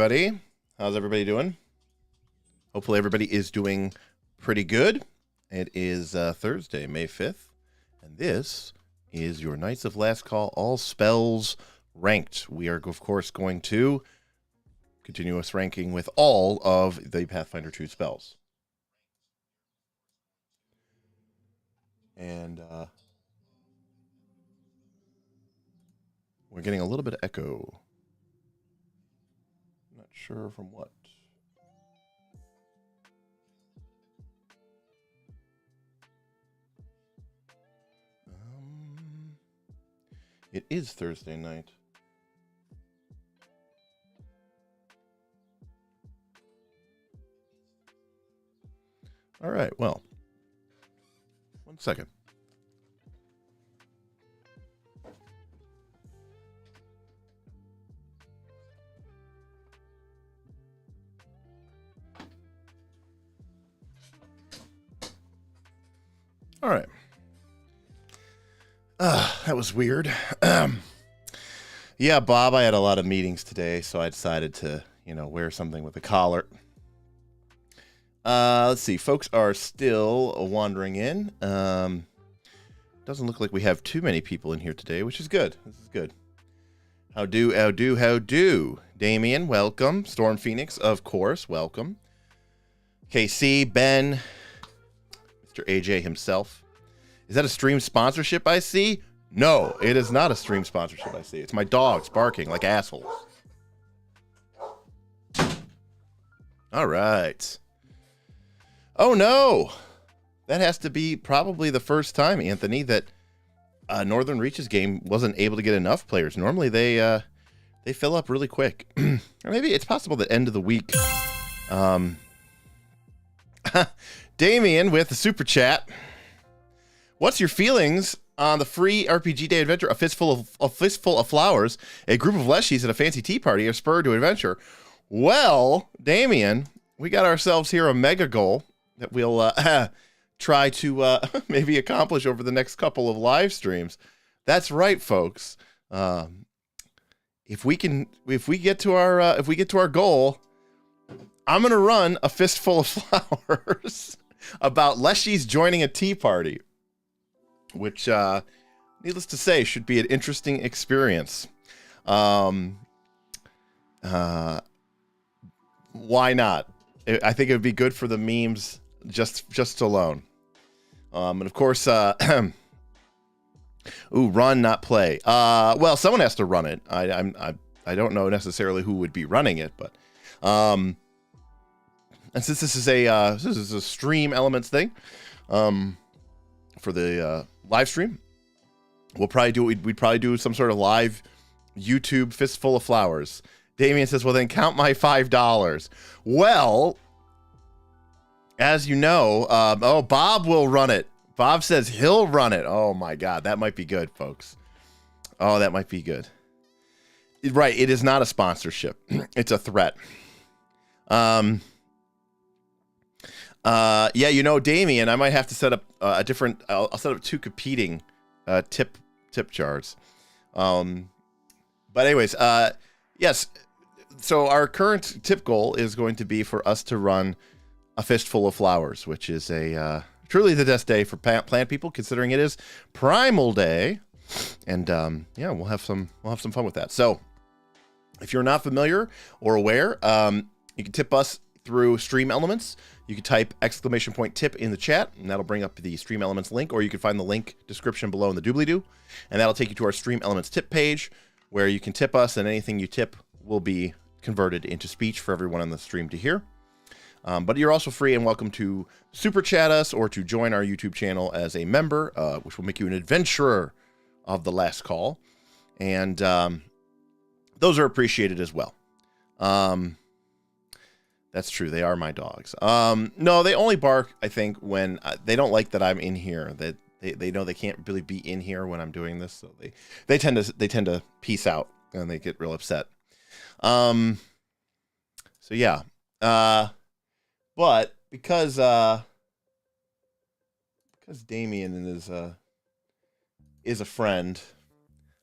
everybody. How's everybody doing? Hopefully everybody is doing pretty good. It is Thursday, May 5th, and this is your Knights of Last Call All Spells Ranked. We are, of course, going to continuous ranking with all of the Pathfinder 2 spells. And we're getting a little bit of echo. Not sure from what. It is Thursday night. All right, well, 1 second. All right. That was weird. Yeah, Bob, I had a lot of meetings today, so I decided to, wear something with a collar. Let's see. Folks are still wandering in. Doesn't look like we have too many people in here today, which is good. This is good. How do? Damien, welcome. Storm Phoenix, of course, welcome. KC, Ben, Mr. AJ himself. Is that a stream sponsorship I see? No, it is not a stream sponsorship I see. It's my dogs barking like assholes. All right. Oh, no. That has to be probably the first time, Anthony, that Northern Reaches game wasn't able to get enough players. Normally, they fill up really quick. Or maybe it's possible that end of the week. Damien with the super chat. What's your feelings on the free RPG Day adventure? A fistful of flowers, a group of leshies at a fancy tea party, a spur to adventure. Well, Damien, we got ourselves here a mega goal that we'll try to maybe accomplish over the next couple of live streams. That's right, folks. If we get to our goal, I'm gonna run a fistful of flowers about leshies joining a tea party, which, needless to say, should be an interesting experience. Why not? I think it would be good for the memes just alone. And of course, run, not play. Well, someone has to run it. I don't know necessarily who would be running it, but and since this is a stream elements thing, for the live stream, we'd probably do some sort of live YouTube fistful of flowers. Damien says, well, then count my $5. Well, as you know, Bob will run it. Bob says he'll run it. Oh my God, that might be good, folks. Oh, that might be good. Right, it is not a sponsorship. It's a threat. Yeah, Damien, I might have to set up a different. I'll set up 2 competing tip jars. But anyways, yes. So our current tip goal is going to be for us to run a fistful of flowers, which is a truly the best day for plant people, considering it is Primal Day, and yeah, we'll have some fun with that. So, if you're not familiar or aware, you can tip us through Stream Elements. You can type !tip in the chat, and that'll bring up the Stream Elements link, or you can find the link description below in the doobly-doo, and that'll take you to our Stream Elements tip page, where you can tip us, and anything you tip will be converted into speech for everyone on the stream to hear. But you're also free and welcome to super chat us or to join our YouTube channel as a member, which will make you an adventurer of the last call. And those are appreciated as well. That's true. They are my dogs. No, they only bark, I think, when they don't like that I'm in here. That they know they can't really be in here when I'm doing this, so they tend to peace out and they get real upset. So yeah. But because Damien is a friend,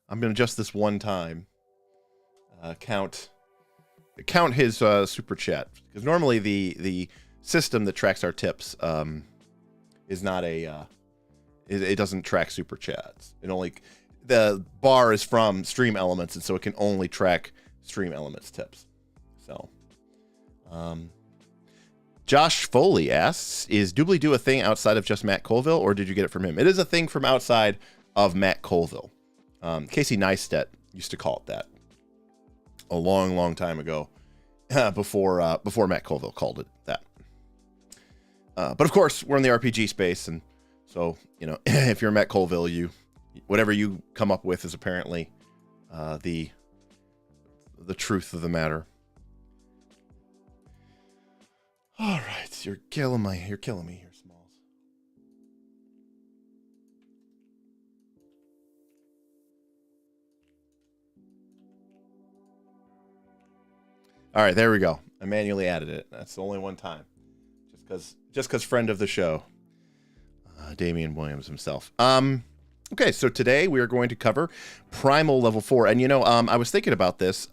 I'm gonna just this one time count count his super chat, because normally the system that tracks our tips is not a it doesn't track super chats. It only, the bar is from Stream Elements, and so it can only track Stream Elements tips. So Josh Foley asks, is Doobly Doo a thing outside of just Matt Colville, or did you get it from him? It is a thing from outside of Matt Colville. Casey Neistat used to call it that a long, long time ago, before Matt Colville called it that. But of course, we're in the RPG space, and so, you know, if you're Matt Colville, whatever you come up with is apparently the truth of the matter. All right, you're killing me here, Smalls. All right, there we go. I manually added it. That's the only one time, just because friend of the show, Damian Williams himself. Okay, so today we are going to cover Primal level 4, and you know, I was thinking about this.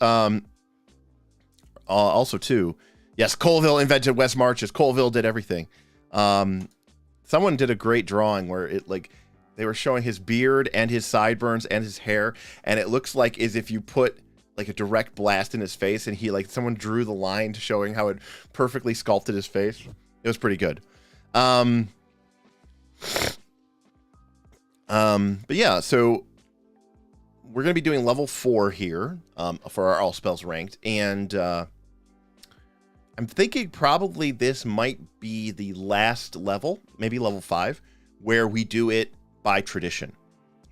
Also too. Yes, Colville invented West Marches. Colville did everything. Someone did a great drawing where it, like, they were showing his beard and his sideburns and his hair, and it looks like as if you put like a direct blast in his face, and he, like, someone drew the line to showing how it perfectly sculpted his face. It was pretty good. But yeah, so we're gonna be doing level 4 here for our all spells ranked, and I'm thinking probably this might be the last level, maybe level 5, where we do it by tradition.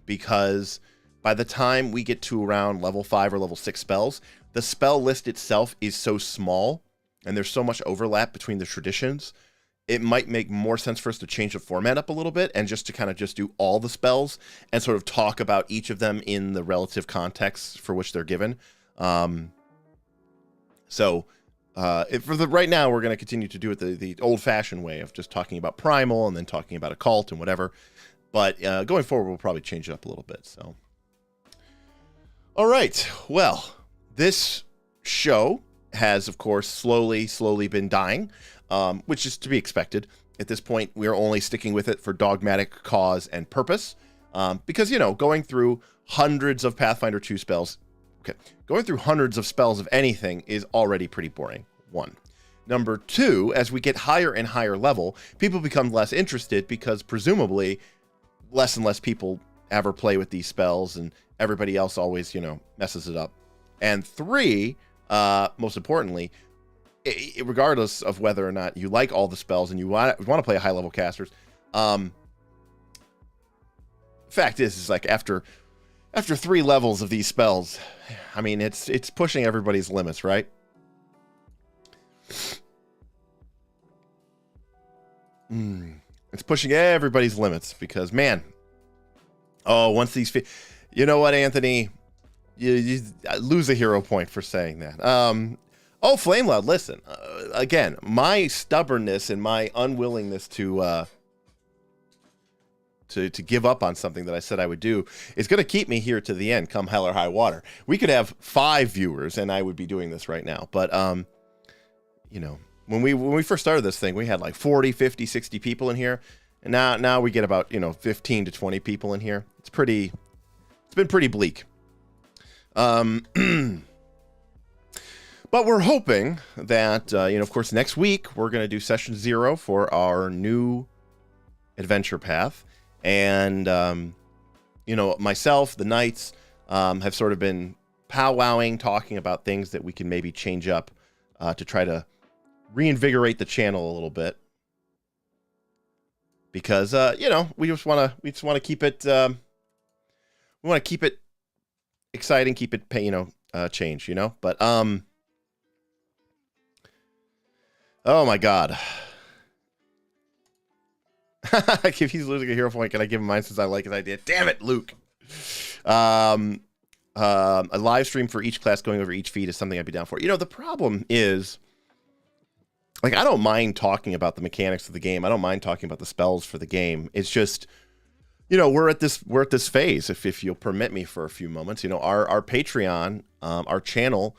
Because by the time we get to around level 5 or level 6 spells, the spell list itself is so small, and there's so much overlap between the traditions, it might make more sense for us to change the format up a little bit, and just to kind of just do all the spells, and sort of talk about each of them in the relative context for which they're given. For the right now, we're going to continue to do it the old-fashioned way of just talking about Primal and then talking about Occult and whatever. But going forward, we'll probably change it up a little bit. So, all right. Well, this show has, of course, slowly been dying, which is to be expected. At this point, we are only sticking with it for dogmatic cause and purpose, because, you know, going through hundreds of Pathfinder 2 spells. Okay, going through hundreds of spells of anything is already pretty boring, 1. Number 2, as we get higher and higher level, people become less interested because presumably less and less people ever play with these spells, and everybody else always, you know, messes it up. And 3, most importantly, regardless of whether or not you like all the spells and you want to play high-level casters, fact is like after 3 levels of these spells, I mean, it's pushing everybody's limits, right? It's pushing everybody's limits because, man, once these, you know what, Anthony, you lose a hero point for saying that. Flame Loud, listen, again, my stubbornness and my unwillingness to give up on something that I said I would do is going to keep me here to the end, come hell or high water. We could have 5 viewers and I would be doing this right now. But, you know, when we first started this thing, we had like 40, 50, 60 people in here. And now we get about, you know, 15 to 20 people in here. It's been pretty bleak. But we're hoping that, you know, of course, next week we're going to do session 0 for our new adventure path. And, you know, myself, the Knights, have sort of been powwowing, talking about things that we can maybe change up to try to reinvigorate the channel a little bit. Because, you know, we just want to keep it, we want to keep it exciting, keep it, you know, change, you know, but, oh my God. If he's losing a hero point, can I give him mine since I like his idea? Damn it, Luke. A live stream for each class going over each feed is something I'd be down for. You know, the problem is, like, I don't mind talking about the mechanics of the game. I don't mind talking about the spells for the game. It's just, you know, we're at this phase, if you'll permit me for a few moments. You know, our Patreon, our channel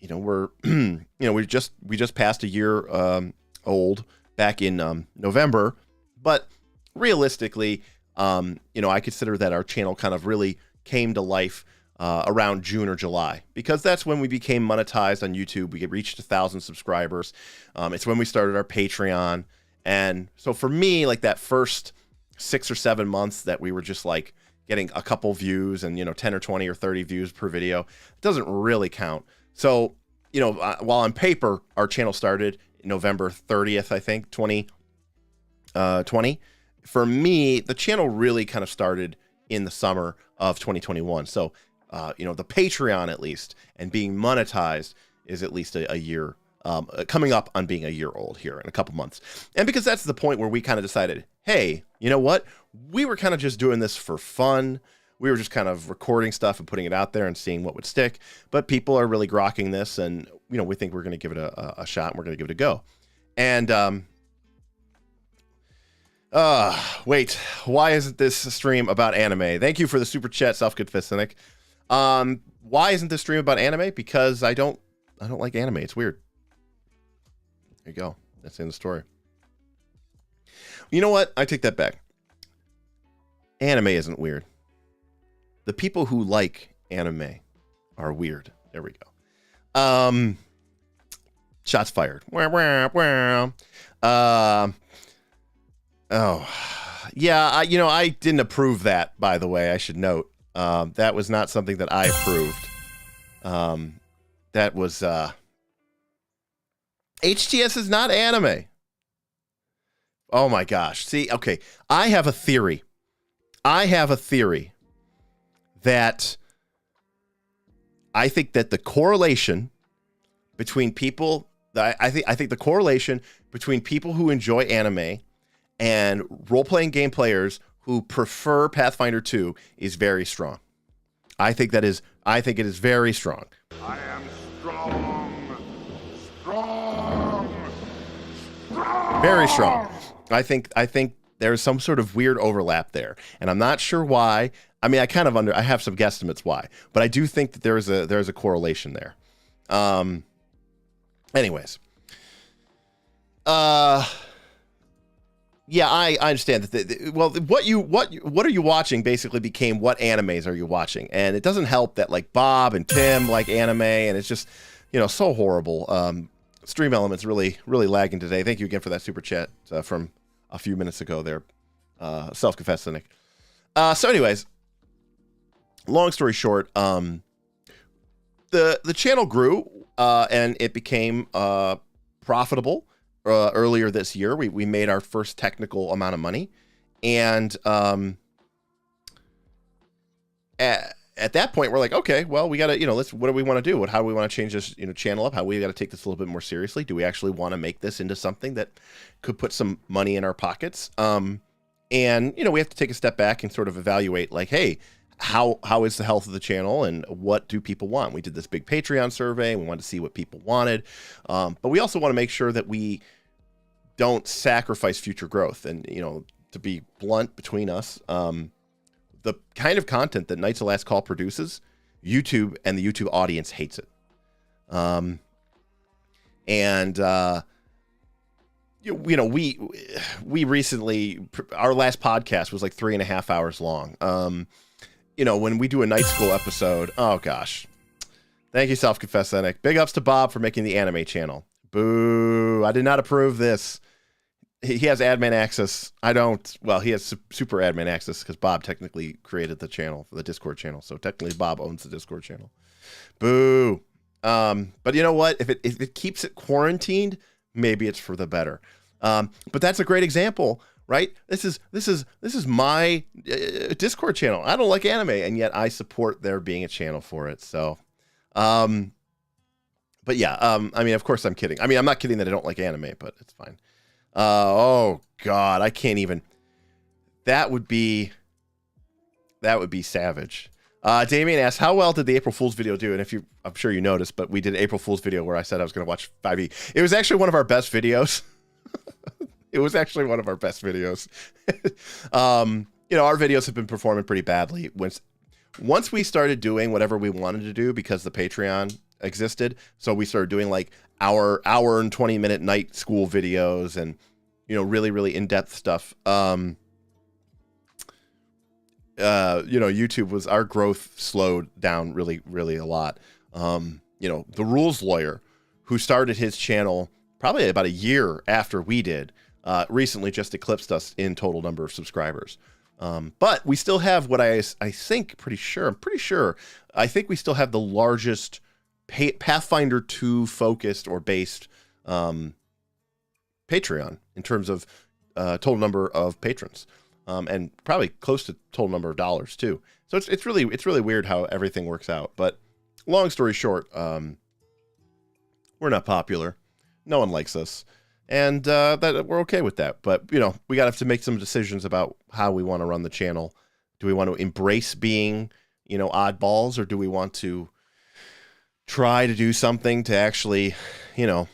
you know, we're, you know, we just passed a year old back in November, but realistically, you know, I consider that our channel kind of really came to life around June or July, because that's when we became monetized on YouTube. We reached 1,000 subscribers. It's when we started our Patreon. And so for me, like that first 6 or 7 months that we were just like getting a couple views and, you know, 10 or 20 or 30 views per video, it doesn't really count. So, you know, while on paper, our channel started November 30th, I think, 2020. For me, the channel really kind of started in the summer of 2021. So, you know, the Patreon at least, and being monetized is at least a year, coming up on being a year old here in a couple months. And because that's the point where we kind of decided, hey, you know what? We were kind of just doing this for fun. We were just kind of recording stuff and putting it out there and seeing what would stick. But people are really grokking this, and, you know, we think we're going to give it a shot, and we're going to give it a go. And, wait, why isn't this stream about anime? Thank you for the super chat, self-confess cynic. Why isn't this stream about anime? Because I don't like anime. It's weird. There you go. That's the end of the story. You know what? I take that back. Anime isn't weird. The people who like anime are weird. There we go. Shots fired. Oh, yeah. You know, I didn't approve that, by the way, I should note. That was not something that I approved. That was, HTS is not anime. Oh my gosh. See, okay. I have a theory that I think that the correlation between people, I think the correlation between people who enjoy anime and role-playing game players who prefer Pathfinder 2 is very strong. I think it is very strong. I am strong. Very strong. I think there's some sort of weird overlap there, and I'm not sure why. I mean, I have some guesstimates why, but I do think that there's a correlation there. Anyways. Yeah, I understand that. Well, what are you watching basically became what animes are you watching, and it doesn't help that like Bob and Tim like anime, and it's just, you know, so horrible. Stream Elements really lagging today. Thank you again for that super chat from a few minutes ago there, self-confessed cynic. So anyways, long story short, the channel grew and it became profitable. Earlier this year, we made our first technical amount of money, and at that point we're like, okay, well, we gotta, you know, what do we want to do? How do we want to change this, you know, channel up? How we got to take this a little bit more seriously? Do we actually want to make this into something that could put some money in our pockets? And you know, we have to take a step back and sort of evaluate, like, hey, how is the health of the channel, and what do people want? We did this big Patreon survey, and we wanted to see what people wanted, but we also want to make sure that we don't sacrifice future growth. And, you know, to be blunt between us, the kind of content that Knights of Last Call produces, YouTube and the YouTube audience hates it. You know, we recently, our last podcast was like 3.5 hours long. You know, when we do a night school episode, oh gosh. Thank you, self-confessed cynic. Big ups to Bob for making the anime channel. Boo, I did not approve this. He has admin access. I don't. Well, he has super admin access because Bob technically created the channel, the Discord channel. So technically Bob owns the Discord channel. Boo. But you know what? If it keeps it quarantined, maybe it's for the better. But that's a great example, right? This is my Discord channel. I don't like anime, and yet I support there being a channel for it. So, but yeah, I mean, of course I'm kidding. I mean, I'm not kidding that I don't like anime, but it's fine. Oh God, I can't even. That would be savage. Damien asked, how well did the April Fool's video do? And I'm sure you noticed, but we did an April Fool's video where I said I was going to watch 5e. It was actually one of our best videos. It was actually one of our best videos. You know, our videos have been performing pretty badly. Once we started doing whatever we wanted to do, because the Patreon existed. So we started doing like hour and 20-minute night school videos and, you know, really, really in-depth stuff. You know, YouTube was, our growth slowed down really, really a lot. You know, the rules lawyer who started his channel probably about a year after we did, recently just eclipsed us in total number of subscribers. But we still have what I think, I think we still have the largest Pathfinder 2 focused or based Patreon in terms of total number of patrons, and probably close to total number of dollars too. So it's really weird how everything works out. But long story short, we're not popular. No one likes us. And that we're okay with that. But, you know, we got to have to make some decisions about how we want to run the channel. Do we want to embrace being, you know, oddballs, or do we want to try to do something to actually, you know,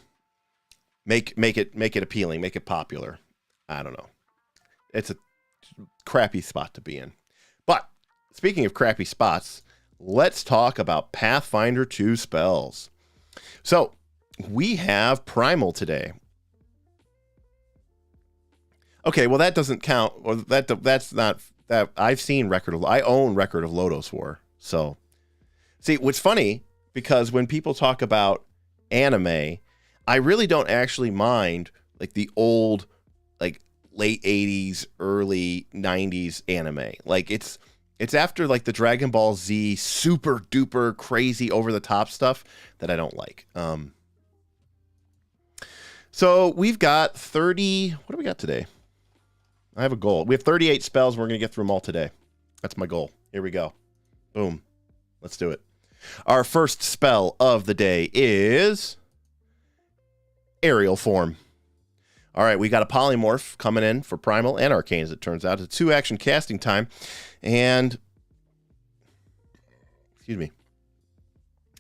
make it appealing, make it popular? I don't know. It's a crappy spot to be in. But speaking of crappy spots, let's talk about Pathfinder 2 spells. So we have Primal today. Okay, well that doesn't count, or that's not that. I've seen I own Record of Lodos War. So, see, what's funny, because when people talk about anime, I really don't actually mind like the old, like late 80s, early 90s anime. Like it's after like the Dragon Ball Z super duper crazy over the top stuff that I don't like. So we've got 30. What do we got today? I have a goal. We have 38 spells, and we're going to get through them all today. That's my goal. Here we go. Boom. Let's do it. Our first spell of the day is Aerial Form. All right, we got a Polymorph coming in for Primal and Arcane, as it turns out. It's a 2-action casting time. And, excuse me,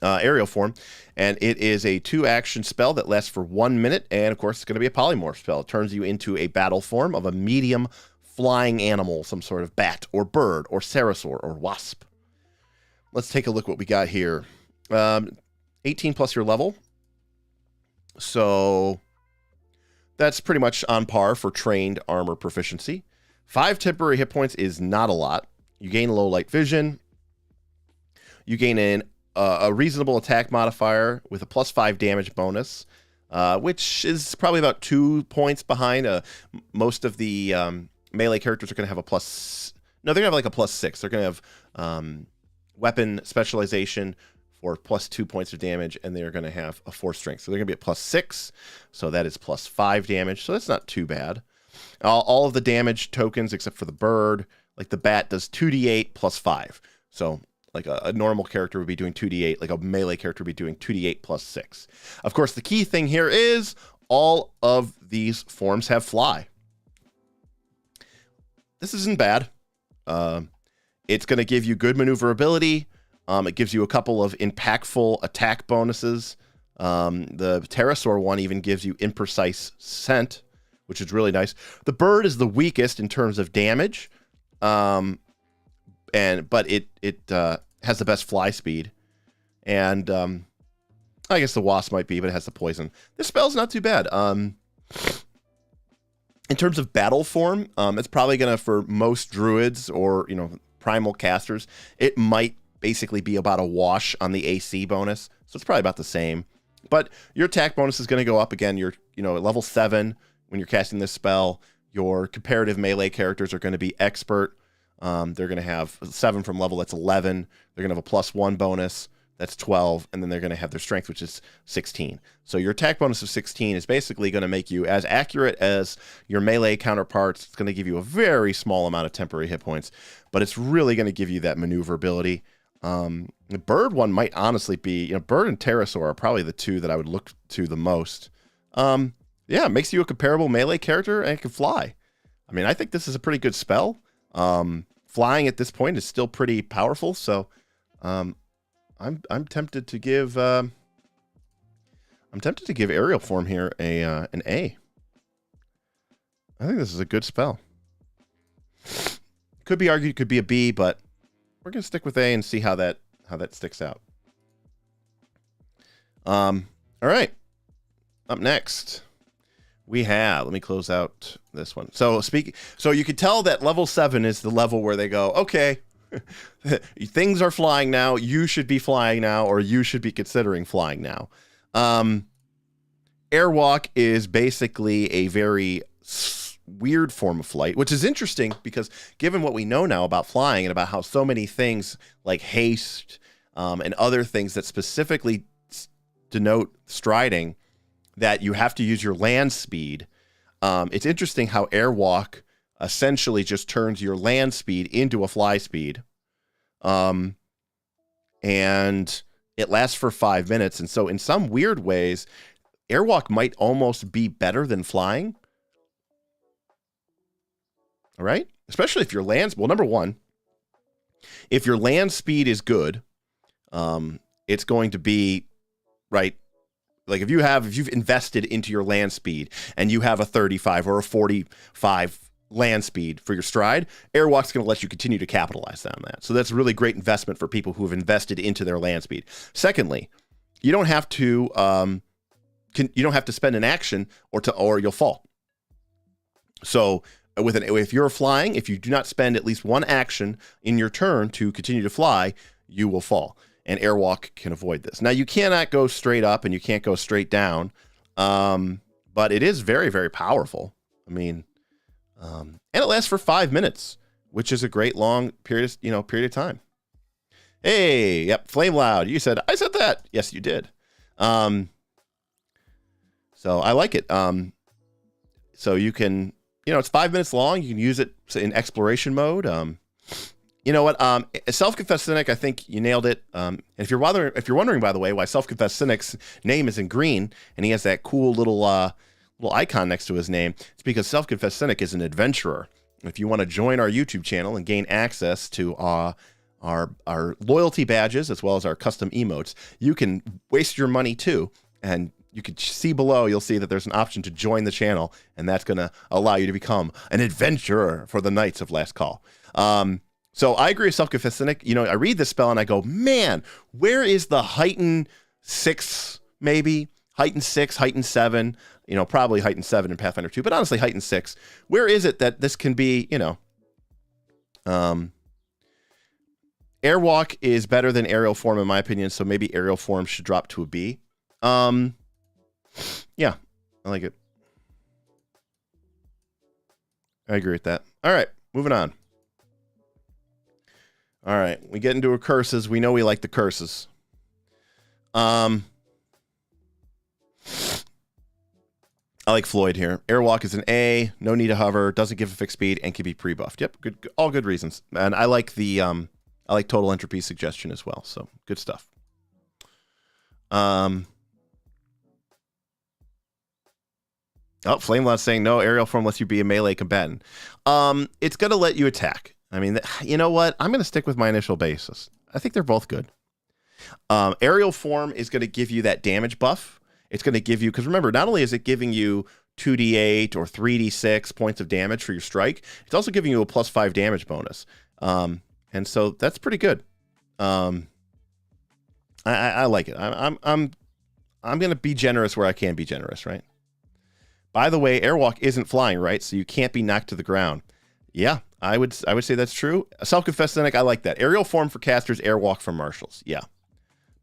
Aerial Form. And it is a 2-action spell that lasts for 1 minute. And, of course, it's going to be a Polymorph spell. It turns you into a battle form of a medium flying animal, some sort of bat or bird or pterosaur or wasp. Let's take a look what we got here. 18 plus your level. So that's pretty much on par for trained armor proficiency. 5 temporary hit points is not a lot. You gain low light vision. You gain a reasonable attack modifier with a +5 damage bonus, which is probably about 2 points behind. Most of the melee characters are going to have a plus. No, they're going to have like a +6. They're going to have weapon specialization for +2 points of damage, and they're going to have a 4 strength. So they're going to be at +6. So that is +5 damage. So that's not too bad. All of the damage tokens, except for the bird, like the bat, does 2d8 +5. So like a normal character would be doing 2d8, like a melee character would be doing 2d8 +6. Of course, the key thing here is all of these forms have fly. This isn't bad. It's going to give you good maneuverability. It gives you a couple of impactful attack bonuses. The pterosaur one even gives you imprecise scent, which is really nice. The bird is the weakest in terms of damage. But it has the best fly speed, and I guess the wasp might be, but it has the poison. This spell's not too bad. In terms of battle form, it's probably gonna, for most druids or primal casters, it might basically be about a wash on the AC bonus, so it's probably about the same. But your attack bonus is gonna go up again. You're at level 7 when you're casting this spell. Your comparative melee characters are going to be expert. They're going to have 7 from level that's 11. They're going to have a +1 bonus that's 12, and then they're going to have their strength, which is 16. So your attack bonus of 16 is basically going to make you as accurate as your melee counterparts. It's going to give you a very small amount of temporary hit points, but it's really going to give you that maneuverability. The bird one might honestly be, bird and pterosaur are probably the two that I would look to the most. Yeah, it makes you a comparable melee character and it can fly. I mean, I think this is a pretty good spell. Flying at this point is still pretty powerful, so I'm tempted to give Aerial Form here an A. I think this is a good spell. Could be argued it could be a B, but we're gonna stick with A and see how that sticks out. All right. Up next, we have, let me close out this one. So you can tell that level 7 is the level where they go, okay, things are flying now. You should be flying now, or you should be considering flying now. Airwalk is basically a very weird form of flight, which is interesting because given what we know now about flying and about how so many things like haste and other things that specifically denote striding, that you have to use your land speed. It's interesting how Airwalk essentially just turns your land speed into a fly speed. And it lasts for 5 minutes. And so in some weird ways, Airwalk might almost be better than flying. All right? Especially if your land, well, number one, if your land speed is good, it's going to be, right, like if you've invested into your land speed and you have a 35 or a 45 land speed for your stride, Airwalk's going to let you continue to capitalize on that. So that's a really great investment for people who have invested into their land speed. Secondly, you don't have to spend an action or you'll fall. So if you're flying, if you do not spend at least one action in your turn to continue to fly, you will fall. And Airwalk can avoid this. Now, you cannot go straight up and you can't go straight down, but it is very, very powerful. I mean, and it lasts for 5 minutes, which is a great long period of time. Hey, yep, Flame Loud. You said, I said that. Yes, you did. So I like it. So you can, it's 5 minutes long. You can use it in exploration mode. You know what? Self-confess cynic, I think you nailed it. And if you're wondering, by the way, why self-confess cynic's name is in green and he has that cool little icon next to his name, it's because self-confess cynic is an adventurer. If you want to join our YouTube channel and gain access to our loyalty badges as well as our custom emotes, you can waste your money too. And you can see below, you'll see that there's an option to join the channel, and that's going to allow you to become an adventurer for the Knights of Last Call. So I agree with self-confess cynic. I read this spell and I go, man, where is the heighten 6, maybe? Heighten 6, heighten 7, probably heighten 7 in Pathfinder 2, but honestly, heighten 6. Where is it that this can be, Airwalk is better than aerial form in my opinion, so maybe aerial form should drop to a B. Yeah, I like it. I agree with that. All right, moving on. All right, we get into our curses. We know we like the curses. I like Floyd here. Airwalk is an A, no need to hover, doesn't give a fixed speed, and can be pre-buffed. Yep, good, all good reasons. And I like the total entropy suggestion as well. So good stuff. Oh, Flameloud's saying no, aerial form lets you be a melee combatant. It's gonna let you attack. I mean, you know what? I'm gonna stick with my initial basis. I think they're both good. Aerial form is gonna give you that damage buff. It's gonna give you, because remember, not only is it giving you 2d8 or 3d6 points of damage for your strike, it's also giving you a +5 damage bonus. And so that's pretty good. I like it. I'm gonna be generous where I can be generous, right? By the way, Airwalk isn't flying, right? So you can't be knocked to the ground. Yeah, I would say that's true. Self-confess cynic, I like that. Aerial form for casters, Airwalk for marshals. Yeah,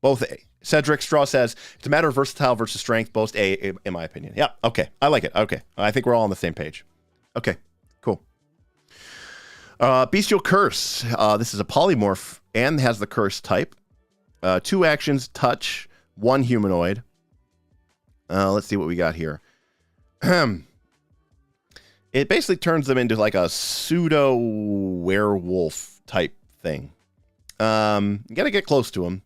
both A. Cedric Straw says it's a matter of versatile versus strength. Both A, in my opinion. Yeah, okay, I like it. Okay, I think we're all on the same page. Okay, cool. Bestial Curse. This is a polymorph and has the curse type. 2 actions, touch, 1 humanoid. Let's see what we got here. It basically turns them into like a pseudo werewolf type thing. You gotta get close to them.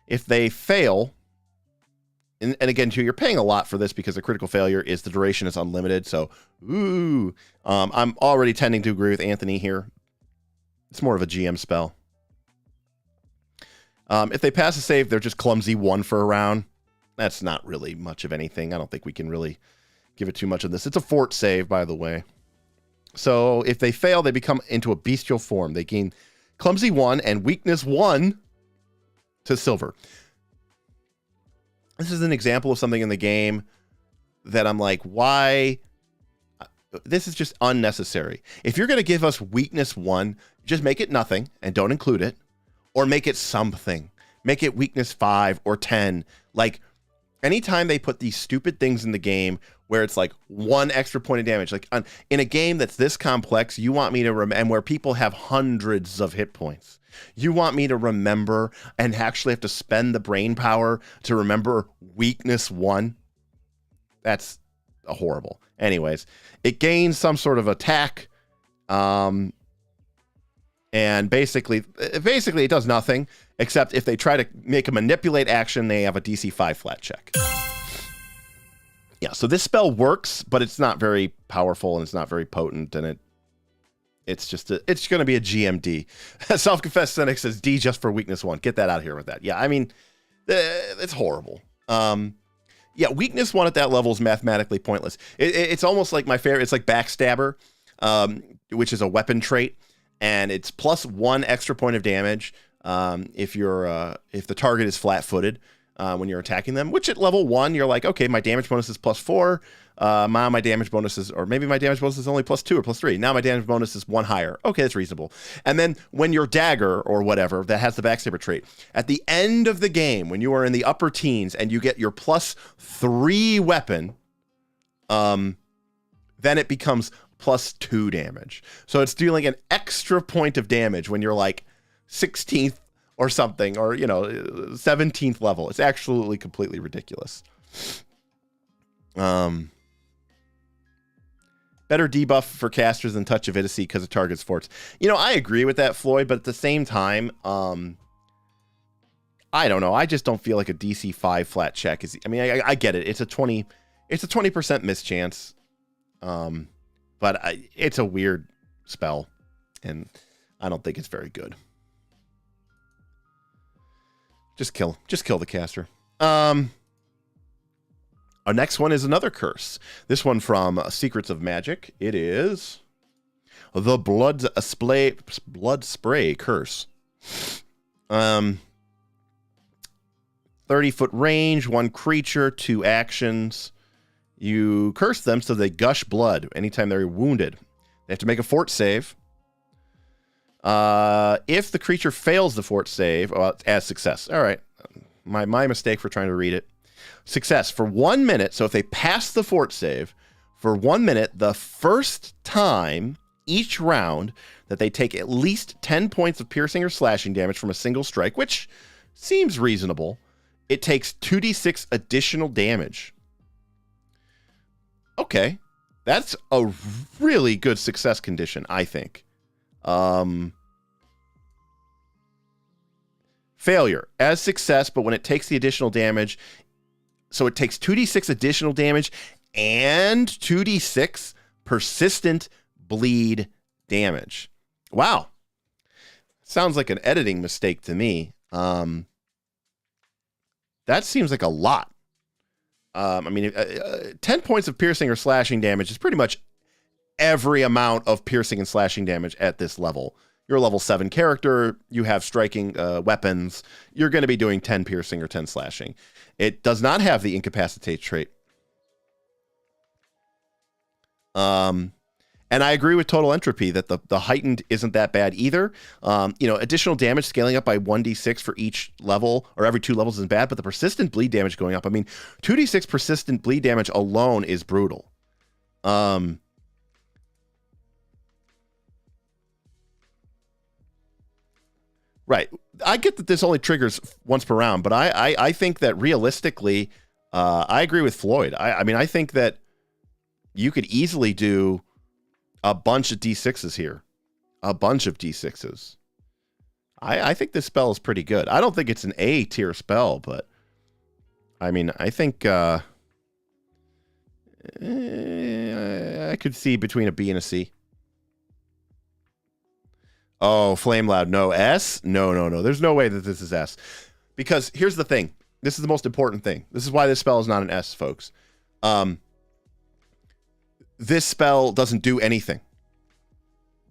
If they fail, and again, too, you're paying a lot for this because the critical failure is the duration is unlimited. So, I'm already tending to agree with Anthony here. It's more of a GM spell. If they pass a save, they're just clumsy 1 for a round. That's not really much of anything. I don't think we can really give it too much of this. It's a fort save, by the way. So if they fail, they become into a bestial form. They gain clumsy 1 and weakness 1 to silver. This is an example of something in the game that I'm like, why? This is just unnecessary. If you're going to give us weakness 1, just make it nothing and don't include it, or make it something. Make it weakness 5 or 10. Like, anytime they put these stupid things in the game where it's like 1 extra point of damage, like in a game that's this complex, you want me to remember, and where people have hundreds of hit points, you want me to remember and actually have to spend the brain power to remember weakness 1? That's horrible. Anyways, it gains some sort of attack, and basically it does nothing, except if they try to make a manipulate action, they have a DC 5 flat check. Yeah, so this spell works, but it's not very powerful and it's not very potent, and it's going to be a GMD. Self-confessed cynic says D just for weakness 1. Get that out of here with that. Yeah, I mean, it's horrible. Yeah, weakness 1 at that level is mathematically pointless. It's almost like my favorite. It's like Backstabber, which is a weapon trait, and it's plus 1 extra point of damage if the target is flat-footed when you're attacking them. Which at level 1, you're like, okay, my damage bonus is plus 4. My damage bonus is, or maybe my damage bonus is only plus 2 or plus 3. Now my damage bonus is 1 higher. Okay, that's reasonable. And then when your dagger or whatever that has the Backstabber trait, at the end of the game, when you are in the upper teens and you get your plus 3 weapon, then it becomes plus 2 damage. So it's dealing an extra point of damage when you're like 16th or something, or 17th level. It's absolutely completely ridiculous. Better debuff for casters than Touch of Idiocy because it targets forts. I agree with that, Floyd, but at the same time, I don't know. I just don't feel like a DC 5 flat check is. I mean, I get it. It's a 20% mischance, but it's a weird spell, and I don't think it's very good. Just kill the caster. Our next one is another curse. This one from Secrets of Magic. It is the Blood Spray curse. 30-foot range, 1 creature, 2 actions. You curse them so they gush blood anytime they're wounded. They have to make a fort save. If the creature fails the fort save, as success. All right. My mistake for trying to read it. Success for 1 minute. So if they pass the fort save for 1 minute, the first time each round that they take at least 10 points of piercing or slashing damage from a single strike, which seems reasonable, it takes 2d6 additional damage. Okay. That's a really good success condition, I think. Failure as success, but when it takes the additional damage, so it takes 2d6 additional damage and 2d6 persistent bleed damage. Wow. Sounds like an editing mistake to me. That seems like a lot. 10 points of piercing or slashing damage is pretty much every amount of piercing and slashing damage at this level. You're a level 7 character, you have striking weapons, you're going to be doing 10 piercing or 10 slashing. It does not have the incapacitate trait. And I agree with Total Entropy that the heightened isn't that bad either. Additional damage scaling up by 1d6 for each level or every 2 levels isn't bad, but the persistent bleed damage going up, 2d6 persistent bleed damage alone is brutal. Right. I get that this only triggers once per round, but I think that realistically, I agree with Floyd. I think that you could easily do a bunch of D6s here. A bunch of D6s. I think this spell is pretty good. I don't think it's an A tier spell, but I think I could see between a B and a C. Oh, Flame Loud. No. S? No. There's no way that this is S. Because here's the thing. This is the most important thing. This is why this spell is not an S, folks. This spell doesn't do anything,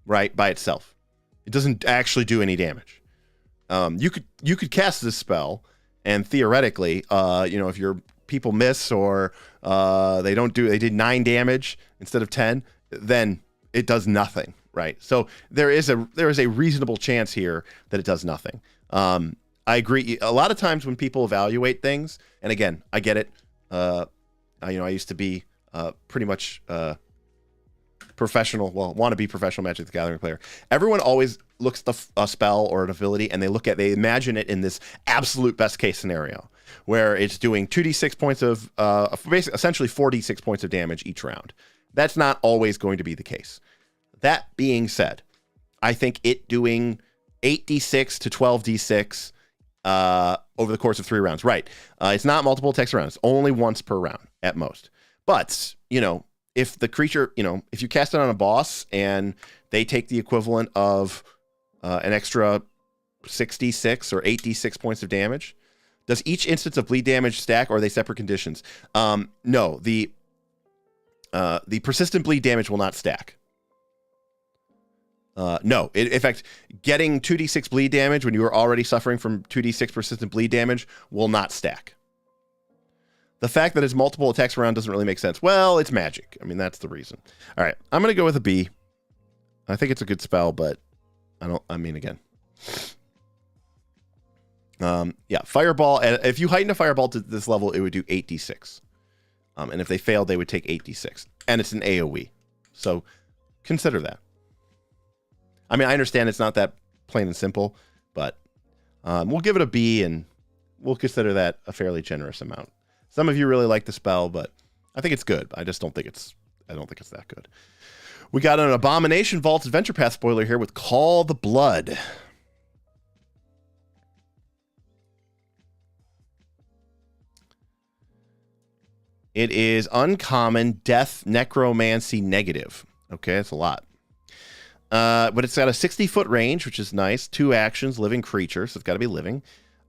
right, by itself. It doesn't actually do any damage. You could cast this spell And theoretically, if your people miss or they did 9 damage instead of 10, then it does nothing, right? So there is a reasonable chance here that it does nothing. I agree. A lot of times when people evaluate things, and again, I get it. I used to be pretty much professional, want to be professional Magic the Gathering player. Everyone always looks at a spell or an ability and they imagine it in this absolute best case scenario where it's doing 2d6 points of, basically essentially 4d6 points of damage each round. That's not always going to be the case. That being said, I think it doing 8d6 to 12d6 over the course of 3 rounds, right? It's not multiple attacks around. It's only once per round at most. But, if the creature, if you cast it on a boss and they take the equivalent of an extra 6d6 or 8d6 points of damage, does each instance of bleed damage stack, or are they separate conditions? No, the persistent bleed damage will not stack. No, in fact, getting 2d6 bleed damage when you are already suffering from 2d6 persistent bleed damage will not stack. The fact that it's multiple attacks around doesn't really make sense. Well, it's magic. I mean, that's the reason. All right, I'm going to go with a B. I think it's a good spell, but again. Yeah, Fireball. If you heighten a Fireball to this level, it would do 8d6. And if they failed, they would take 8d6. And it's an AoE. So consider that. I mean, I understand it's not that plain and simple, but we'll give it a B, and we'll consider that a fairly generous amount. Some of you really like the spell, but I think it's good. I don't think it's that good. We got an Abomination Vaults Adventure Path spoiler here with Call the Blood. It is uncommon, death, necromancy, negative. Okay, that's a lot. But it's got a 60-foot range, which is nice. 2 actions, living creature, so it's got to be living.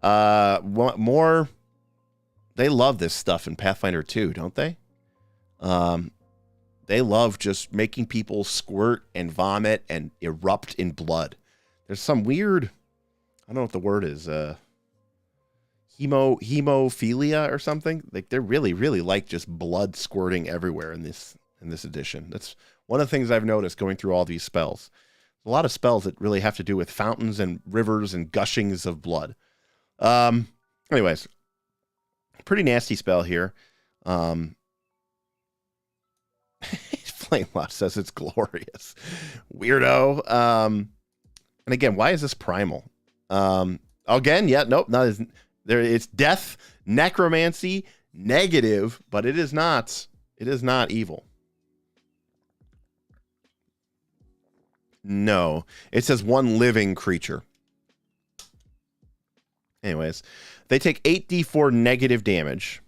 More. They love this stuff in Pathfinder 2, don't they? They love just making people squirt and vomit and erupt in blood. There's some weird, I don't know what the word is, hemophilia or something. Like they really, really like just blood squirting everywhere in this edition. That's one of the things I've noticed going through all these spells. A lot of spells that really have to do with fountains and rivers and gushings of blood. Anyways, pretty nasty spell here. Flame Lost says it's glorious. Weirdo. And again, why is this primal? Again, yeah, nope, not there. It's death, necromancy, negative, but it is not evil. No, it says 1 living creature. Anyways, they take 8d4 negative damage.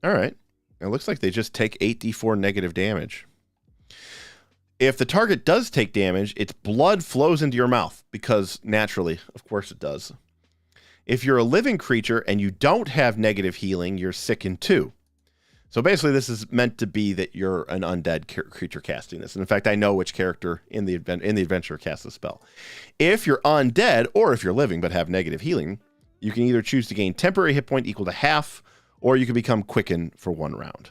All right. It looks like they just take 8d4 negative damage. If the target does take damage, its blood flows into your mouth because naturally, of course it does. If you're a living creature and you don't have negative healing, you're sickened too. So basically, this is meant to be that you're an undead creature casting this. And in fact, I know which character in the adventure casts the spell. If you're undead, or if you're living but have negative healing, you can either choose to gain temporary hit point equal to half, or you can become quickened for 1 round.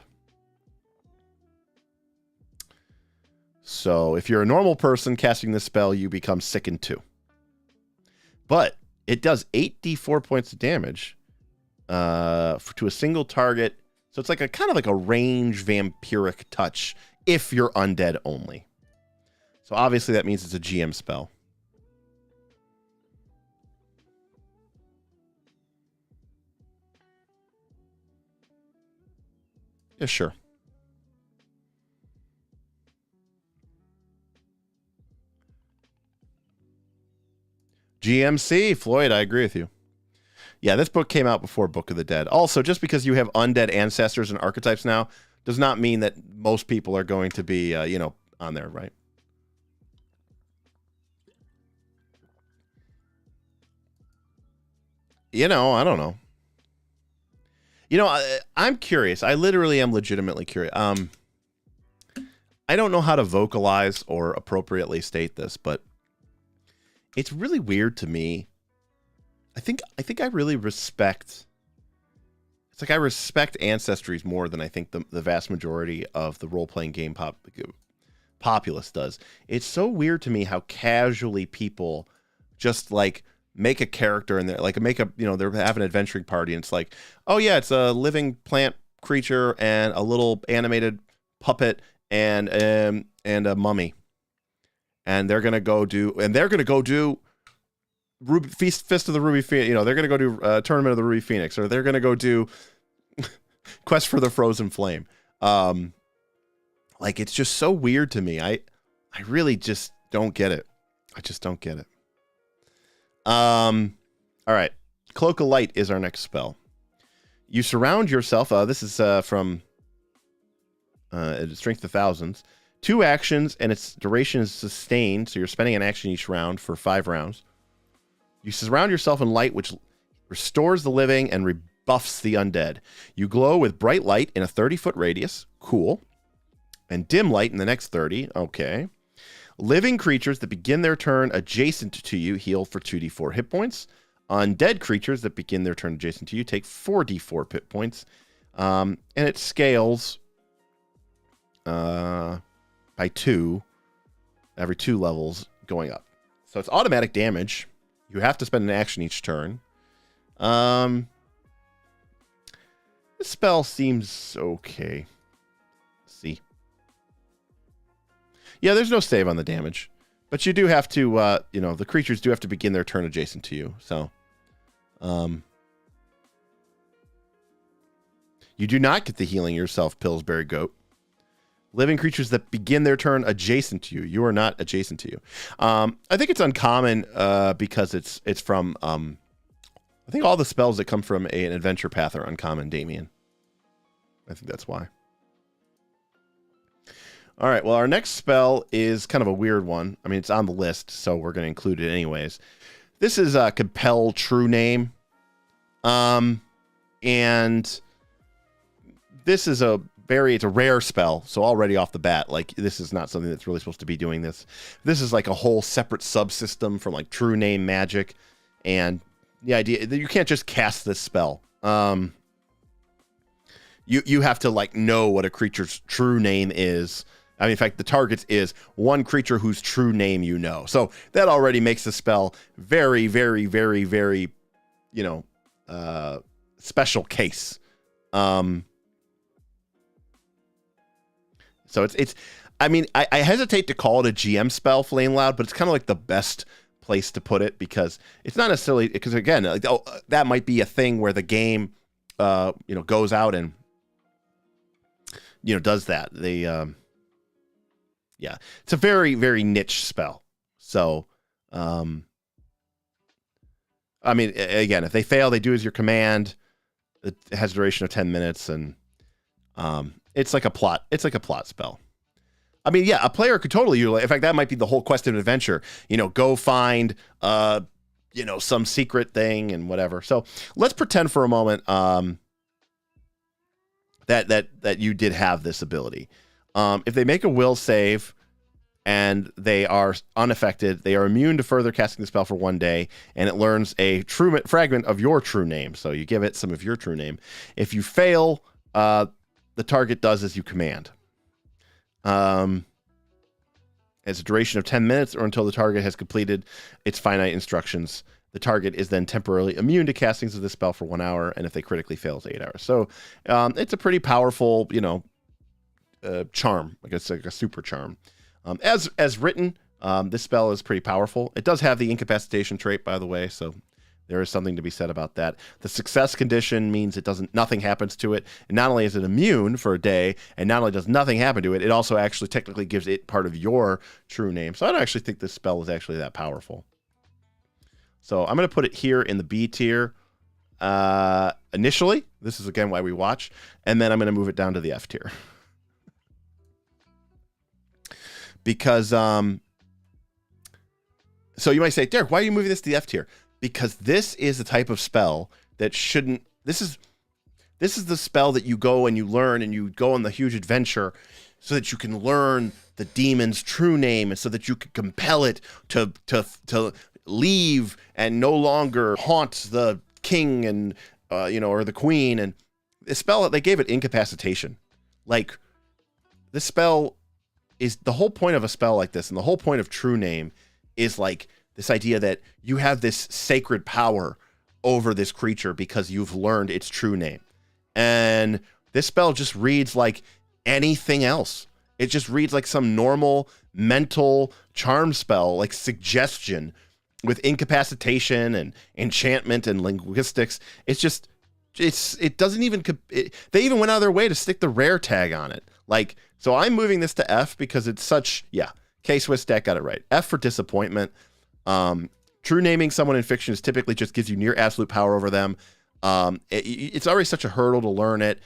So if you're a normal person casting this spell, you become sickened too. But it does 8d4 points of damage to a single target. So it's like a kind of like a range vampiric touch if you're undead only. So obviously that means it's a GM spell. Yeah, sure. GMC, Floyd, I agree with you. Yeah, this book came out before Book of the Dead. Also, just because you have undead ancestors and archetypes now does not mean that most people are going to be, on there, right? I don't know. I'm curious. I literally am legitimately curious. I don't know how to vocalize or appropriately state this, but it's really weird to me. I think I really respect. It's like I respect ancestries more than I think the vast majority of the role-playing game populace does. It's so weird to me how casually people just like make a character and they're like they're having an adventuring party and it's like, oh yeah, it's a living plant creature and a little animated puppet and a mummy, and they're gonna go do Fist of the Ruby Phoenix. They're gonna go do Tournament of the Ruby Phoenix, or they're gonna go do Quest for the Frozen Flame. Like, it's just so weird to me. I really just don't get it. I just don't get it. All right. Cloak of Light is our next spell. You surround yourself. This is from Strength of Thousands. 2 actions, and its duration is sustained, so you're spending an action each round for 5 rounds. You surround yourself in light, which restores the living and rebuffs the undead. You glow with bright light in a 30-foot radius. Cool. And dim light in the next 30. Okay. Living creatures that begin their turn adjacent to you heal for 2d4 hit points. Undead creatures that begin their turn adjacent to you take 4d4 hit points. And it scales by 2 every 2 levels going up. So it's automatic damage. You have to spend an action each turn. This spell seems okay. Let's see. Yeah, there's no save on the damage, but you do have to, the creatures do have to begin their turn adjacent to you. So, you do not get the healing yourself, Pillsbury Goat. Living creatures that begin their turn adjacent to you. You are not adjacent to you. I think it's uncommon because it's from. I think all the spells that come from an adventure path are uncommon, Damien. I think that's why. All right. Well, our next spell is kind of a weird one. I mean, it's on the list, so we're going to include it anyways. This is Compel True Name, and this is it's a rare spell, so already off the bat, like, this is not something that's really supposed to be doing this. This is like a whole separate subsystem from like True Name magic, and the idea that you can't just cast this spell. You have to like know what a creature's true name is. I mean, in fact, the target is one creature whose true name you know. So that already makes the spell very, very, very, very, special case. So it's I mean, I hesitate to call it a GM spell, Flame Loud, but it's kind of like the best place to put it, because it's not necessarily, because again, like, that might be a thing where the game, goes out and, does that. They, it's a very, very niche spell. So, I mean, again, if they fail, they do as your command. It has a duration of 10 minutes, and it's like a plot spell. I mean, yeah, a player could totally utilize. In fact, that might be the whole quest and adventure. Go find, some secret thing and whatever. So let's pretend for a moment that you did have this ability. If they make a will save and they are unaffected, they are immune to further casting the spell for 1 day, and it learns a true fragment of your true name. So you give it some of your true name. If you fail, the target does as you command. Has a duration of 10 minutes or until the target has completed its finite instructions. The target is then temporarily immune to castings of this spell for 1 hour, and if they critically fail, it's 8 hours. So it's a pretty powerful, charm. Like, it's like a super charm. As written, this spell is pretty powerful. It does have the incapacitation trait, by the way, so there is something to be said about that. The success condition means nothing happens to it. And not only is it immune for a day, and not only does nothing happen to it, it also actually technically gives it part of your true name. So I don't actually think this spell is actually that powerful. So I'm going to put it here in the B tier initially. This is, again, why we watch. And then I'm going to move it down to the F tier. Because, so you might say, Derek, why are you moving this to the F tier? Because this is the type of spell that shouldn't. This is the spell that you go and you learn, and you go on the huge adventure so that you can learn the demon's true name, and so that you can compel it to leave and no longer haunt the king and, or the queen. And the spell, they gave it incapacitation. Like, this spell is the whole point of a spell like this, and the whole point of True Name is like this idea that you have this sacred power over this creature because you've learned its true name. And this spell just reads like anything else. It just reads like some normal mental charm spell, like suggestion with incapacitation and enchantment and linguistics. It doesn't even, they even went out of their way to stick the rare tag on it. Like, so I'm moving this to F because it's such, K-Swiss deck got it right. F for disappointment. True naming someone in fiction is typically just gives you near absolute power over them. It's already such a hurdle to learn it.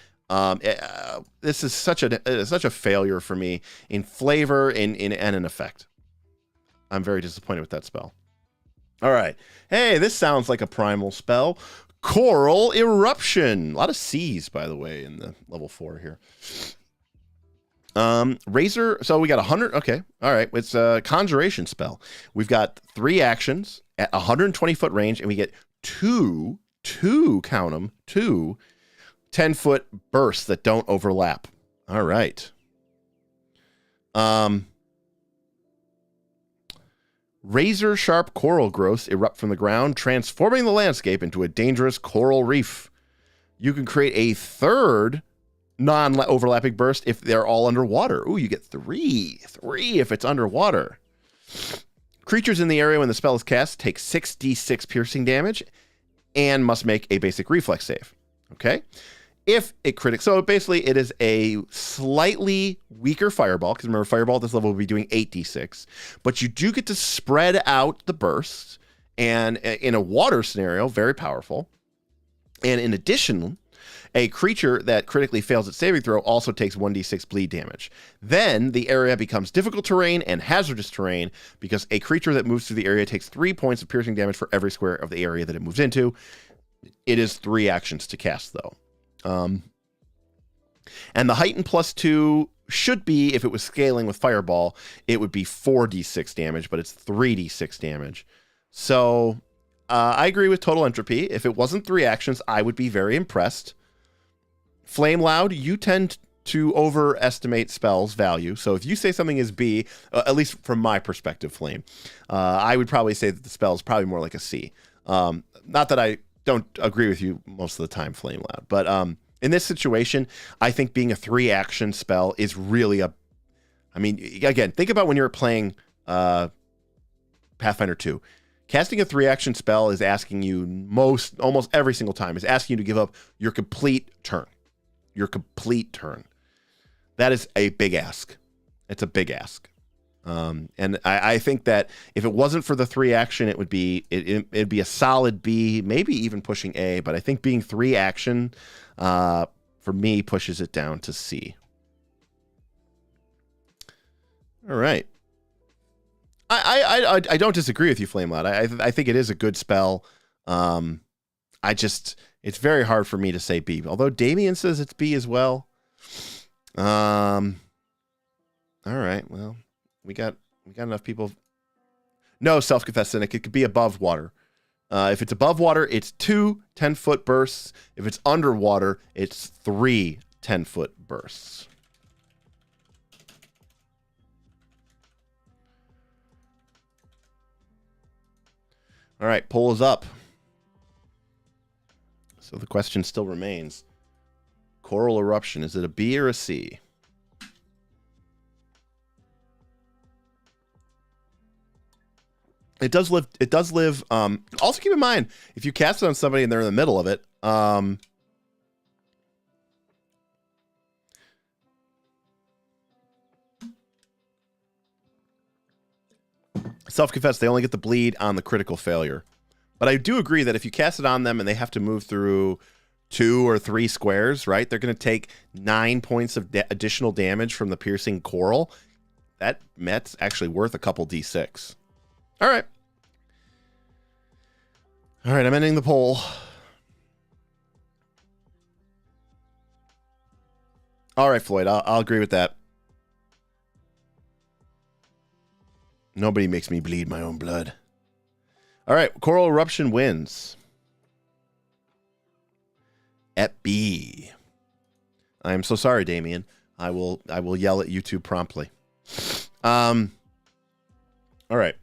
This is such a failure for me in flavor and in effect. I'm very disappointed with that spell. All right. Hey, this sounds like a primal spell. Coral Eruption. A lot of C's, by the way, in the level 4 here. Razor. So we got 100. Okay. All right. It's a conjuration spell. We've got 3 actions at 120 foot range, and we get two, count them, 2 10-foot bursts that don't overlap. All right. Razor sharp coral growths erupt from the ground, transforming the landscape into a dangerous coral reef. You can create a third non-overlapping burst if they're all underwater. Ooh, you get 3 if it's underwater. Creatures in the area when the spell is cast take 6d6 piercing damage and must make a basic reflex save. Okay? If it critics, so basically it is a slightly weaker fireball, because remember, fireball at this level will be doing 8d6, but you do get to spread out the bursts, and in a water scenario, very powerful. And in addition, a creature that critically fails its saving throw also takes 1d6 bleed damage. Then the area becomes difficult terrain and hazardous terrain because a creature that moves through the area takes 3 points of piercing damage for every square of the area that it moves into. It is 3 actions to cast, though. And the heightened +2 should be, if it was scaling with fireball, it would be 4d6 damage, but it's 3d6 damage. So I agree with total entropy. If it wasn't 3 actions, I would be very impressed. Flame Loud, you tend to overestimate spells value. So if you say something is B, at least from my perspective, Flame, I would probably say that the spell is probably more like a C. Not that I don't agree with you most of the time, Flame Loud, but in this situation, I think being a 3-action spell is really again, think about when you're playing Pathfinder 2. Casting a 3-action spell is asking you almost every single time, is asking you to give up your complete turn. Your complete turn. That is a big ask. It's a big ask. And I think that if it wasn't for the 3-action, it'd be a solid B, maybe even pushing A. But I think being 3-action, for me, pushes it down to C. All right. I don't disagree with you, Flame Loud. I think it is a good spell. It's very hard for me to say B. Although Damien says it's B as well. All right. Well, we got enough people. No, self-confess cynic. It could be above water. If it's above water, it's 2 10-foot bursts. If it's underwater, it's 3 10-foot bursts. All right, poll is up. So the question still remains. Coral Eruption, is it a B or a C? It does live. Also keep in mind, if you cast it on somebody and they're in the middle of it, self-confess, they only get the bleed on the critical failure. But I do agree that if you cast it on them and they have to move through 2 or 3 squares, right, they're going to take 9 points of additional damage from the piercing coral. That's actually worth a couple D6. All right. All right, I'm ending the poll. All right, Floyd, I'll agree with that. Nobody makes me bleed my own blood. All right, Coral Eruption wins. At B. I am so sorry, Damien. I will yell at YouTube promptly. All right.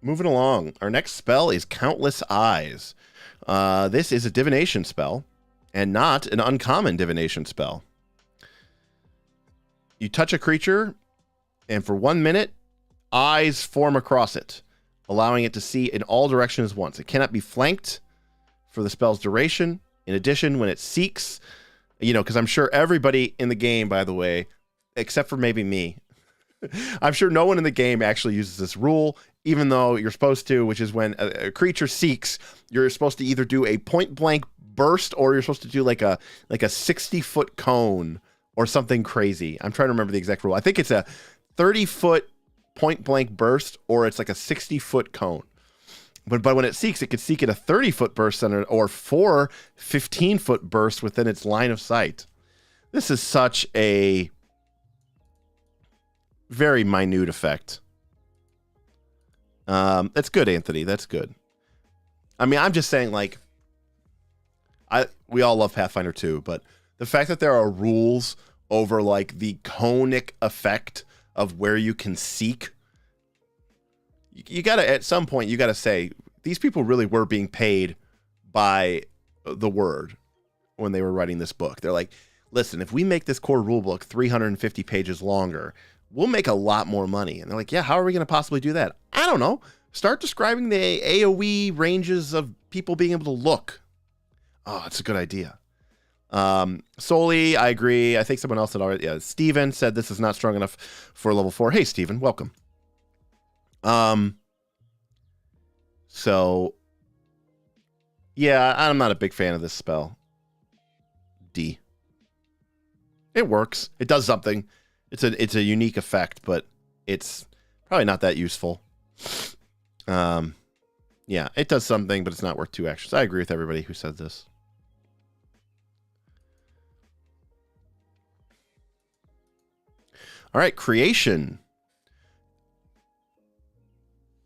Moving along. Our next spell is Countless Eyes. This is a divination spell and not an uncommon divination spell. You touch a creature, and for 1 minute, eyes form across it, allowing it to see in all directions once. It cannot be flanked for the spell's duration. In addition, when it seeks, because I'm sure everybody in the game, by the way, except for maybe me, I'm sure no one in the game actually uses this rule, even though you're supposed to, which is when a creature seeks, you're supposed to either do a point-blank burst or you're supposed to do like a 60-foot cone or something crazy. I'm trying to remember the exact rule. I think it's a 30-foot point-blank burst or it's like a 60-foot cone. But when it seeks, it could seek at a 30-foot burst or 4 15-foot bursts within its line of sight. This is such a very minute effect. That's good, Anthony. That's good. I mean, I'm just saying, like, we all love Pathfinder 2, but the fact that there are rules over, like, the conic effect of where you can seek, you gotta, at some point, you gotta say, these people really were being paid by the word when they were writing this book. They're like, listen, if we make this core rulebook 350 pages longer, we'll make a lot more money. And they're like, yeah, how are we going to possibly do that? I don't know. Start describing the AoE ranges of people being able to look. Oh, that's a good idea. Solely, I agree. I think someone else had already, Steven said this is not strong enough for level 4. Hey, Steven, welcome. So, yeah, I'm not a big fan of this spell. D. It works. It does something. It's a unique effect, but it's probably not that useful. Yeah, it does something, but it's not worth 2 actions. I agree with everybody who said this. All right, creation.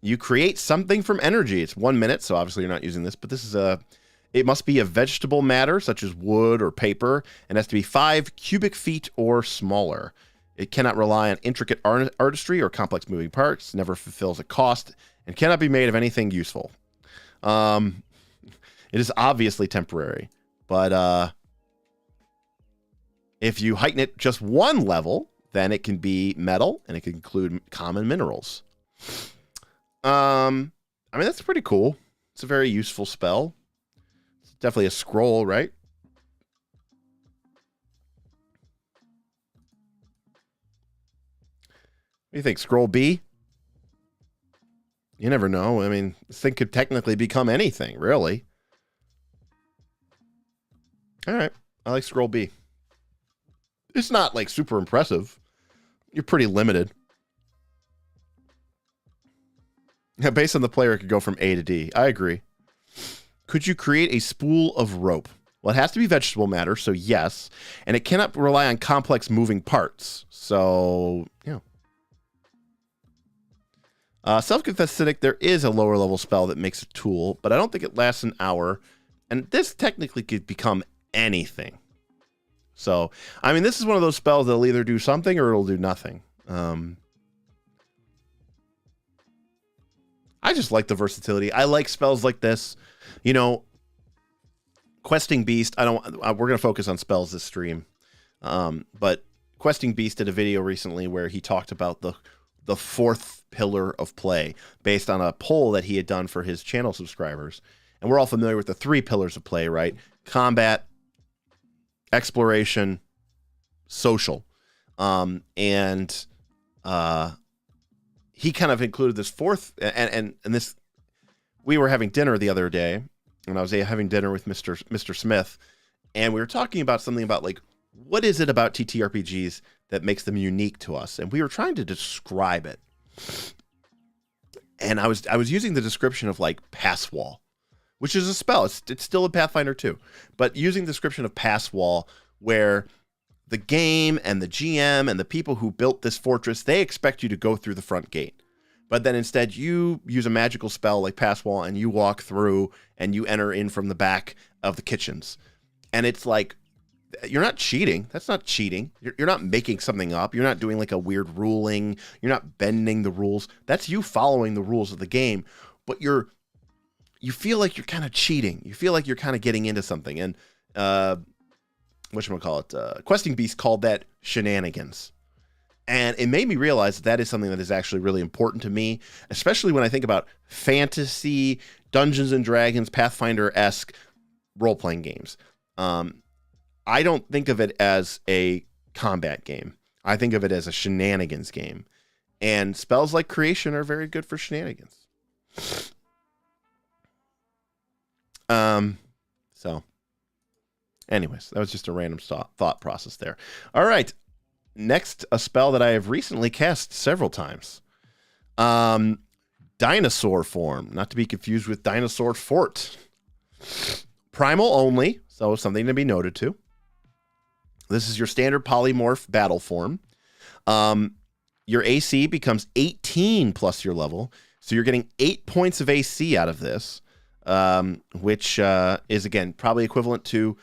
You create something from energy. It's 1 minute, so obviously you're not using this, but this is it must be a vegetable matter, such as wood or paper, and has to be 5 cubic feet or smaller. It cannot rely on intricate artistry or complex moving parts, never fulfills a cost, and cannot be made of anything useful. It is obviously temporary, but if you heighten it just 1 level, then it can be metal, and it can include common minerals. I mean, that's pretty cool. It's a very useful spell. It's definitely a scroll, right? What do you think? Scroll B? You never know. I mean, this thing could technically become anything, really. All right. I like scroll B. It's not, like, super impressive. You're pretty limited. Yeah, based on the player, it could go from A to D. I agree. Could you create a spool of rope? Well, it has to be vegetable matter, so yes. And it cannot rely on complex moving parts. So, yeah. Self-confess cynic, there is a lower level spell that makes a tool, but I don't think it lasts an hour. And this technically could become anything. So, I mean, this is one of those spells that'll either do something or it'll do nothing. I just like the versatility. I like spells like this. You know, Questing Beast, we're going to focus on spells this stream. But Questing Beast did a video recently where he talked about the 4th pillar of play based on a poll that he had done for his channel subscribers. And we're all familiar with the 3 pillars of play, right? Combat, exploration, social. He kind of included this 4th, and this, we were having dinner the other day, and I was having dinner with Mr. Smith, and we were talking about something about, like, what is it about TTRPGs that makes them unique to us? And we were trying to describe it. And I was using the description of, like, Pass Wall, which is a spell. It's still in Pathfinder 2, but using the description of Pass Wall, where the game and the GM and the people who built this fortress, they expect you to go through the front gate but then instead you use a magical spell like Pass Wall and you walk through and you enter in from the back of the kitchens. And it's like, you're not cheating. That's not cheating. You're not making something up. You're not doing like a weird ruling. You're not bending the rules. That's you following the rules of the game, but you feel like you're kind of cheating. You feel like you're kind of getting into something. And whatchamacallit, Questing Beast called that shenanigans. And it made me realize that is something that is actually really important to me, especially when I think about fantasy, Dungeons and Dragons, Pathfinder-esque role-playing games. I don't think of it as a combat game. I think of it as a shenanigans game. And spells like Creation are very good for shenanigans. So, anyways, that was just a random thought process there. All right. Next, a spell that I have recently cast several times. Dinosaur form, not to be confused with Dinosaur Fort. Primal only, so something to be noted too. This is your standard polymorph battle form. Your AC becomes 18 plus your level, so you're getting 8 points of AC out of this, which is, again, probably equivalent to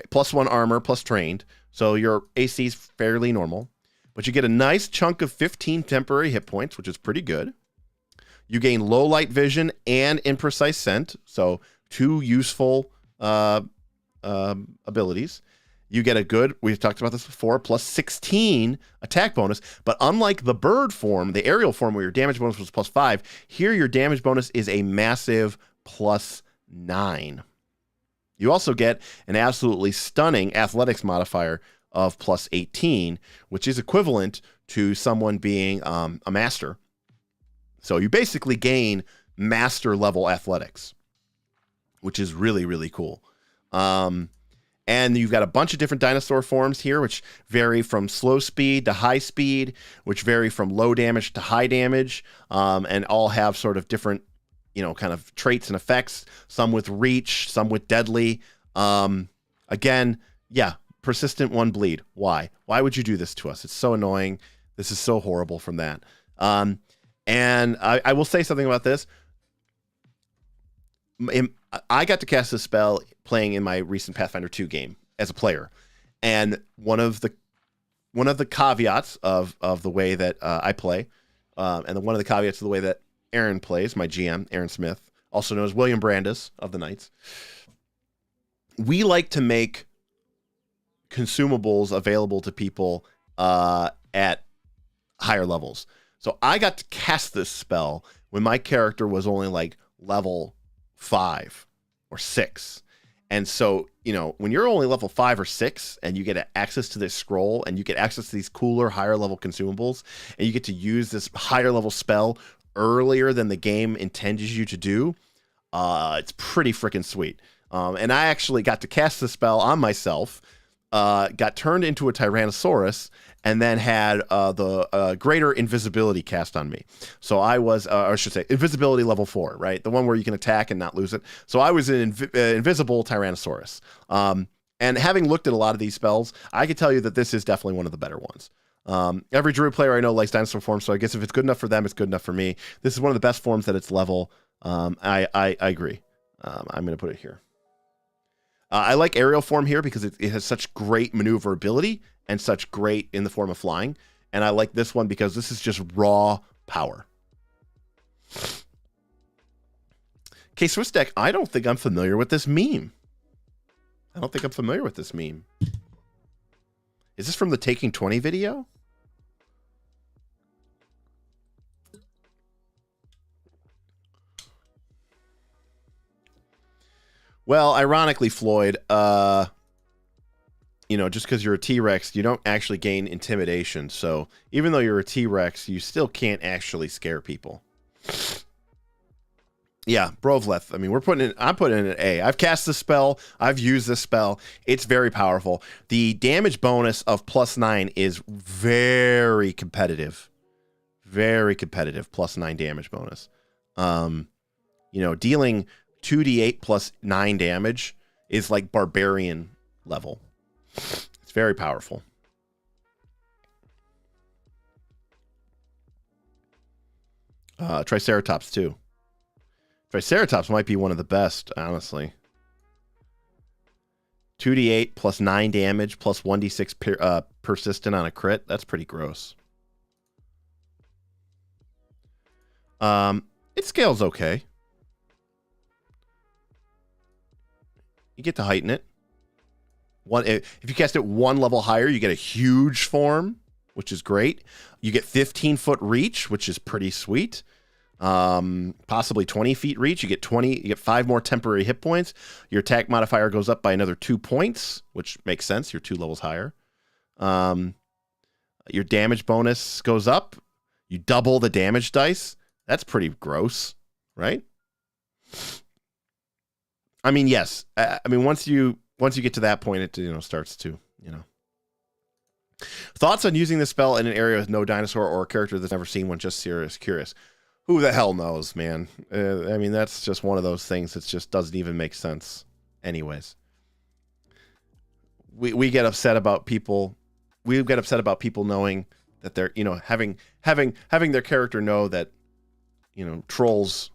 +1 armor plus trained. So your AC is fairly normal, but you get a nice chunk of 15 temporary hit points, which is pretty good. You gain low light vision and imprecise scent, so 2 useful abilities. You get a good, we've talked about this before, +16 attack bonus, but unlike the bird form, the aerial form where your damage bonus was +5, here your damage bonus is a massive +9. You also get an absolutely stunning athletics modifier of +18, which is equivalent to someone being a master. So you basically gain master level athletics, which is really, really cool. And you've got a bunch of different dinosaur forms here, which vary from slow speed to high speed, which vary from low damage to high damage, and all have sort of different, kind of traits and effects, some with reach, some with deadly. Again, yeah, persistent 1 bleed. Why? Why would you do this to us? It's so annoying. This is so horrible from that. And I will say something about this. I got to cast this spell playing in my recent Pathfinder 2 game as a player. And one of the caveats of the way that I play, and one of the caveats of the way that Aaron plays, my GM, Aaron Smith, also known as William Brandis of the Knights, we like to make consumables available to people at higher levels. So I got to cast this spell when my character was only like level 5 or 6. And so, when you're only level 5 or 6 and you get access to this scroll and you get access to these cooler, higher level consumables, and you get to use this higher level spell earlier than the game intends you to do, it's pretty freaking sweet. And I actually got to cast the spell on myself, got turned into a Tyrannosaurus, and then had the greater invisibility cast on me. So I was, or I should say, invisibility level 4, right? The one where you can attack and not lose it. So I was an invisible Tyrannosaurus. And having looked at a lot of these spells, I can tell you that this is definitely one of the better ones. Every Druid player I know likes dinosaur forms, so I guess if it's good enough for them, it's good enough for me. This is one of the best forms at its level. I agree. I'm going to put it here. I like aerial form here because it has such great maneuverability and such great in the form of flying. And I like this one because this is just raw power. Okay, Swiss Deck, I don't think I'm familiar with this meme. Is this from the Taking 20 video? Well, ironically, Floyd, just because you're a T-Rex, you don't actually gain intimidation. So even though you're a T-Rex, you still can't actually scare people. Yeah, Brovleth. I mean, I'm putting in an A. I've cast this spell. I've used this spell. It's very powerful. The damage bonus of +9 is very competitive. Very competitive. +9 damage bonus. Dealing 2d8 plus 9 damage is like barbarian level. It's very powerful. Triceratops too. Triceratops might be one of the best, honestly. 2d8 plus 9 damage plus 1d6 persistent on a crit. That's pretty gross. It scales okay. You get to heighten it. If you cast it one level higher, you get a huge form, which is great. You get 15-foot reach, which is pretty sweet. Possibly 20 feet reach. You get 5 more temporary hit points. Your attack modifier goes up by another 2 points, which makes sense. You're 2 levels higher. Your damage bonus goes up. You double the damage dice. That's pretty gross, right? I mean, yes. I mean, once you get to that point, it starts to, Thoughts on using this spell in an area with no dinosaur or a character that's never seen one? Just curious. Who the hell knows, man? I mean, that's just one of those things that just doesn't even make sense. Anyways, we get upset about people. We get upset about people knowing that they're, having their character know that, trolls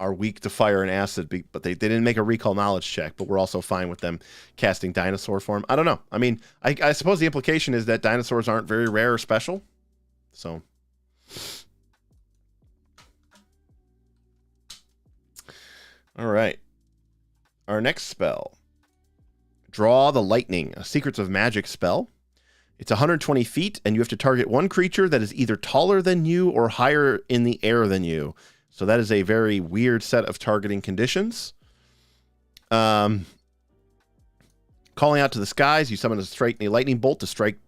are weak to fire and acid, but they didn't make a recall knowledge check, but we're also fine with them casting dinosaur form. I don't know. I mean, I suppose the implication is that dinosaurs aren't very rare or special. So. All right. Our next spell. Draw the Lightning, a Secrets of Magic spell. It's 120 feet, and you have to target one creature that is either taller than you or higher in the air than you. So that is a very weird set of targeting conditions. Calling out to the skies, you summon a lightning bolt to strike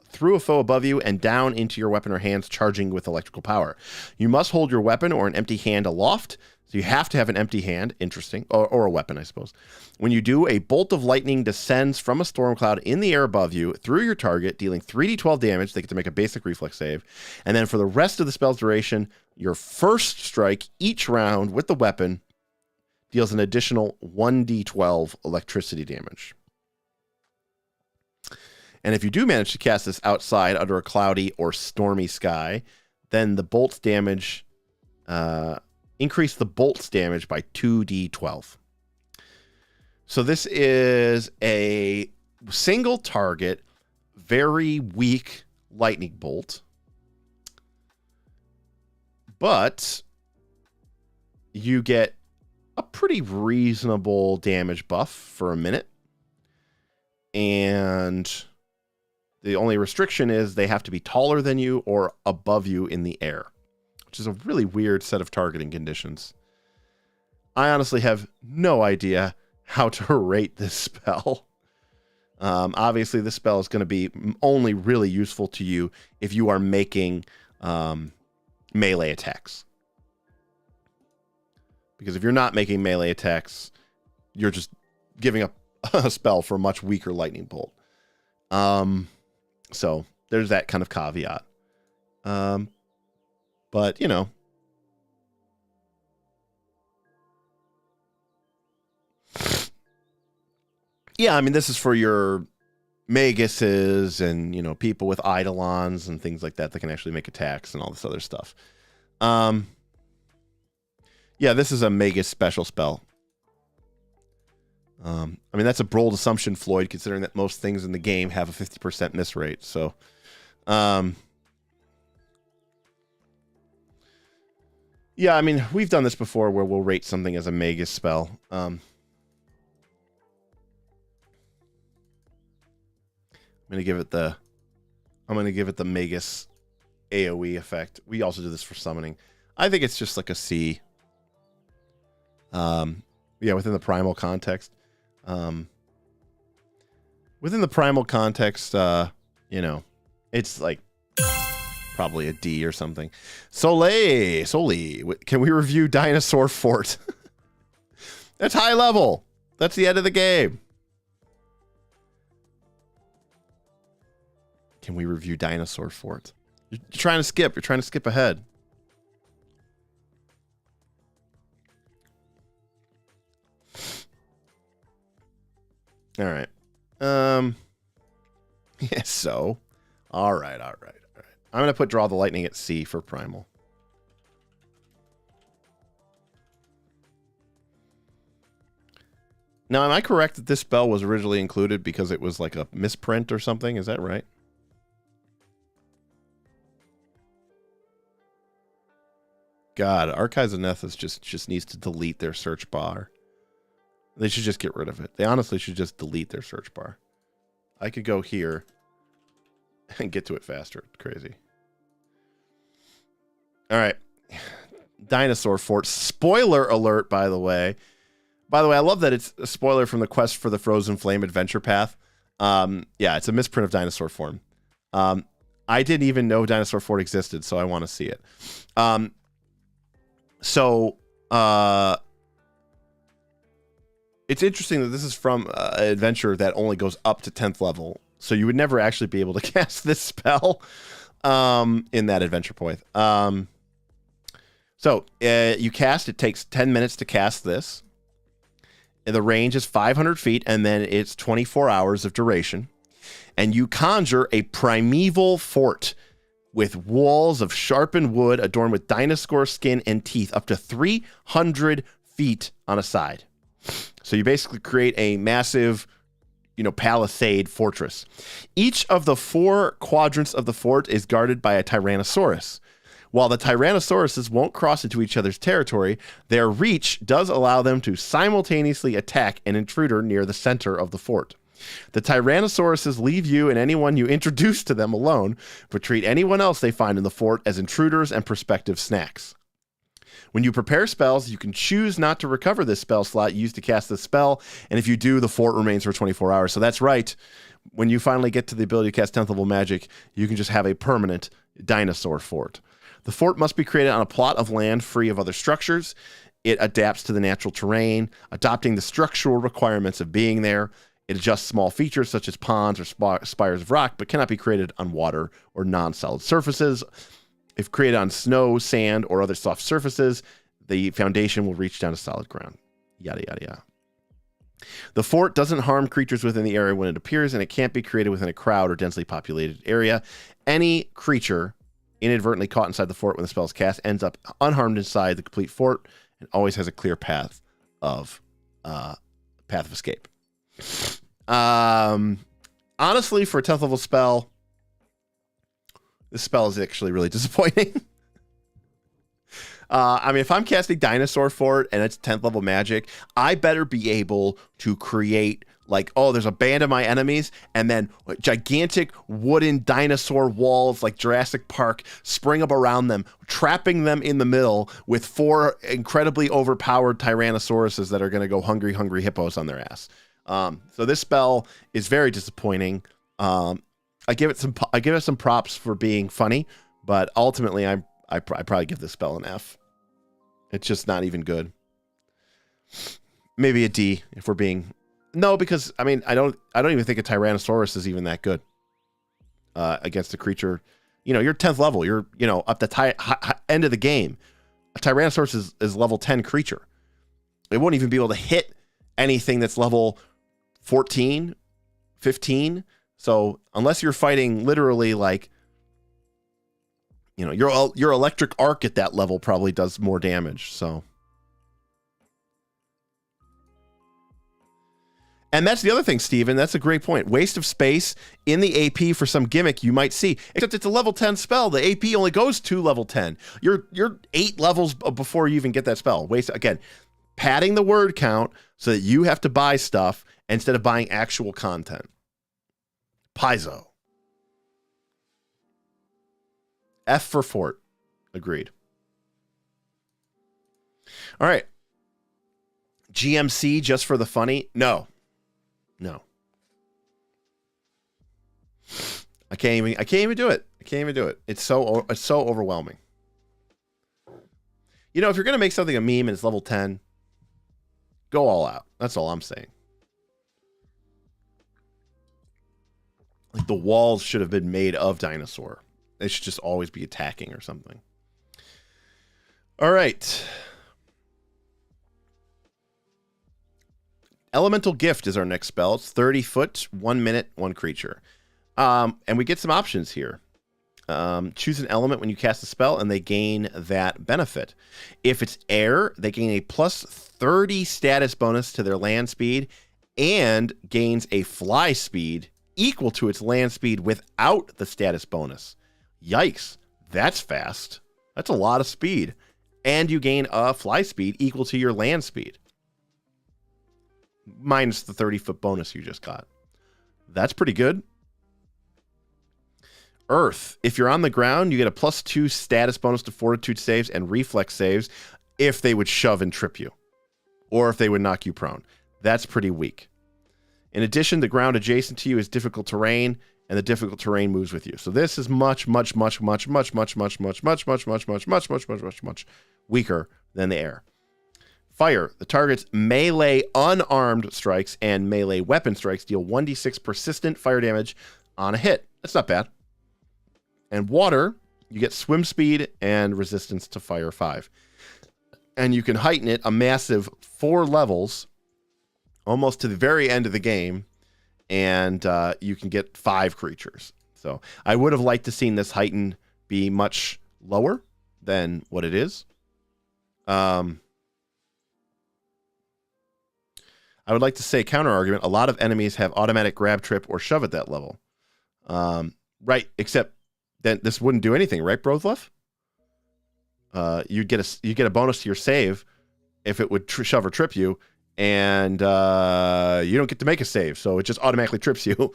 through a foe above you and down into your weapon or hands, charging with electrical power. You must hold your weapon or an empty hand aloft. So you have to have an empty hand, interesting, or a weapon, I suppose. When you do, a bolt of lightning descends from a storm cloud in the air above you through your target, dealing 3d12 damage. They get to make a basic reflex save. And then for the rest of the spell's duration, your first strike each round with the weapon deals an additional 1d12 electricity damage. And if you do manage to cast this outside under a cloudy or stormy sky, then the bolt's damage... increase the bolt's damage by 2d12. So this is a single target, very weak lightning bolt. But you get a pretty reasonable damage buff for a minute. And the only restriction is they have to be taller than you or above you in the air, which is a really weird set of targeting conditions. I honestly have no idea how to rate this spell. Obviously, this spell is going to be only really useful to you if you are making melee attacks. Because if you're not making melee attacks, you're just giving up a spell for a much weaker lightning bolt. So there's that kind of caveat. But, yeah, I mean, this is for your maguses and, people with eidolons and things like that can actually make attacks and all this other stuff. Yeah, this is a magus special spell. I mean, that's a bold assumption, Floyd, considering that most things in the game have a 50% miss rate. So, yeah, I mean, we've done this before where we'll rate something as a magus spell. I'm gonna give it the magus AoE effect. We also do this for summoning. I think it's just like a C. Yeah, within the primal context. Within the primal context, it's like probably a D or something. Soli, can we review Dinosaur Fort? That's high level. That's the end of the game. Can we review Dinosaur Fort? You're trying to skip. You're trying to skip ahead. All right. Yeah, so. All right. I'm going to put Draw the Lightning at C for Primal. Now, am I correct that this spell was originally included because it was like a misprint or something? Is that right? God, Archives of Nethys just needs to delete their search bar. They should just get rid of it. They honestly should just delete their search bar. I could go here and get to it faster. Crazy. All right. Dinosaur Fort. Spoiler alert, by the way. By the way, I love that it's a spoiler from the Quest for the Frozen Flame adventure path. Yeah, it's a misprint of Dinosaur Form. I didn't even know Dinosaur Fort existed, so I want to see it. It's interesting that this is from an adventure that only goes up to 10th level. So you would never actually be able to cast this spell in that adventure point. You cast, it takes 10 minutes to cast this. And the range is 500 feet, and then it's 24 hours of duration. And you conjure a primeval fort with walls of sharpened wood adorned with dinosaur skin and teeth up to 300 feet on a side. So you basically create a massive, palisade fortress. Each of the 4 quadrants of the fort is guarded by a Tyrannosaurus. While the Tyrannosauruses won't cross into each other's territory, their reach does allow them to simultaneously attack an intruder near the center of the fort. The Tyrannosauruses leave you and anyone you introduce to them alone, but treat anyone else they find in the fort as intruders and prospective snacks. When you prepare spells, you can choose not to recover this spell slot used to cast this spell, and if you do, the fort remains for 24 hours. So that's right. When you finally get to the ability to cast 10th level magic, you can just have a permanent dinosaur fort. The fort must be created on a plot of land free of other structures. It adapts to the natural terrain, adopting the structural requirements of being there. It adjusts small features such as ponds or spires of rock, but cannot be created on water or non-solid surfaces. If created on snow, sand, or other soft surfaces, the foundation will reach down to solid ground. Yada, yada, yada. The fort doesn't harm creatures within the area when it appears, and it can't be created within a crowd or densely populated area. Any creature inadvertently caught inside the fort when the spell is cast ends up unharmed inside the complete fort and always has a clear path of escape. Honestly, for a 10th level spell, this spell is actually really disappointing. If I'm casting Dinosaur Fort and it's 10th level magic, I better be able to create there's a band of my enemies, and then gigantic wooden dinosaur walls like Jurassic Park spring up around them, trapping them in the middle with 4 incredibly overpowered Tyrannosauruses that are going to go hungry hippos on their ass. So this spell is very disappointing. I give it some props for being funny, but ultimately I probably give this spell an F. It's just not even good. Maybe a D if we're being... No, because I don't even think a Tyrannosaurus is even that good against a creature. You're 10th level. You're up the end of the game. A Tyrannosaurus is level 10 creature. It won't even be able to hit anything that's level 14, 15. So unless you're fighting literally your electric arc at that level probably does more damage. So. And that's the other thing, Steven. That's a great point. Waste of space in the AP for some gimmick you might see. Except it's a level 10 spell. The AP only goes to level 10. You're 8 levels before you even get that spell. Again, padding the word count so that you have to buy stuff instead of buying actual content. Paizo. F for fort. Agreed. All right. GMC just for the funny? No. I can't even do it. It's so overwhelming. If you're going to make something a meme and it's level 10, go all out. That's all I'm saying. The walls should have been made of dinosaur. They should just always be attacking or something. All right. Elemental Gift is our next spell. It's 30 foot, 1 minute, 1 creature. And we get some options here. Choose an element when you cast a spell, and they gain that benefit. If it's air, they gain a plus 30 status bonus to their land speed and gains a fly speed equal to its land speed without the status bonus. Yikes, that's fast. That's a lot of speed. And you gain a fly speed equal to your land speed, minus the 30-foot bonus you just got. That's pretty good. Earth. If you're on the ground, you get a +2 status bonus to fortitude saves and reflex saves if they would shove and trip you, or if they would knock you prone. That's pretty weak. In addition, the ground adjacent to you is difficult terrain, and the difficult terrain moves with you. So this is much weaker than the air. Fire. The target's melee unarmed strikes and melee weapon strikes deal 1d6 persistent fire damage on a hit. That's not bad. And water, you get swim speed and resistance to fire 5. And you can heighten it a massive 4 levels, almost to the very end of the game, and you can get 5 creatures. So I would have liked to seen this heighten be much lower than what it is. I would like to say counter argument. A lot of enemies have automatic grab, trip, or shove at that level. Right, except then this wouldn't do anything, right, Brothleff? You get a bonus to your save if it would shove or trip you, and you don't get to make a save, so it just automatically trips you.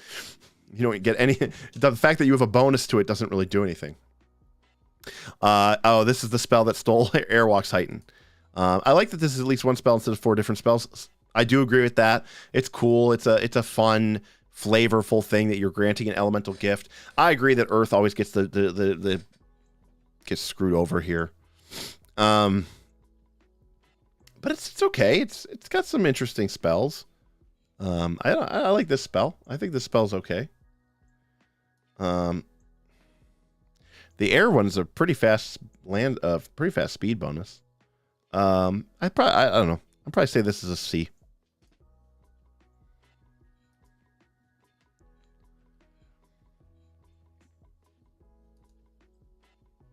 You don't get any. The fact that you have a bonus to it doesn't really do anything. Oh, this is the spell that stole Airwalk's Heighten. I like that this is at least one spell instead of 4 different spells. I do agree with that. It's cool. It's a fun, flavorful thing that you're granting an elemental gift. I agree that Earth always gets the gets screwed over here. But it's okay. It's got some interesting spells. I like this spell. I think this spell's okay. The air one's a pretty fast speed bonus. I don't know. I'd probably say this is a C.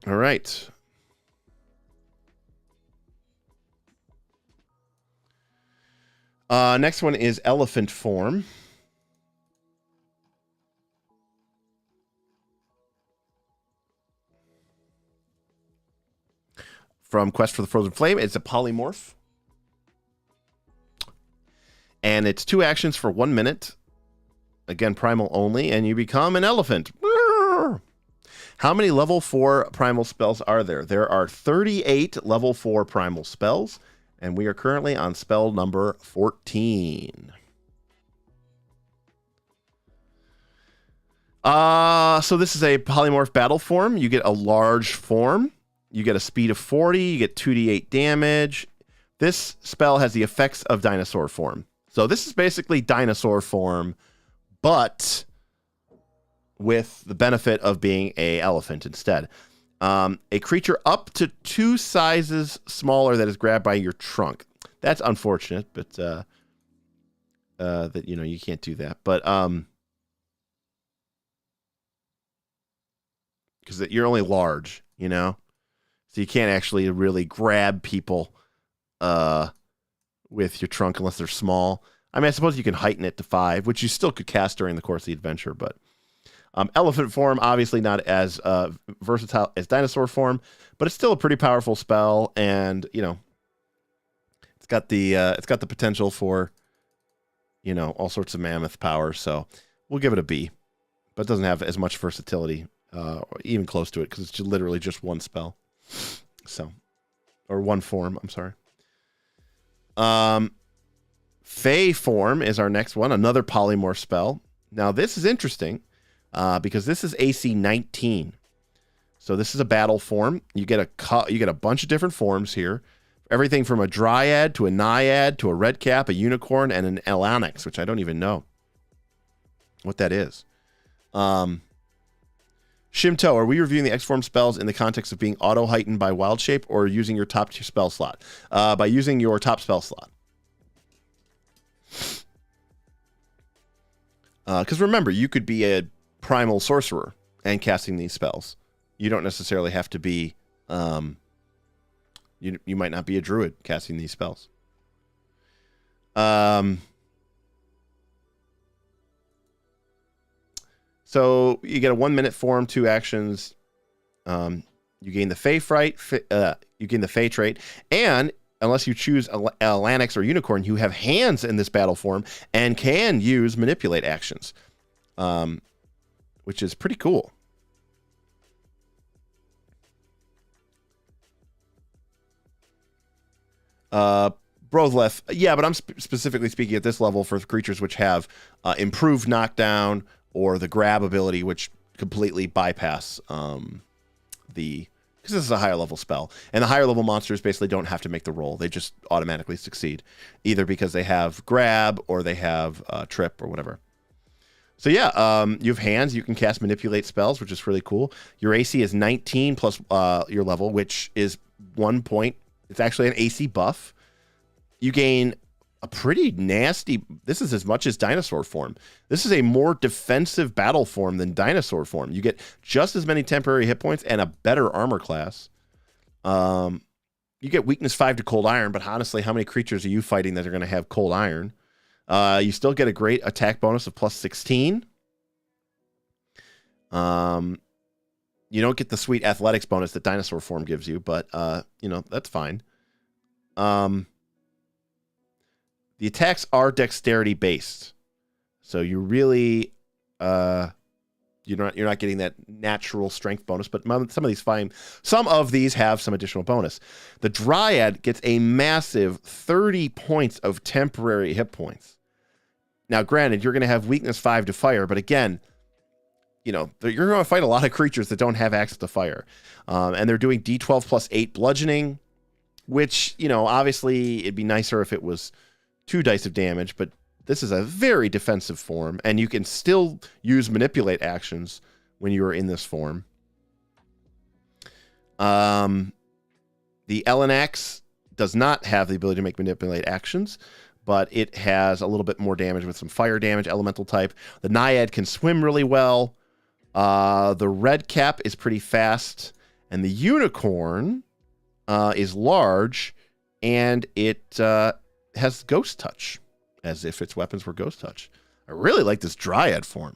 All right. Next one is elephant form. From Quest for the Frozen Flame, it's a polymorph. And it's 2 actions for 1 minute. Again, primal only, and you become an elephant. How many level 4 primal spells are there? There are 38 level 4 primal spells, and we are currently on spell number 14. So this is a polymorph battle form. You get a large form. You get a speed of 40. You get 2d8 damage. This spell has the effects of dinosaur form. So this is basically dinosaur form, but with the benefit of being a elephant instead. A creature up to 2 sizes smaller that is grabbed by your trunk. That's unfortunate, but that you can't do that. But because you're only large, so you can't actually really grab people with your trunk unless they're small. I mean, I suppose you can heighten it to 5, which you still could cast during the course of the adventure, but elephant form, obviously not as versatile as dinosaur form, but it's still a pretty powerful spell, and it's got the potential for all sorts of mammoth power. So we'll give it a B, but it doesn't have as much versatility, even close to it, because it's literally just one spell. Or one form. I'm sorry. Fey form is our next one, another polymorph spell. Now this is interesting. Because this is AC 19, so this is a battle form. You get a bunch of different forms here, everything from a dryad to a naiad to a red cap, a unicorn, and an elonyx, which I don't even know what that is. Shimto, are we reviewing the X form spells in the context of being auto heightened by wild shape, or using your top spell slot? By using your top spell slot. Because remember, you could be a primal sorcerer and casting these spells. You don't necessarily have to be, you might not be a druid casting these spells. So you get a 1 minute form, 2 actions. You gain the Fey Fright, you gain the Fey trait, and unless you choose a Lanix or Unicorn, you have hands in this battle form and can use manipulate actions, which is pretty cool. Brothleth, yeah, but I'm specifically speaking at this level for creatures which have improved knockdown or the grab ability, which completely bypass because this is a higher level spell. And the higher level monsters basically don't have to make the roll. They just automatically succeed, either because they have grab or they have trip or whatever. So yeah, you have hands. You can cast manipulate spells, which is really cool. Your AC is 19 plus your level, which is 1 point. It's actually an AC buff. You gain a pretty nasty, this is as much as dinosaur form. This is a more defensive battle form than dinosaur form. You get just as many temporary hit points and a better armor class. You get weakness 5 to cold iron, but honestly, how many creatures are you fighting that are going to have cold iron? You still get a great attack bonus of plus 16. You don't get the sweet athletics bonus that dinosaur form gives you, but that's fine. The attacks are dexterity based, so you really you're not getting that natural strength bonus. But some of these have some additional bonus. The Dryad gets a massive 30 points of temporary hit points. Now, granted, you're going to have weakness 5 to fire, but again, you're going to fight a lot of creatures that don't have access to fire, and they're doing D12 plus 8 bludgeoning, which obviously it'd be nicer if it was 2 dice of damage, but this is a very defensive form, and you can still use manipulate actions when you are in this form. The Elanax does not have the ability to make manipulate actions, but it has a little bit more damage with some fire damage, elemental type. The Naiad can swim really well. The Red Cap is pretty fast, and the Unicorn is large, and it has Ghost Touch, as if its weapons were Ghost Touch. I really like this Dryad form.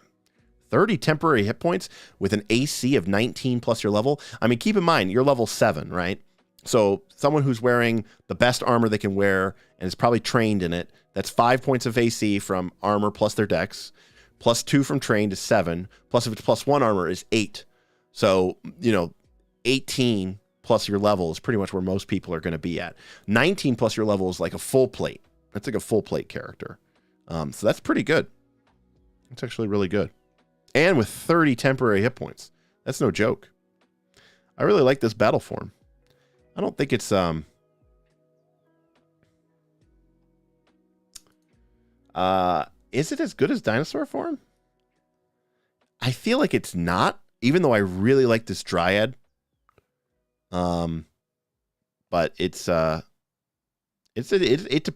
30 temporary hit points with an AC of 19 plus your level. I mean, keep in mind, you're level 7, right? So someone who's wearing the best armor they can wear and is probably trained in it, that's 5 points of AC from armor plus their dex, plus 2 from trained is 7, plus if it's plus 1 armor is 8. So, 18 plus your level is pretty much where most people are going to be at. 19 plus your level is like a full plate. That's like a full plate character. So that's pretty good. It's actually really good. And with 30 temporary hit points. That's no joke. I really like this battle form. I don't think it's is it as good as dinosaur form? I feel like it's not, even though I really like this Dryad. But it's a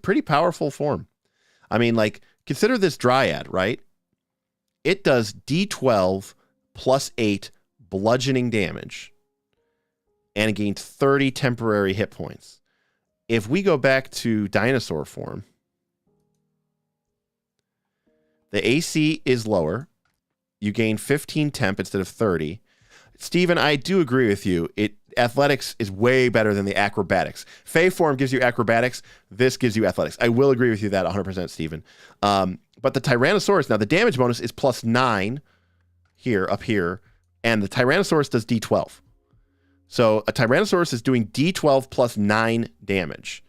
pretty powerful form. I mean, like, consider this Dryad, right? It does D12 plus 8 bludgeoning damage, and it gains 30 temporary hit points. If we go back to dinosaur form, the AC is lower. You gain 15 temp instead of 30. Steven, I do agree with you. Athletics is way better than the acrobatics. Fey form gives you acrobatics. This gives you athletics. I will agree with you that 100%, Steven. But the Tyrannosaurus, now the damage bonus is plus 9 up here, and the Tyrannosaurus does D12. So a Tyrannosaurus is doing D12 plus 9 damage,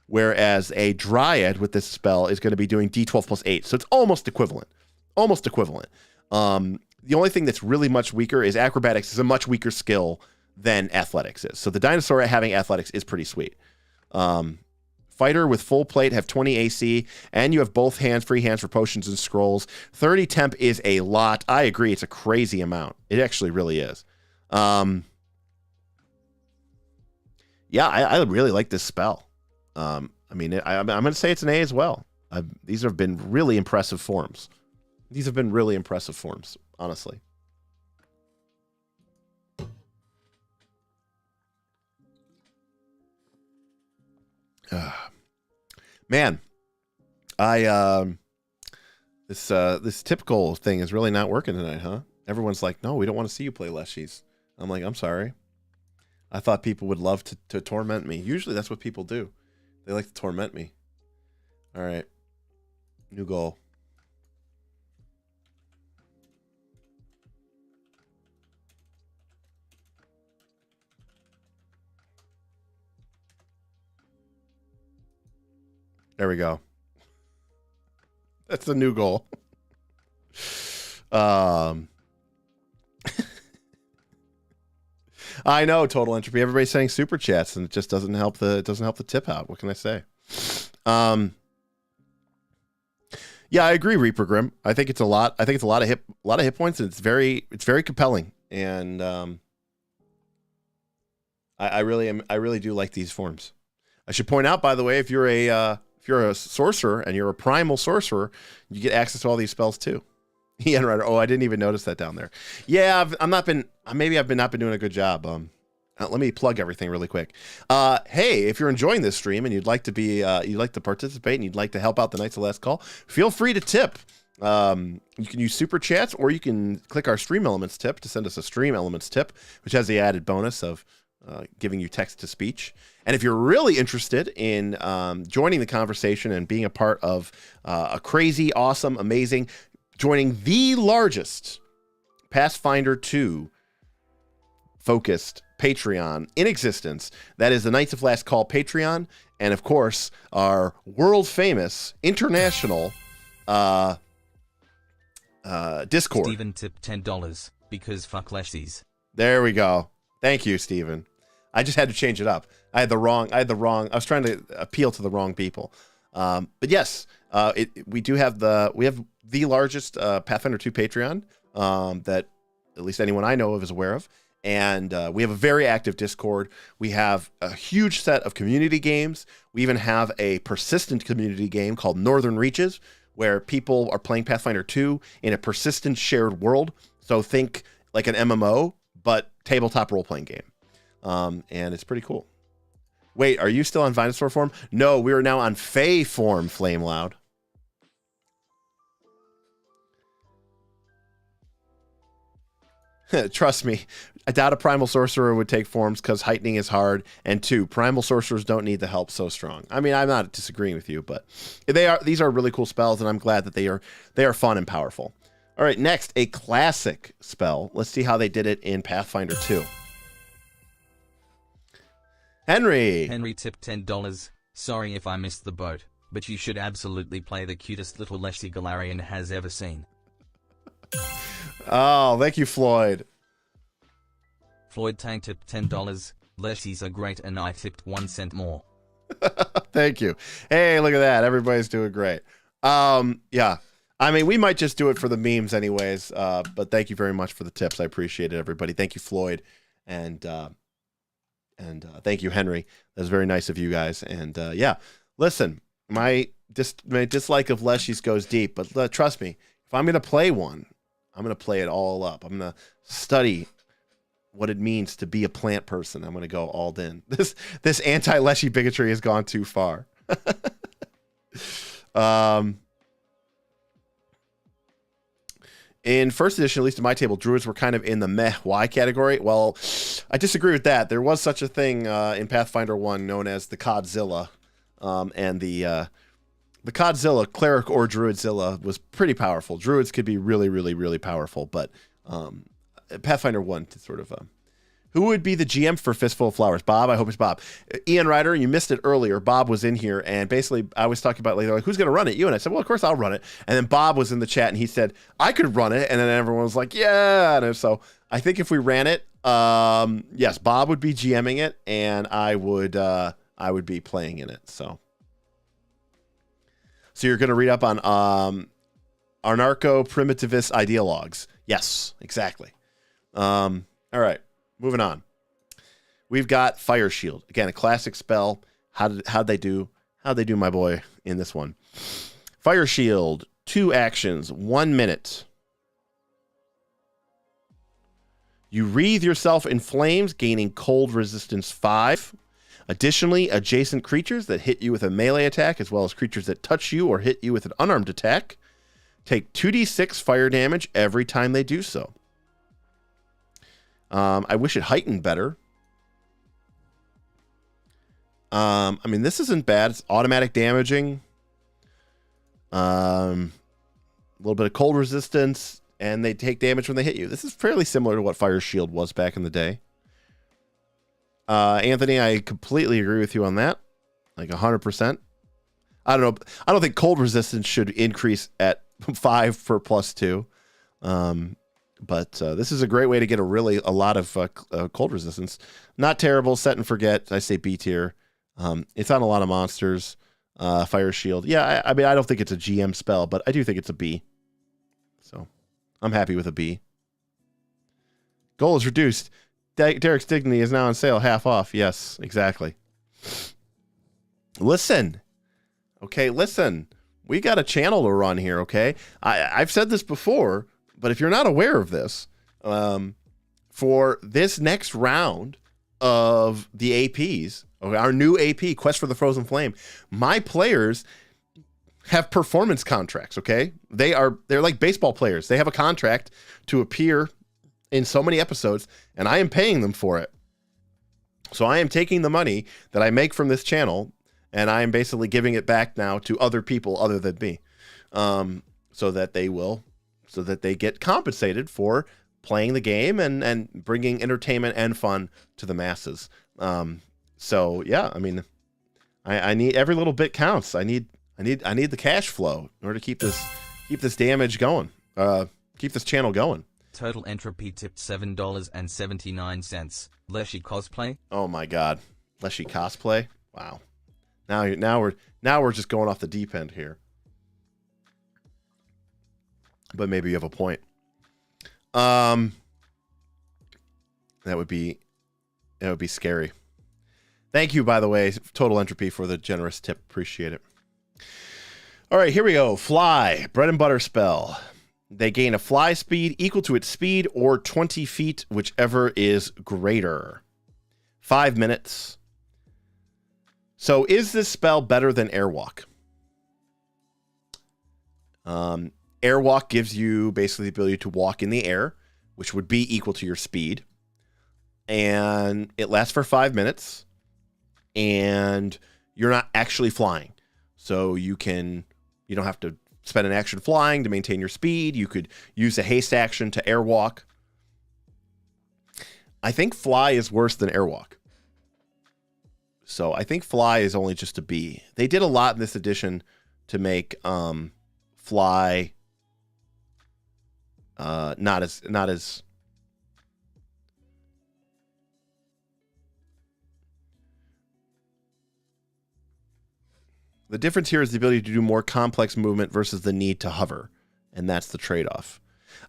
whereas a Dryad with this spell is going to be doing D12 plus 8. So it's almost equivalent. Almost equivalent. The only thing that's really much weaker is acrobatics is a much weaker skill than athletics is. So the dinosaur having athletics is pretty sweet. Fighter with full plate have 20 AC, and you have both free hands for potions and scrolls. 30 temp is a lot. I agree. It's a crazy amount. It actually really is. Yeah, I really like this spell. I mean, I'm going to say it's an A as well. These have been really impressive forms. Honestly. Man, this tip goal thing is really not working tonight, huh? Everyone's like, no, we don't want to see you play Leshies. I'm like, I'm sorry. I thought people would love to torment me. Usually that's what people do. They like to torment me. All right. New goal. There we go. That's the new goal. I know, total entropy. Everybody's saying super chats, and it just doesn't help the tip out. What can I say? Yeah, I agree, Reaper Grim. I think it's a lot. I think it's a lot of hit points, and it's very compelling. And I really do like these forms. I should point out, by the way, if you're a sorcerer and you're a primal sorcerer, you get access to all these spells too. Ian Ryder. Oh, I didn't even notice that down there. Yeah, I've not been doing a good job. Let me plug everything really quick. Hey, if you're enjoying this stream and you'd like to participate and you'd like to help out the Knights of Last Call, feel free to tip. You can use super chats, or you can click our Stream Elements tip to send us a Stream Elements tip, which has the added bonus of giving you text to speech. And if you're really interested in joining the conversation and being a part of a crazy, awesome, amazing, joining the largest Pathfinder 2 focused Patreon in existence, that is the Knights of Last Call Patreon, and of course our world famous international Discord. Steven tipped $10 because fuck Leshies. There we go. Thank you, Steven. I just had to change it up. I was trying to appeal to the wrong people. But yes, we have the largest Pathfinder 2 Patreon that at least anyone I know of is aware of. And we have a very active Discord. We have a huge set of community games. We even have a persistent community game called Northern Reaches, where people are playing Pathfinder 2 in a persistent shared world. So think like an MMO, but tabletop role-playing game. And it's pretty cool. Wait, are you still on Venusaur form? No, we are now on Fey form, Flame Loud. Trust me, I doubt a primal sorcerer would take forms because heightening is hard, and 2, primal sorcerers don't need the help so strong. I mean, I'm not disagreeing with you, but these are really cool spells, and I'm glad that they are fun and powerful. All right, next, a classic spell. Let's see how they did it in Pathfinder 2. Henry tipped $10. Sorry if I missed the boat, but you should absolutely play the cutest little Leshi Galarian has ever seen. Oh, thank you, Floyd. Floyd Tank tipped $10. Leshies are great, and I tipped 1 cent more. Thank you. Hey, look at that. Everybody's doing great. Yeah. I mean, we might just do it for the memes anyways, but thank you very much for the tips. I appreciate it, everybody. Thank you, Floyd. And thank you, Henry. That was very nice of you guys. And yeah, listen, my dislike of Leshies goes deep, but trust me, if I'm going to play one, I'm going to play it all up. I'm going to study what it means to be a plant person. I'm going to go all in. This anti-Leshy bigotry has gone too far. In first edition, at least in my table, druids were kind of in the meh Y category. Well, I disagree with that. There was such a thing in Pathfinder 1 known as the Codzilla. And the Codzilla, cleric or druidzilla, was pretty powerful. Druids could be really, really, really powerful. But Pathfinder 1 to sort of... who would be the GM for Fistful of Flowers? Bob? I hope it's Bob. Ian Ryder, you missed it earlier. Bob was in here, and basically I was talking about later, like, who's going to run it? You. And I said, well, of course I'll run it. And then Bob was in the chat, and he said, I could run it. And then everyone was like, yeah. And so I think if we ran it, yes, Bob would be GMing it, and I would be playing in it. So you're going to read up on anarcho-primitivist ideologues. Yes, exactly. All right. Moving on. We've got Fire Shield. Again, a classic spell. How'd they do, my boy, in this one? Fire Shield, 2 actions, 1 minute. You wreathe yourself in flames, gaining cold resistance 5. Additionally, adjacent creatures that hit you with a melee attack, as well as creatures that touch you or hit you with an unarmed attack, take 2d6 fire damage every time they do so. I wish it heightened better. I mean, this isn't bad. It's automatic damaging. A little bit of cold resistance, and they take damage when they hit you. This is fairly similar to what Fire Shield was back in the day. Anthony, I completely agree with you on that. Like 100%. I don't know. I don't think cold resistance should increase at 5 for +2. But this is a great way to get a lot of cold resistance. Not terrible. Set and forget. I say B tier. It's on a lot of monsters. Fire Shield. Yeah, I mean, I don't think it's a GM spell, but I do think it's a B. So I'm happy with a B. Goal is reduced. Derek's Dignity is now on sale, half off. Yes, exactly. Listen. Okay, listen. We got a channel to run here, okay? I've said this before, but if you're not aware of this, for this next round of the APs, okay, our new AP, Quest for the Frozen Flame, my players have performance contracts, okay? They're like baseball players. They have a contract to appear in so many episodes, and I am paying them for it. So I am taking the money that I make from this channel, and I am basically giving it back now to other people other than me, so that they get compensated for playing the game and bringing entertainment and fun to the masses. So yeah, I mean, I need every little bit counts. I need the cash flow in order to keep this damage going. Keep this channel going. Total entropy tipped $7.79. Leshy cosplay. Oh my God, Leshy cosplay. Wow. Now we're just going off the deep end here. But maybe you have a point. That would be scary. Thank you, by the way, Total Entropy, for the generous tip. Appreciate it. All right, here we go. Fly, bread and butter spell. They gain a fly speed equal to its speed or 20 feet, whichever is greater. 5 minutes. So is this spell better than Airwalk? Airwalk gives you basically the ability to walk in the air, which would be equal to your speed. And it lasts for 5 minutes. And you're not actually flying. So you don't have to spend an action flying to maintain your speed. You could use a haste action to airwalk. I think fly is worse than airwalk. So I think fly is only just a B. They did a lot in this edition to make fly not as the difference here is the ability to do more complex movement versus the need to hover, and that's the trade-off.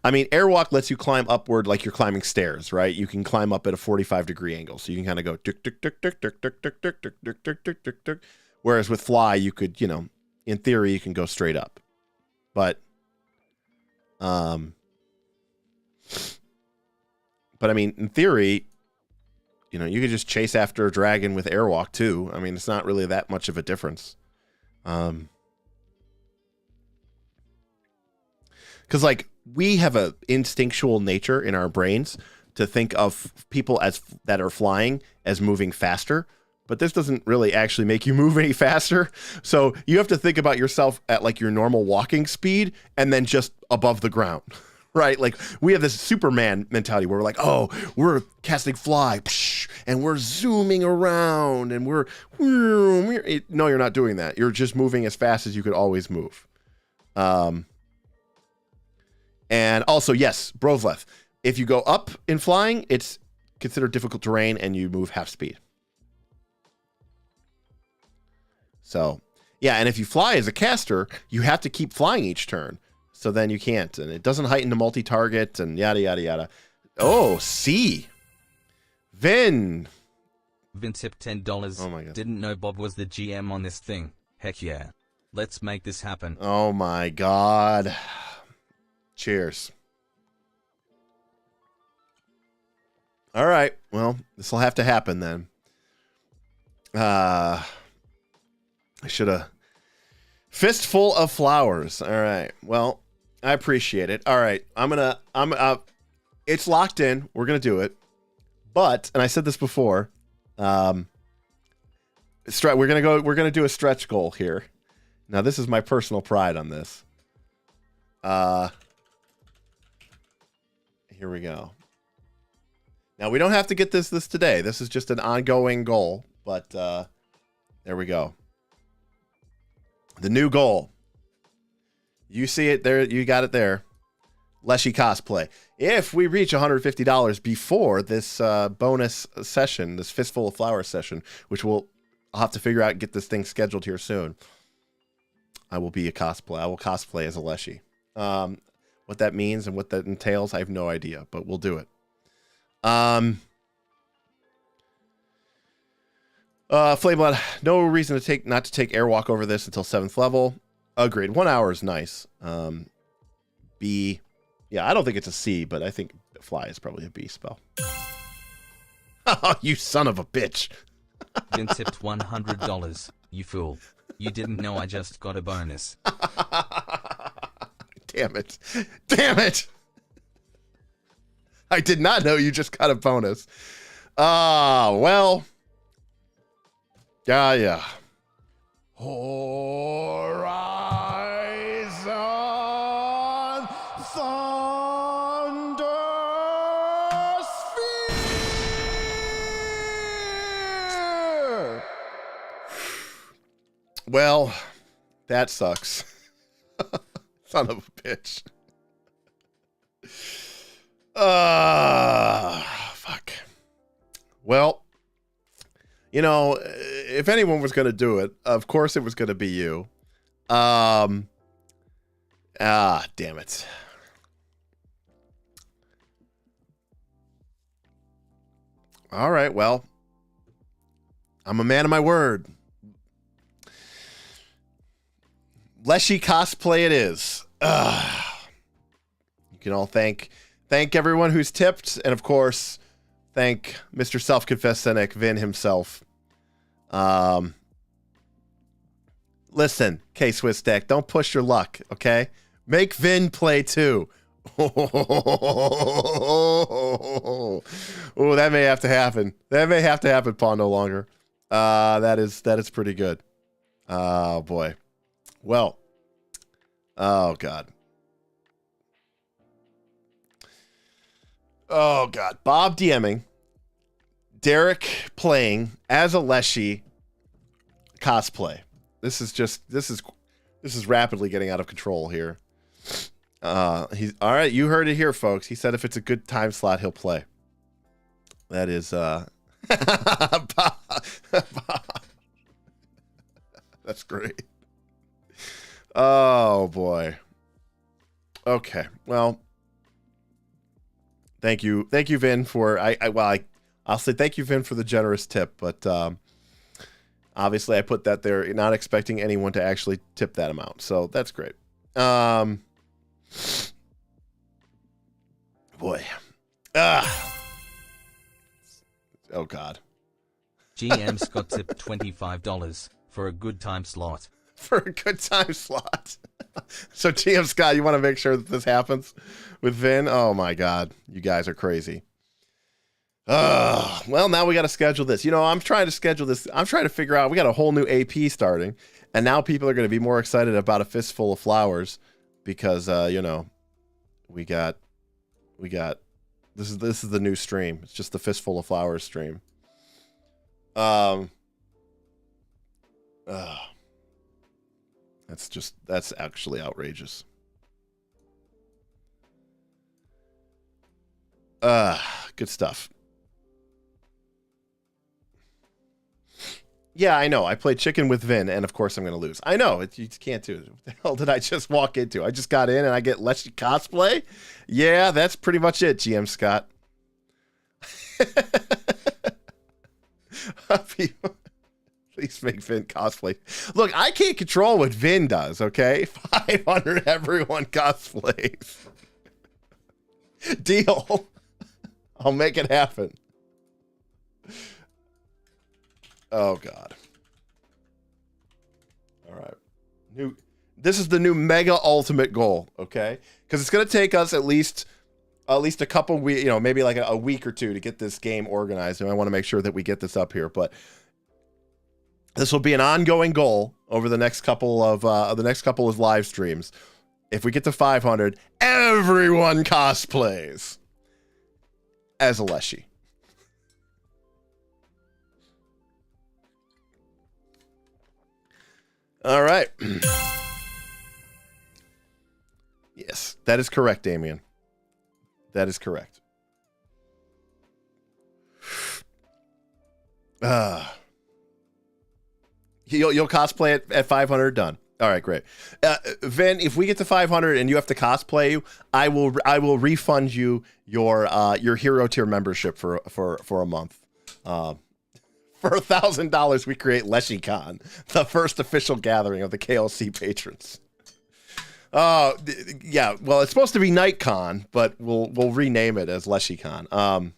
I mean, Airwalk lets you climb upward like you're climbing stairs, right? You can climb up at a 45-degree angle, so you can kind of go tick tick tick tick tick tick tick tick tick tick tick tick tick tick. Whereas with fly, you could, in theory, you can go straight up. But I mean, in theory, you could just chase after a dragon with Airwalk too. I mean, it's not really that much of a difference. Because like we have a instinctual nature in our brains to think of people that are flying as moving faster, but this doesn't really actually make you move any faster. So you have to think about yourself at like your normal walking speed and then just above the ground, right? Like we have this Superman mentality where we're like, oh, we're casting fly and we're zooming around and no, you're not doing that. You're just moving as fast as you could always move. And also, yes, Brovleth, if you go up in flying, it's considered difficult terrain and you move half speed. So, yeah, and if you fly as a caster, you have to keep flying each turn. So then you can't, and it doesn't heighten to multi-target and yada, yada, yada. Oh, C. Vin tipped $10. Oh my God. Didn't know Bob was the GM on this thing. Heck yeah. Let's make this happen. Oh my God. Cheers. All right. Well, this will have to happen then. I should have. Fistful of flowers. All right. Well, I appreciate it. All right. It's locked in. We're going to do it. But, and I said this before, we're going to do a stretch goal here. Now, this is my personal pride on this. Here we go. Now, we don't have to get this today. This is just an ongoing goal, but there we go. The new goal. You see it there. You got it there. Leshy cosplay. If we reach $150 before this bonus session, this Fistful of Flowers session, which I'll have to figure out and get this thing scheduled here soon, I will be a cosplay. I will cosplay as a Leshy. What that means and what that entails, I have no idea, but we'll do it. Flameblood, no reason not to take Airwalk over this until 7th level. Agreed. 1 hour is nice. B, yeah, I don't think it's a C, but I think Fly is probably a B spell. Oh, you son of a bitch. Been tipped $100. You fool. You didn't know I just got a bonus. Damn it. Damn it. I did not know you just got a bonus. Well. Yeah. Horizon Thunder Sphere. Well, that sucks. Son of a bitch. Fuck. Well, you know, if anyone was going to do it, of course it was going to be you. Damn it. All right, well, I'm a man of my word. Leshy cosplay it is. You can all thank everyone who's tipped, and of course, thank Mr. Self-Confess Cynic, Vin himself. Listen, K-Swiss Deck, don't push your luck, okay? Make Vin play too. Oh, that may have to happen. That may have to happen, Pawn no longer. That is pretty good. Oh boy. Well. Oh god. Oh god. Bob DMing. Derek playing as a Leshy cosplay. This is rapidly getting out of control here. He's all right. You heard it here, folks. He said if it's a good time slot, he'll play. That is that's great. Oh boy. Okay. Well, thank you, Vin, for I'll say thank you, Vin, for the generous tip, but obviously I put that there not expecting anyone to actually tip that amount, so that's great. Boy. Oh god. GM's got tipped $25 for a good time slot. For a good time slot. So GM Scott, you want to make sure that this happens with Vin? Oh my god, you guys are crazy. Well, now we got to schedule this. You know, I'm trying to schedule this. I'm trying to figure out, we got a whole new AP starting, and now people are going to be more excited about a Fistful of Flowers because, you know, we got, this is the new stream. It's just the Fistful of Flowers stream. That's actually outrageous. Good stuff. Yeah, I know. I played chicken with Vin, and of course I'm going to lose. I know. You can't do it. What the hell did I just walk into? I just got in, and I get Leshy cosplay? Yeah, that's pretty much it, GM Scott. Please make Vin cosplay. Look, I can't control what Vin does, okay? 500 everyone cosplays. Deal. I'll make it happen. Oh God. All right. This is the new mega ultimate goal, okay? Because it's gonna take us at least a couple weeks, you know, maybe like a week or two to get this game organized, and I want to make sure that we get this up here. But this will be an ongoing goal over the next couple of live streams. If we get to 500, everyone cosplays as a Leshy. All right. Yes, that is correct, Damien. That is correct. You'll cosplay at 500. Done. All right, great. Vin, if we get to 500 and you have to cosplay, I will refund you your hero tier membership for a month. For $1,000, we create LeshyCon, the first official gathering of the KLC patrons. Yeah. Well, it's supposed to be NightCon, but we'll rename it as LeshyCon.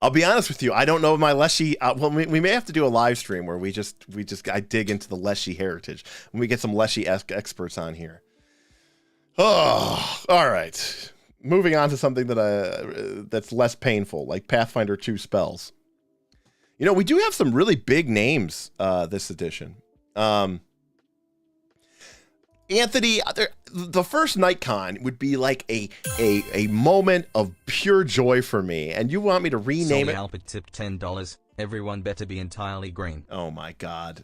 I'll be honest with you. I don't know my Leshy. Well, we may have to do a live stream where I dig into the Leshy heritage and we get some Leshy experts on here. Oh, all right. Moving on to something that's less painful, like Pathfinder 2 spells. You know, we do have some really big names this edition. Anthony, the first NightCon would be like a moment of pure joy for me, and you want me to rename it? Albert tipped $10. Everyone better be entirely green. Oh my God!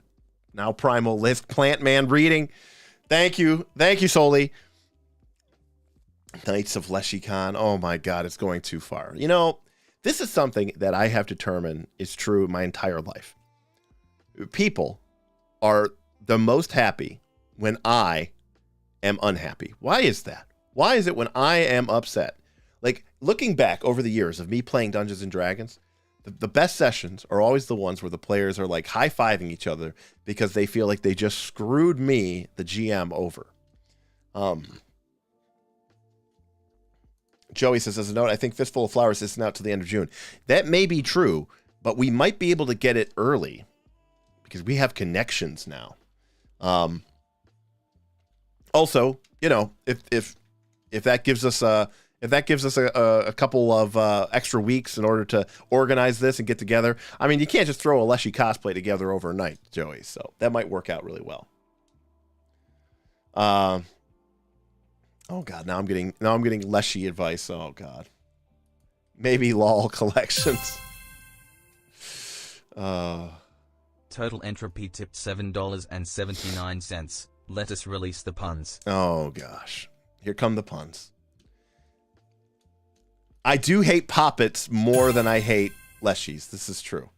Now Primal list Plant Man reading. Thank you, Soli. Knights of LeshyCon. Oh my God, it's going too far. You know, this is something that I have determined is true my entire life. People are the most happy when I am unhappy. Why is that? Why is it when I am upset? Like, looking back over the years of me playing Dungeons and Dragons, the best sessions are always the ones where the players are like high-fiving each other because they feel like they just screwed me, the GM, over. Joey says, as a note, I think Fistful of Flowers isn't out to the end of June. That may be true, but we might be able to get it early because we have connections now. Also, you know, if that gives us a couple of extra weeks in order to organize this and get together. I mean, you can't just throw a Leshy cosplay together overnight, Joey. So that might work out really well. Oh God, now I'm getting Leshy advice. Oh God, maybe LOL collections. Total Entropy tipped $7.79. Let us release the puns. Oh gosh, here come the puns. I do hate poppets more than I hate Leshies. This is true.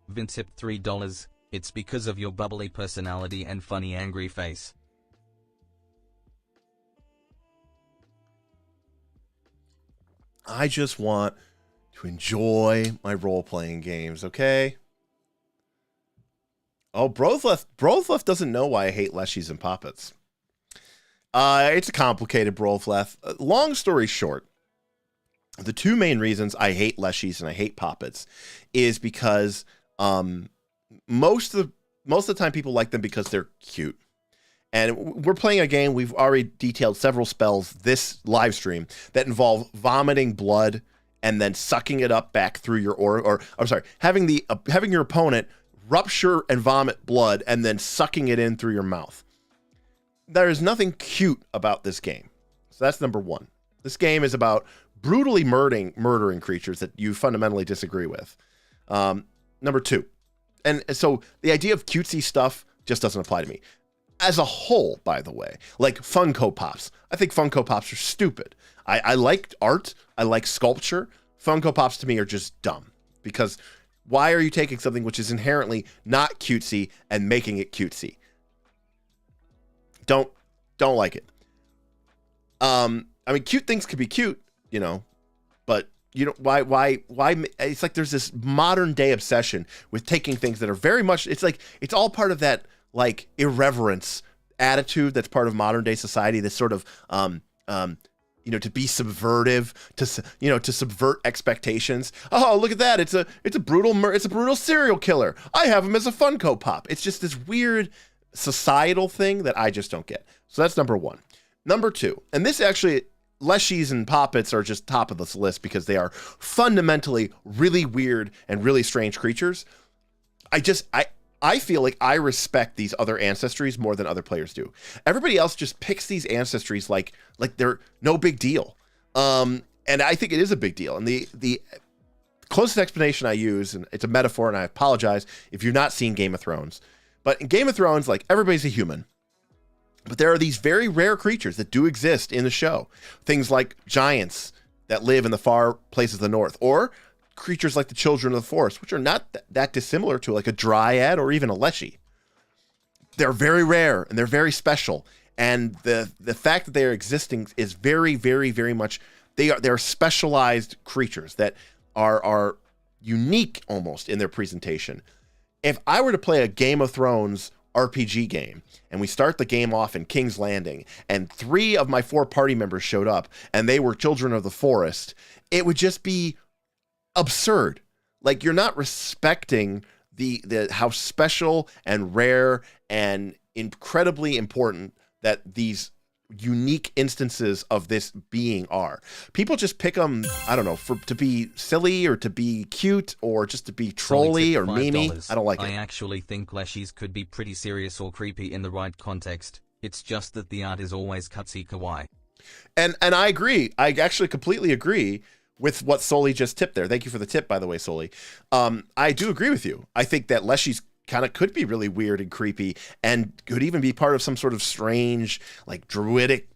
Vin tipped $3. It's because of your bubbly personality and funny angry face. I just want to enjoy my role-playing games, okay? Oh, Brothleth doesn't know why I hate Leshies and poppets. It's a complicated Brothleth. Long story short, the two main reasons I hate Leshies and I hate poppets is because most of the time people like them because they're cute. And we're playing a game, we've already detailed several spells this live stream that involve vomiting blood and then sucking it up back through your having your opponent rupture and vomit blood and then sucking it in through your mouth. There is nothing cute about this game. So that's number one. This game is about brutally murdering creatures that you fundamentally disagree with. Number two. And so the idea of cutesy stuff just doesn't apply to me. As a whole, by the way, like Funko Pops. I think Funko Pops are stupid. I like art. I like sculpture. Funko Pops to me are just dumb because why are you taking something which is inherently not cutesy and making it cutesy? Don't like it. I mean, cute things could be cute, you know, but you know why it's like there's this modern day obsession with taking things that are very much, it's like it's all part of that like irreverence attitude that's part of modern day society, this sort of to be subvertive, to subvert expectations. Oh, look at that! It's a brutal serial killer. I have him as a Funko Pop. It's just this weird societal thing that I just don't get. So that's number one. Number two, and this actually, Leshies and Poppets are just top of this list because they are fundamentally really weird and really strange creatures. I feel like I respect these other ancestries more than other players do. Everybody else just picks these ancestries like they're no big deal. And I think it is a big deal. And the closest explanation I use, and it's a metaphor, and I apologize if you've not seen Game of Thrones, but in Game of Thrones, like, everybody's a human. But there are these very rare creatures that do exist in the show. Things like giants that live in the far places of the north, or creatures like the children of the forest, which are not that dissimilar to like a dryad or even a leshy. They're very rare and they're very special. And the fact that they are existing is very, very, very much, they're specialized creatures that are unique almost in their presentation. If I were to play a Game of Thrones RPG game and we start the game off in King's Landing and 3 of my 4 party members showed up and they were children of the forest, it would just be absurd. Like, you're not respecting the how special and rare and incredibly important that these unique instances of this being are. People just pick them, I don't know, to be silly or to be cute or just to be trolly or memey. I don't like it. I actually think Leshies could be pretty serious or creepy in the right context. It's just that the art is always cutesy kawaii. And I agree. I actually completely agree with what Soli just tipped there. Thank you for the tip, by the way, Soli. I do agree with you. I think that Leshies kind of could be really weird and creepy and could even be part of some sort of strange, like, druidic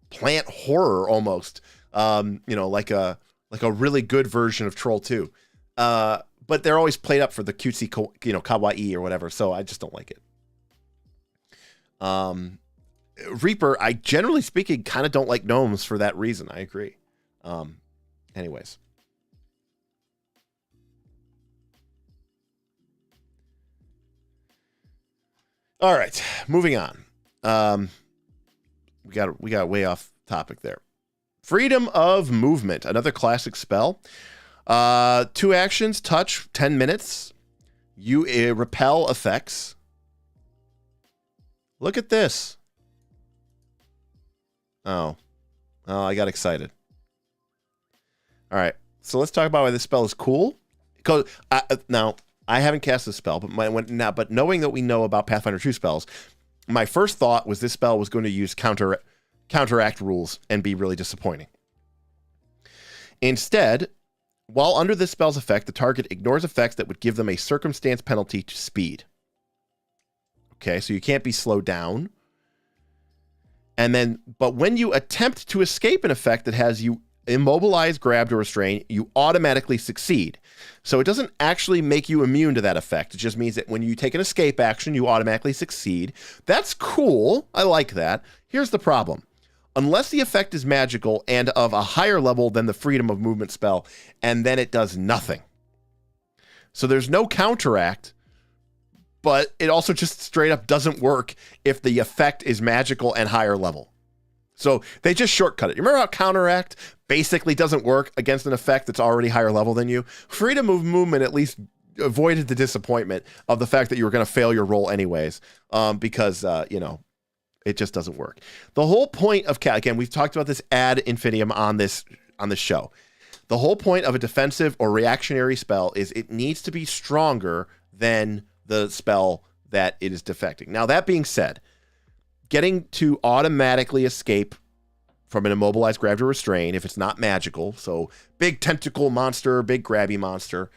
plant horror almost. Like a really good version of Troll 2. But they're always played up for the cutesy, kawaii or whatever, so I just don't like it. Reaper, I generally speaking kind of don't like gnomes for that reason. I agree. Anyways. All right, moving on. We got way off topic there. Freedom of movement, another classic spell. 2 actions, touch, 10 minutes. You repel effects. Look at this. Oh, I got excited. All right, so let's talk about why this spell is cool. Because now I haven't cast this spell, but knowing that we know about Pathfinder 2 spells, my first thought was this spell was going to use counteract rules and be really disappointing. Instead, while under this spell's effect, the target ignores effects that would give them a circumstance penalty to speed. Okay, so you can't be slowed down. But when you attempt to escape an effect that has you immobilized, grabbed, or restrained, you automatically succeed. So it doesn't actually make you immune to that effect. It just means that when you take an escape action, you automatically succeed. That's cool. I like that. Here's the problem. Unless the effect is magical and of a higher level than the freedom of movement spell, and then it does nothing. So there's no counteract, but it also just straight up doesn't work if the effect is magical and higher level. So they just shortcut it. You remember how counteract basically doesn't work against an effect that's already higher level than you? Freedom of movement at least avoided the disappointment of the fact that you were going to fail your roll anyways, because it just doesn't work. The whole point of again, we've talked about this ad infinitum on this show. The whole point of a defensive or reactionary spell is it needs to be stronger than the spell that it is defecting. Now, that being said, getting to automatically escape from an immobilized, grabbed, or restrained, if it's not magical, so big tentacle monster, big grabby monster,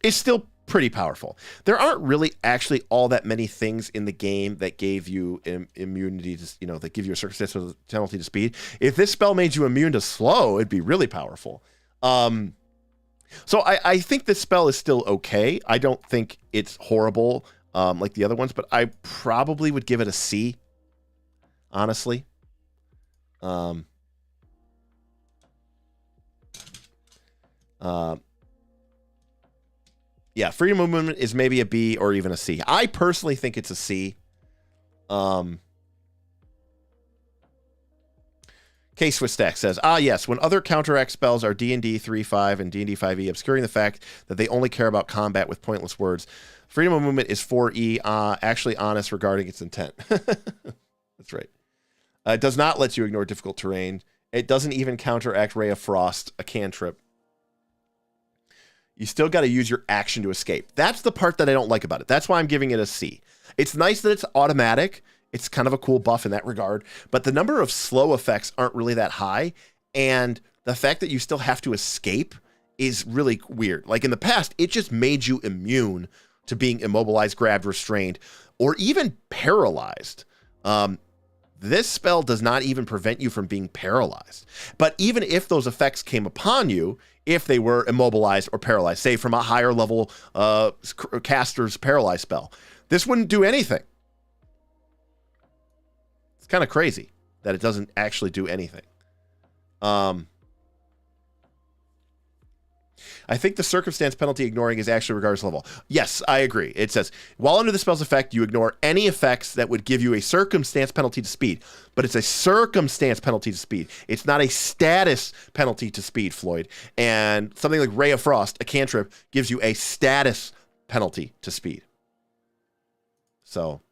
is still pretty powerful. There aren't really actually all that many things in the game that gave you immunity to, that give you a circumstance penalty to speed. If this spell made you immune to slow, it'd be really powerful. So I think this spell is still okay. I don't think it's horrible like the other ones, but I probably would give it a C, honestly. Yeah, freedom of movement is maybe a B or even a C. I personally think it's a C. K-Swiss Stack says, yes, when other counteract spells are D&D 3.5 and D&D 5e, obscuring the fact that they only care about combat with pointless words. Freedom of movement is 4e, actually honest regarding its intent. That's right. It does not let you ignore difficult terrain. It doesn't even counteract Ray of Frost, a cantrip. You still got to use your action to escape. That's the part that I don't like about it. That's why I'm giving it a C. It's nice that it's automatic. It's kind of a cool buff in that regard, but the number of slow effects aren't really that high, and the fact that you still have to escape is really weird. Like in the past, it just made you immune to being immobilized, grabbed, restrained, or even paralyzed. This spell does not even prevent you from being paralyzed. But even if those effects came upon you, if they were immobilized or paralyzed, say from a higher level caster's paralyzed spell, this wouldn't do anything. Kind of crazy that it doesn't actually do anything. I think the circumstance penalty ignoring is actually regardless of level. Yes, I agree. It says, while under the spell's effect, you ignore any effects that would give you a circumstance penalty to speed. But it's a circumstance penalty to speed. It's not a status penalty to speed, Floyd. And something like Ray of Frost, a cantrip, gives you a status penalty to speed. So...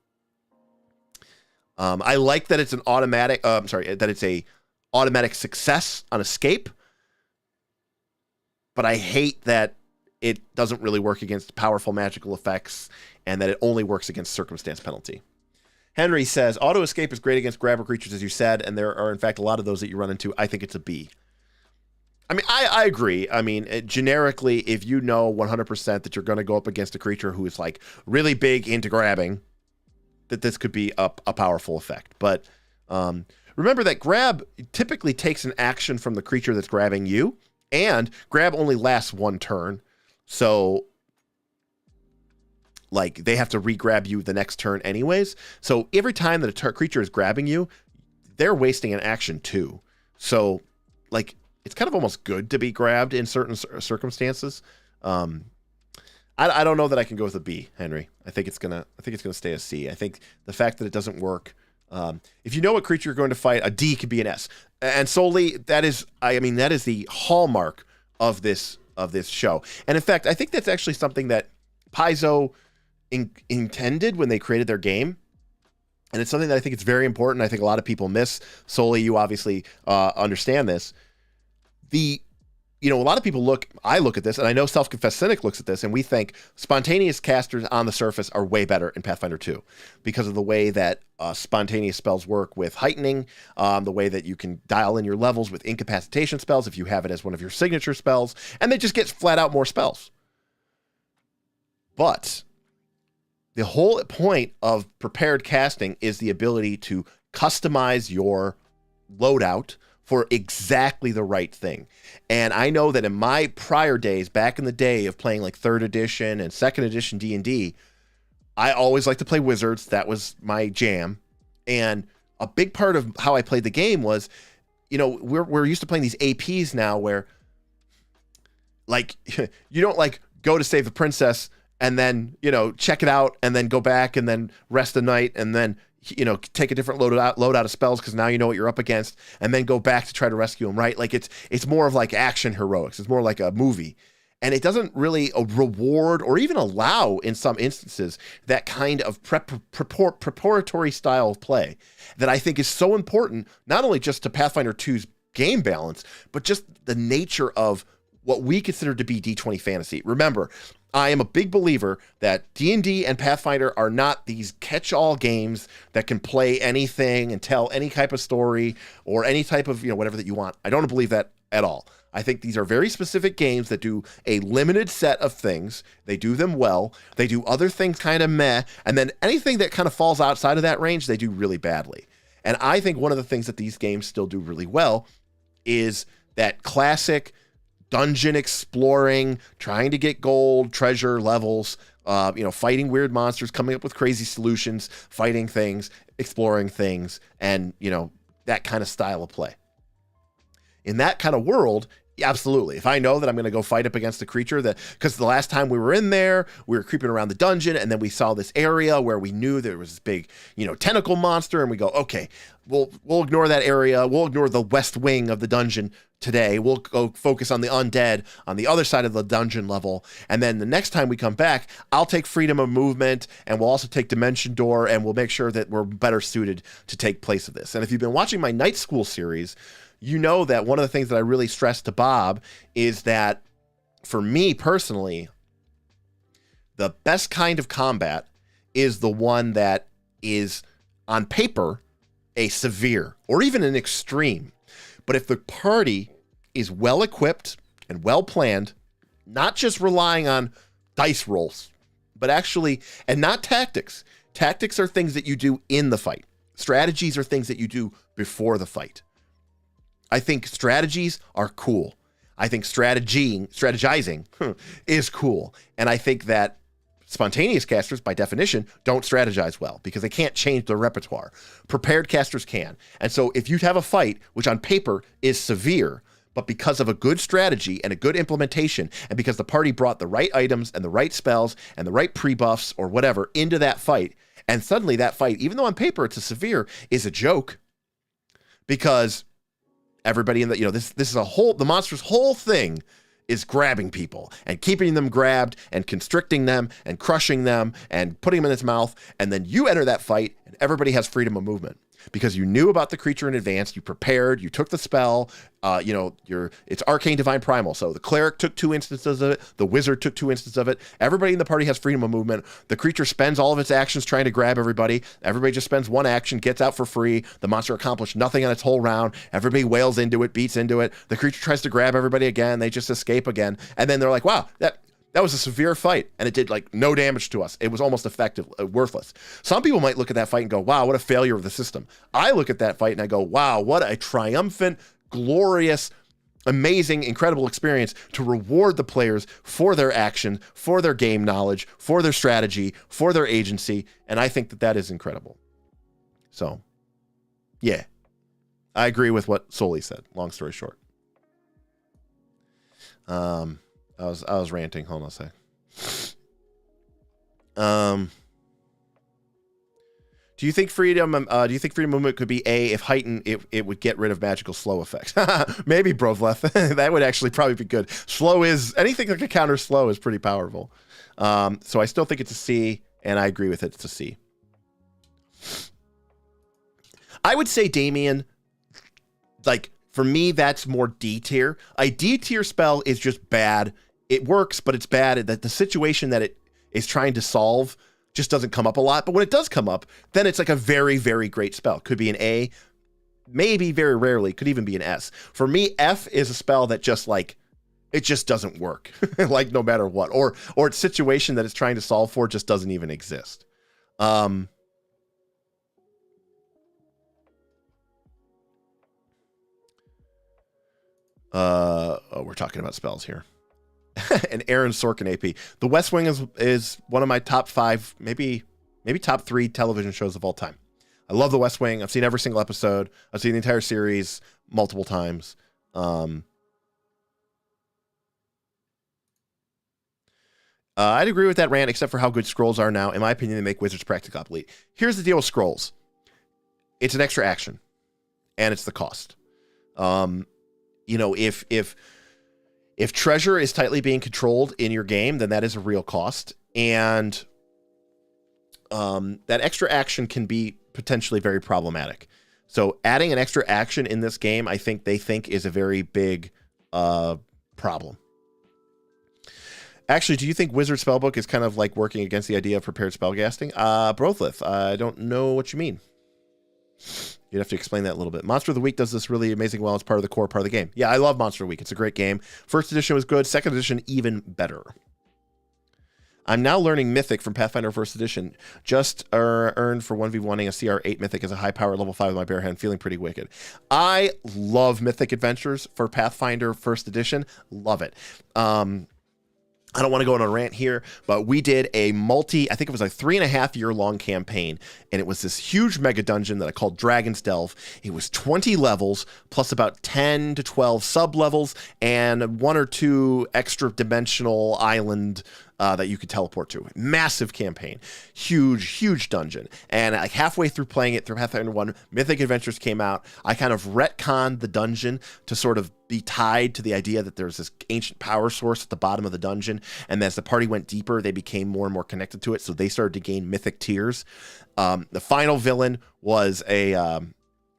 I like that it's an automatic, that it's a automatic success on escape, but I hate that it doesn't really work against powerful magical effects and that it only works against circumstance penalty. Henry says, auto escape is great against grabber creatures, as you said, and there are, in fact, a lot of those that you run into. I think it's a B. I mean, I agree. I mean, generically, if you know 100% that you're going to go up against a creature who is like really big into grabbing, that this could be a powerful effect. But remember that grab typically takes an action from the creature that's grabbing you, and grab only lasts one turn. So, like, they have to re-grab you the next turn anyways. So every time that a creature is grabbing you, they're wasting an action too. So, like, it's kind of almost good to be grabbed in certain circumstances. I don't know that I can go with a B, Henry. I think it's gonna stay a C. I think the fact that it doesn't work. If you know what creature you're going to fight, a D could be an S. And solely that is the hallmark of this show. And in fact, I think that's actually something that Paizo intended when they created their game. And it's something that I think it's very important. I think a lot of people miss. Solely, you obviously understand this. A lot of people I look at this, and I know Self-Confessed Cynic looks at this, and we think spontaneous casters on the surface are way better in Pathfinder 2 because of the way that spontaneous spells work with heightening, the way that you can dial in your levels with incapacitation spells if you have it as one of your signature spells, and they just get flat out more spells. But the whole point of prepared casting is the ability to customize your loadout for exactly the right thing. And I know that in my prior days, back in the day of playing like 3rd edition and 2nd edition D&D, I always liked to play wizards. That was my jam. And a big part of how I played the game was, we're used to playing these APs now where, like, you don't like go to save the princess and then, check it out and then go back and then rest the night and then, take a different load out of spells because now you know what you're up against, and then go back to try to rescue them, right? Like it's more of like action heroics. It's more like a movie. And it doesn't really reward or even allow, in some instances, that kind of preparatory style of play that I think is so important, not only just to Pathfinder 2's game balance, but just the nature of what we consider to be D20 fantasy. Remember, I am a big believer that D&D and Pathfinder are not these catch-all games that can play anything and tell any type of story or any type of, whatever that you want. I don't believe that at all. I think these are very specific games that do a limited set of things. They do them well. They do other things kind of meh. And then anything that kind of falls outside of that range, they do really badly. And I think one of the things that these games still do really well is that classic dungeon exploring, trying to get gold, treasure levels, fighting weird monsters, coming up with crazy solutions, fighting things, exploring things, and, that kind of style of play. In that kind of world, Absolutely. If I know that I'm going to go fight up against a creature because the last time we were in there, we were creeping around the dungeon, and then we saw this area where we knew there was this big, tentacle monster, and we go, okay, we'll ignore that area. We'll ignore the west wing of the dungeon today. We'll go focus on the undead on the other side of the dungeon level. And then the next time we come back, I'll take freedom of movement, and we'll also take dimension door, and we'll make sure that we're better suited to take place of this. And if you've been watching my Night School series, you know that one of the things that I really stress to Bob is that for me personally, the best kind of combat is the one that is on paper a severe or even an extreme. But if the party is well equipped and well planned, not just relying on dice rolls, but actually, and not tactics. Tactics are things that you do in the fight. Strategies are things that you do before the fight. I think strategies are cool. I think strategizing is cool. And I think that spontaneous casters, by definition, don't strategize well because they can't change their repertoire. Prepared casters can. And so if you have a fight, which on paper is severe, but because of a good strategy and a good implementation, and because the party brought the right items and the right spells and the right pre-buffs or whatever into that fight, and suddenly that fight, even though on paper it's a severe, is a joke because everybody in the, this is the monster's whole thing is grabbing people and keeping them grabbed and constricting them and crushing them and putting them in its mouth. And then you enter that fight and everybody has freedom of movement because you knew about the creature in advance. You prepared, you took the spell, it's arcane divine primal. So the cleric took 2 instances of it. The wizard took 2 instances of it. Everybody in the party has freedom of movement. The creature spends all of its actions trying to grab everybody. Everybody just spends 1 action, gets out for free. The monster accomplished nothing on its whole round. Everybody wails into it, beats into it. The creature tries to grab everybody again. They just escape again. And then they're like, wow, that was a severe fight, and it did no damage to us. It was almost effective, worthless. Some people might look at that fight and go, wow, what a failure of the system. I look at that fight and I go, wow, what a triumphant, glorious, amazing, incredible experience to reward the players for their action, for their game knowledge, for their strategy, for their agency, and I think that is incredible. So, yeah, I agree with what Soli said, long story short. I was ranting. Hold on a sec. Do you think freedom movement could be if heightened, it would get rid of magical slow effects? Maybe, Brovleth. That would actually probably be good. Slow is anything that can counter slow is pretty powerful. So I still think it's a C, and I agree with it. It's a C. I would say, Damien, for me, that's more D tier. A D tier spell is just bad. It works, but it's bad. That the situation that it is trying to solve just doesn't come up a lot. But when it does come up, then it's a very, very great spell. Could be an A, maybe very rarely, could even be an S. For me, F is a spell that just it just doesn't work, no matter what. Or its situation that it's trying to solve for just doesn't even exist. We're talking about spells here. And Aaron Sorkin AP. The West Wing is one of my top 5, maybe top 3 television shows of all time. I love The West Wing. I've seen every single episode. I've seen the entire series multiple times. I'd agree with that rant, except for how good scrolls are now. In my opinion, they make wizards practically obsolete. Here's the deal with scrolls. It's an extra action, and it's the cost. If treasure is tightly being controlled in your game, then that is a real cost. And that extra action can be potentially very problematic. So adding an extra action in this game, I think they think is a very big problem. Actually, do you think Wizard Spellbook is kind of working against the idea of prepared spellcasting? Brothlith, I don't know what you mean. You'd have to explain that a little bit. Monster of the Week does this really amazing well. It's part of the core part of the game. Yeah, I love Monster of the Week. It's a great game. First edition was good. Second edition, even better. I'm now learning Mythic from Pathfinder First Edition. Just earned for 1v1ing a CR8 Mythic as a high power level 5 with my bare hand. Feeling pretty wicked. I love Mythic Adventures for Pathfinder First Edition. Love it. I don't want to go on a rant here, but we did a I think it was a 3.5-year long campaign, and it was this huge mega dungeon that I called Dragon's Delve. It was 20 levels, plus about 10 to 12 sub-levels, and 1 or 2 extra dimensional island that you could teleport to. Massive campaign. Huge dungeon. And like halfway through playing it through Pathfinder 1, Mythic Adventures came out. I kind of retconned the dungeon to sort of be tied to the idea that there's this ancient power source at the bottom of the dungeon. And as the party went deeper, they became more and more connected to it. So they started to gain mythic tiers. The final villain was a...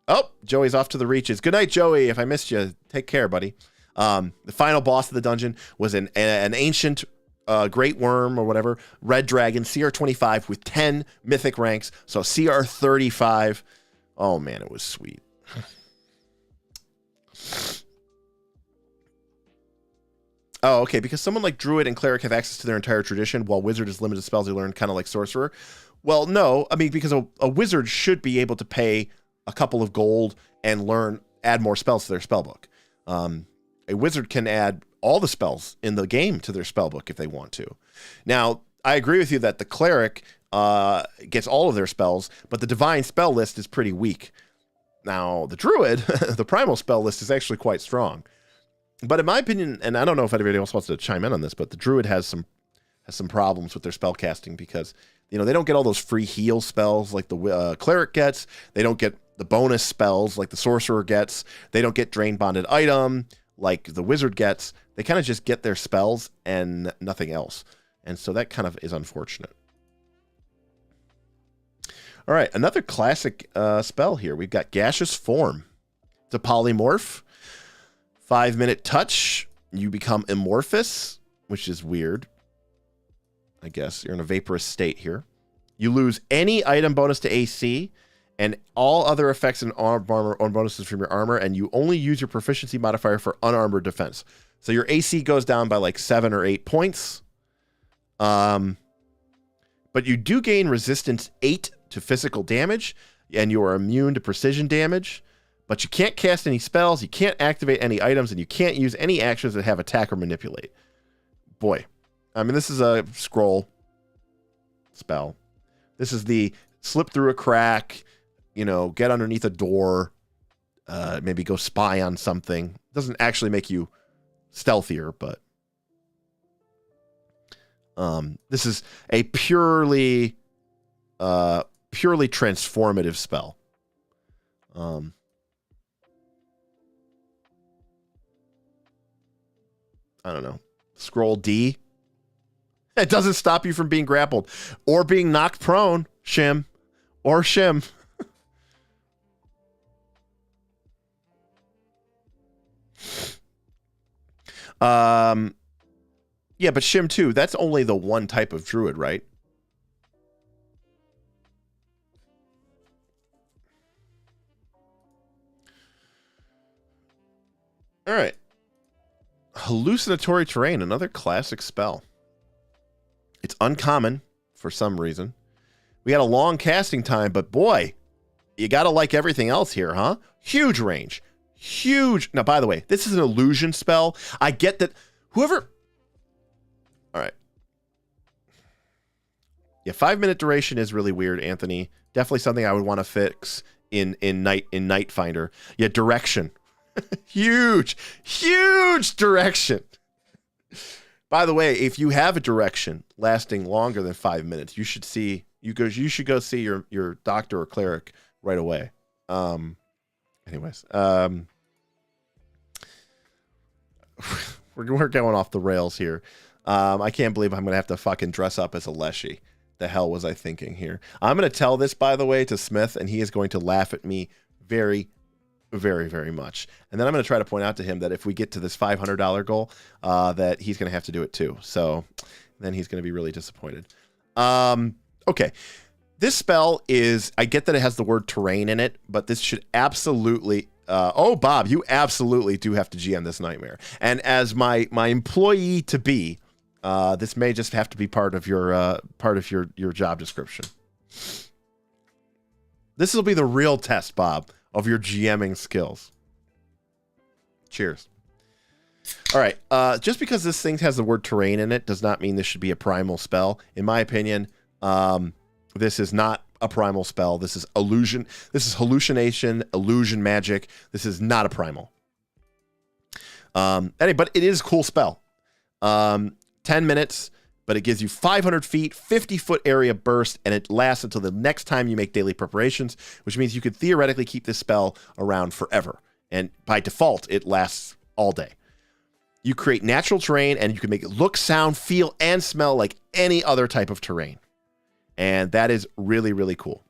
oh, Joey's off to the reaches. Good night, Joey. If I missed you, take care, buddy. The final boss of the dungeon was an ancient... Great Worm or whatever, Red Dragon, CR 25 with 10 mythic ranks. So CR 35. Oh man, it was sweet. Oh, okay, because someone like Druid and Cleric have access to their entire tradition, while Wizard is limited to spells they learn, kind of like Sorcerer. Well, no, I mean, because a Wizard should be able to pay a couple of gold and add more spells to their spellbook. A Wizard can add all the spells in the game to their spellbook if they want to. Now, I agree with you that the Cleric gets all of their spells, but the Divine spell list is pretty weak. Now, the Druid, the Primal spell list is actually quite strong. But in my opinion, and I don't know if anybody else wants to chime in on this, but the Druid has some problems with their spell casting because, they don't get all those free heal spells like the Cleric gets. They don't get the bonus spells like the Sorcerer gets. They don't get Drain Bonded Item like the Wizard gets. They kind of just get their spells and nothing else. And so that kind of is unfortunate. All right, another classic spell here. We've got Gaseous Form. It's a polymorph. 5-minute touch. You become amorphous, which is weird. I guess you're in a vaporous state here. You lose any item bonus to AC and all other effects and armor on bonuses from your armor, and you only use your proficiency modifier for unarmored defense. So your AC goes down by like 7 or 8 points. But you do gain resistance 8 to physical damage, and you are immune to precision damage. But you can't cast any spells, you can't activate any items, and you can't use any actions that have attack or manipulate. Boy. I mean, this is a scroll spell. This is the slip through a crack, get underneath a door, maybe go spy on something. It doesn't actually make you stealthier, but this is a purely transformative spell. I don't know. Scroll D. It doesn't stop you from being grappled or being knocked prone, Shim. Yeah, but Shim too, that's only the one type of druid, right? All right. Hallucinatory Terrain, another classic spell. It's uncommon for some reason. We had a long casting time, but boy, you gotta like everything else here, huh? Huge range. Huge. Now, by the way, this is an illusion spell. I get that whoever... All right. Yeah, 5-minute duration is really weird, Anthony. Definitely something I would want to fix in Nightfinder. Yeah, direction. Huge direction. By the way, if you have a direction lasting longer than 5 minutes, you should go see your doctor or cleric right away. Anyways, we're going off the rails here. I can't believe I'm gonna have to fucking dress up as a Leshy. The hell was I thinking here? I'm gonna tell this, by the way, to Smith, and he is going to laugh at me very, very, very much. And then I'm going to try to point out to him that if we get to this $500 goal, that he's going to have to do it too. So then he's going to be really disappointed. Okay. This spell is, I get that it has the word terrain in it, but this should absolutely, oh, Bob, you absolutely do have to GM this nightmare. And as my employee to be, this may just have to be part of your job description. This will be the real test, Bob, of your GMing skills. Cheers. All right. Just because this thing has the word terrain in it does not mean this should be a primal spell. In my opinion, this is not a primal spell. This is illusion. This is hallucination, illusion magic. This is not a primal. But it is a cool spell. 10 minutes, but it gives you 500 feet, 50-foot area burst, and it lasts until the next time you make daily preparations, which means you could theoretically keep this spell around forever. And by default, it lasts all day. You create natural terrain, and you can make it look, sound, feel, and smell like any other type of terrain. And that is really, really cool.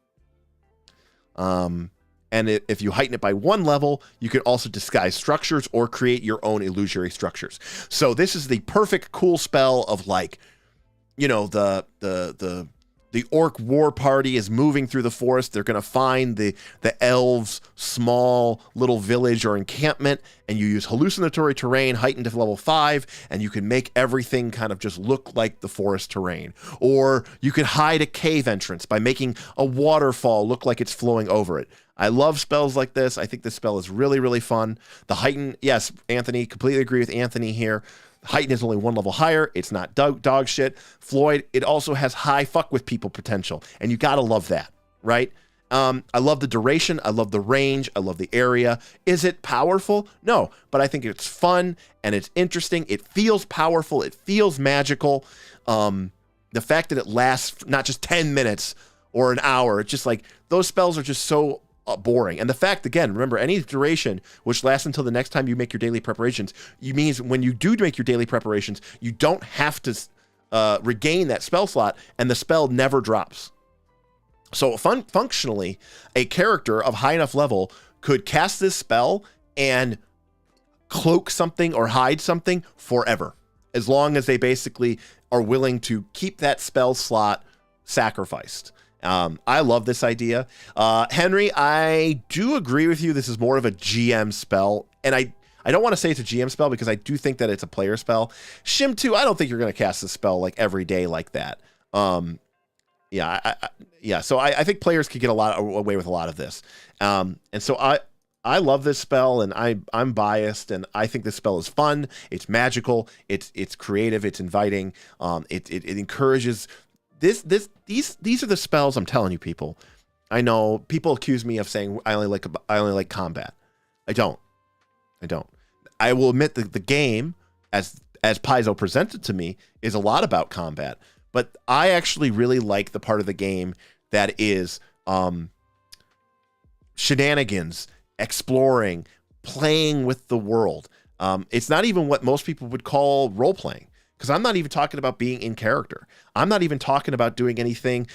And if you heighten it by 1 level, you can also disguise structures or create your own illusory structures. So this is the perfect cool spell of, like, you know, the orc war party is moving through the forest. They're going to find the elves' small little village or encampment, and you use hallucinatory terrain heightened to level 5, and you can make everything kind of just look like the forest terrain. Or you could hide a cave entrance by making a waterfall look like it's flowing over it. I love spells like this. I think this spell is really, really fun. The heighten, yes, Anthony, completely agree with Anthony here. Heighten is only 1 level higher. It's not dog shit. Floyd, it also has high fuck with people potential, and you gotta love that, right? I love the duration. I love the range. I love the area. Is it powerful? No, but I think it's fun and it's interesting. It feels powerful. It feels magical. The fact that it lasts not just 10 minutes or an hour, it's just like those spells are just so boring. And the fact, again, remember, any duration which lasts until the next time you make your daily preparations, you means when you do make your daily preparations, you don't have to regain that spell slot, and the spell never drops. So functionally, a character of high enough level could cast this spell and cloak something or hide something forever, as long as they basically are willing to keep that spell slot sacrificed. I love this idea. Henry, I do agree with you. This is more of a GM spell. And I don't want to say it's a GM spell because I do think that it's a player spell. Shim 2, I don't think you're going to cast this spell like every day like that. Yeah. So I think players could get away with a lot of this. And so I love this spell, and I'm biased, and I think this spell is fun. It's magical. It's creative. It's inviting. It encourages. These are the spells I'm telling you, people. I know people accuse me of saying I only like combat. I don't. I will admit that the game, as Paizo presented to me, is a lot about combat. But I actually really like the part of the game that is shenanigans, exploring, playing with the world. It's not even what most people would call role playing. Because I'm not even talking about being in character. I'm not even talking about doing anything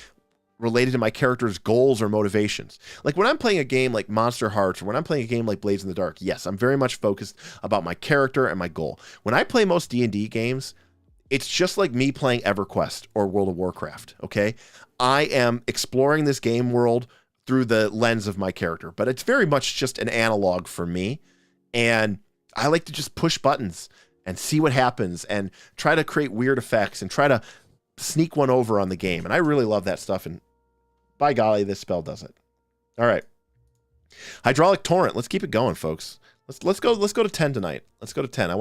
related to my character's goals or motivations. Like when I'm playing a game like Monster Hearts, or when I'm playing a game like Blades in the Dark, yes, I'm very much focused about my character and my goal. When I play most D&D games, it's just like me playing EverQuest or World of Warcraft, okay? I am exploring this game world through the lens of my character, but it's very much just an analog for me. And I like to just push buttons and see what happens and try to create weird effects and try to sneak one over on the game. And I really love that stuff. And by golly, this spell does it. All right. Hydraulic Torrent. Let's keep it going, folks. Let's go to 10 tonight. Let's go to 10.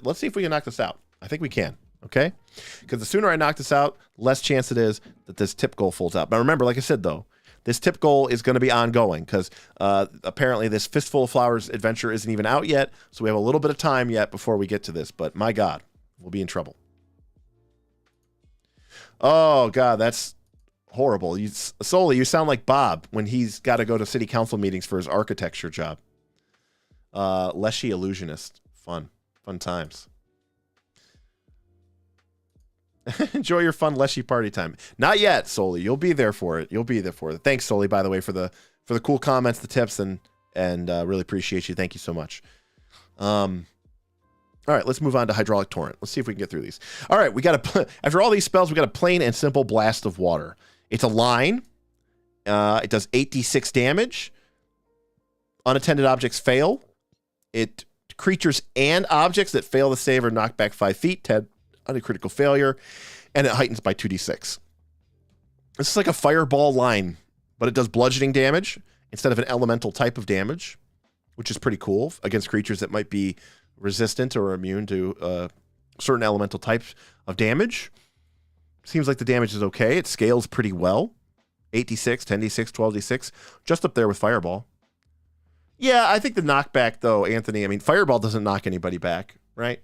Let's see if we can knock this out. I think we can. Okay. Because the sooner I knock this out, the less chance it is that this tip goal folds out. But remember, like I said, though, this tip goal is going to be ongoing because apparently this Fistful of Flowers adventure isn't even out yet. So we have a little bit of time yet before we get to this. But my God, we'll be in trouble. Oh, God, that's horrible. Soli, you sound like Bob when he's got to go to city council meetings for his architecture job. Leshy Illusionist. Fun times. Enjoy your fun Leshy party time. Not yet, Soli. You'll be there for it. Thanks, Soli, by the way, for the cool comments, the tips, and really appreciate you. Thank you so much. All right, let's move on to Hydraulic Torrent. Let's see if we can get through these. All right, after all these spells, we got a plain and simple Blast of Water. It's a line. It does 8d6 damage. Unattended objects fail. Creatures and objects that fail to save are knocked back 5 feet. 10 on a critical failure, and it heightens by 2d6. This is like a fireball line, but it does bludgeoning damage instead of an elemental type of damage, which is pretty cool against creatures that might be resistant or immune to certain elemental types of damage. Seems like the damage is okay. It scales pretty well. 8d6, 10d6, 12d6. Just up there with Fireball. Yeah, I think the knockback, though, Anthony, I mean, Fireball doesn't knock anybody back, right?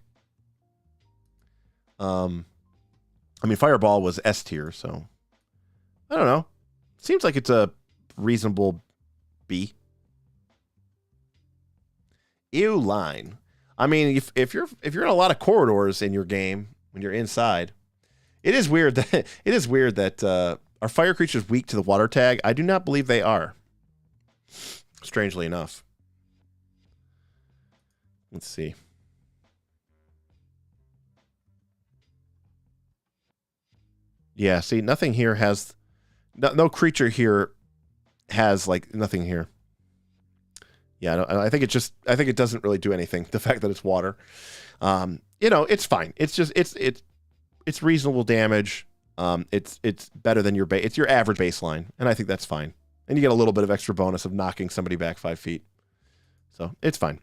I mean, Fireball was S tier, so I don't know. Seems like it's a reasonable B. Ew, line. I mean, if you're in a lot of corridors in your game when you're inside, it is weird that are fire creatures weak to the water tag? I do not believe they are. Strangely enough. Let's see. Yeah, see, nothing here has no creature here has like nothing here. Yeah, I think it doesn't really do anything. The fact that it's water, it's fine. It's just it's reasonable damage. It's better than it's your average baseline, and I think that's fine. And you get a little bit of extra bonus of knocking somebody back 5 feet, so it's fine.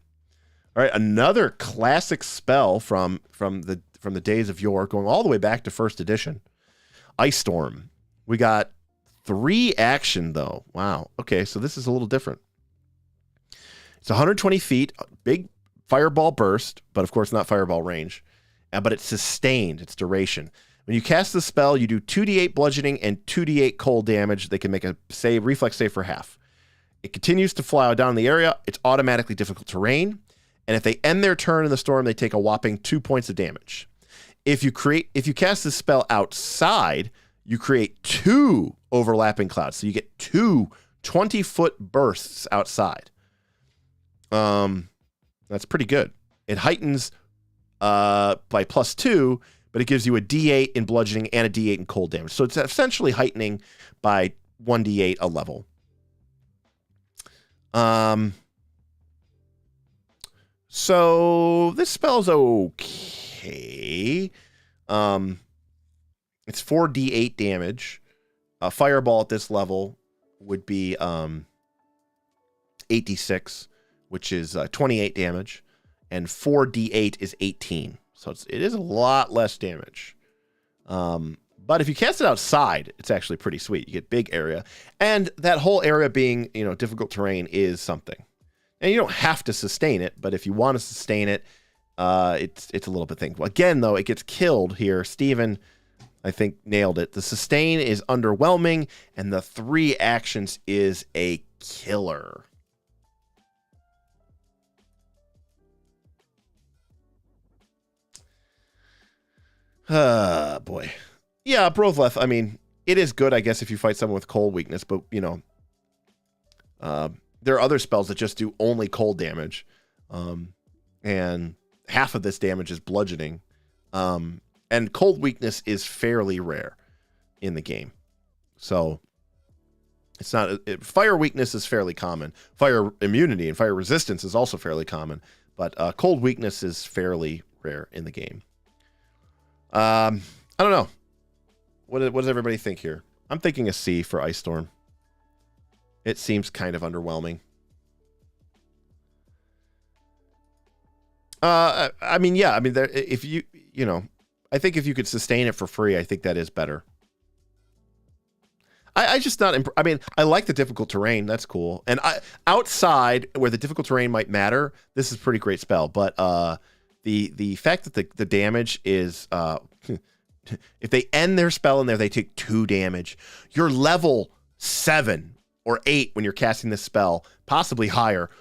All right, another classic spell from the days of yore, going all the way back to first edition. Ice Storm. We got 3 action though. Wow. Okay, so this is a little different. It's 120 feet, big fireball burst, but of course not fireball range. But it's sustained, its duration. When you cast the spell, you do 2d8 bludgeoning and 2d8 cold damage. They can make a reflex save for half. It continues to fly down the area. It's automatically difficult terrain. And if they end their turn in the storm, they take a whopping 2 points of damage. If you cast this spell outside, you create 2 overlapping clouds. So you get 2 20-foot bursts outside. That's pretty good. It heightens by +2, but it gives you a D8 in bludgeoning and a D8 in cold damage. So it's essentially heightening by 1d8 a level. So this spell's okay. It's 4d8 damage. A fireball at this level would be 8d6, which is 28 damage, and 4d8 is 18. So it is a lot less damage. But if you cast it outside, it's actually pretty sweet. You get big area, and that whole area being difficult terrain is something. And you don't have to sustain it, but if you want to sustain it, it's a little bit thing. Again, though, it gets killed here. Steven, I think, nailed it. The sustain is underwhelming, and the 3 actions is a killer. Boy. Yeah, Brothleff, I mean, it is good, I guess, if you fight someone with cold weakness, but, there are other spells that just do only cold damage. And half of this damage is bludgeoning. And cold weakness is fairly rare in the game. So it's not fire weakness is fairly common. Fire immunity and fire resistance is also fairly common, but cold weakness is fairly rare in the game. I don't know. What does everybody think here? I'm thinking a C for Ice Storm. It seems kind of underwhelming. I mean, yeah. I mean, if I think if you could sustain it for free, I think that is better. I just not. I mean, I like the difficult terrain. That's cool. And outside where the difficult terrain might matter, this is a pretty great spell. But the fact that the damage is if they end their spell in there, they take 2 damage. You're level 7 or 8 when you're casting this spell, possibly higher.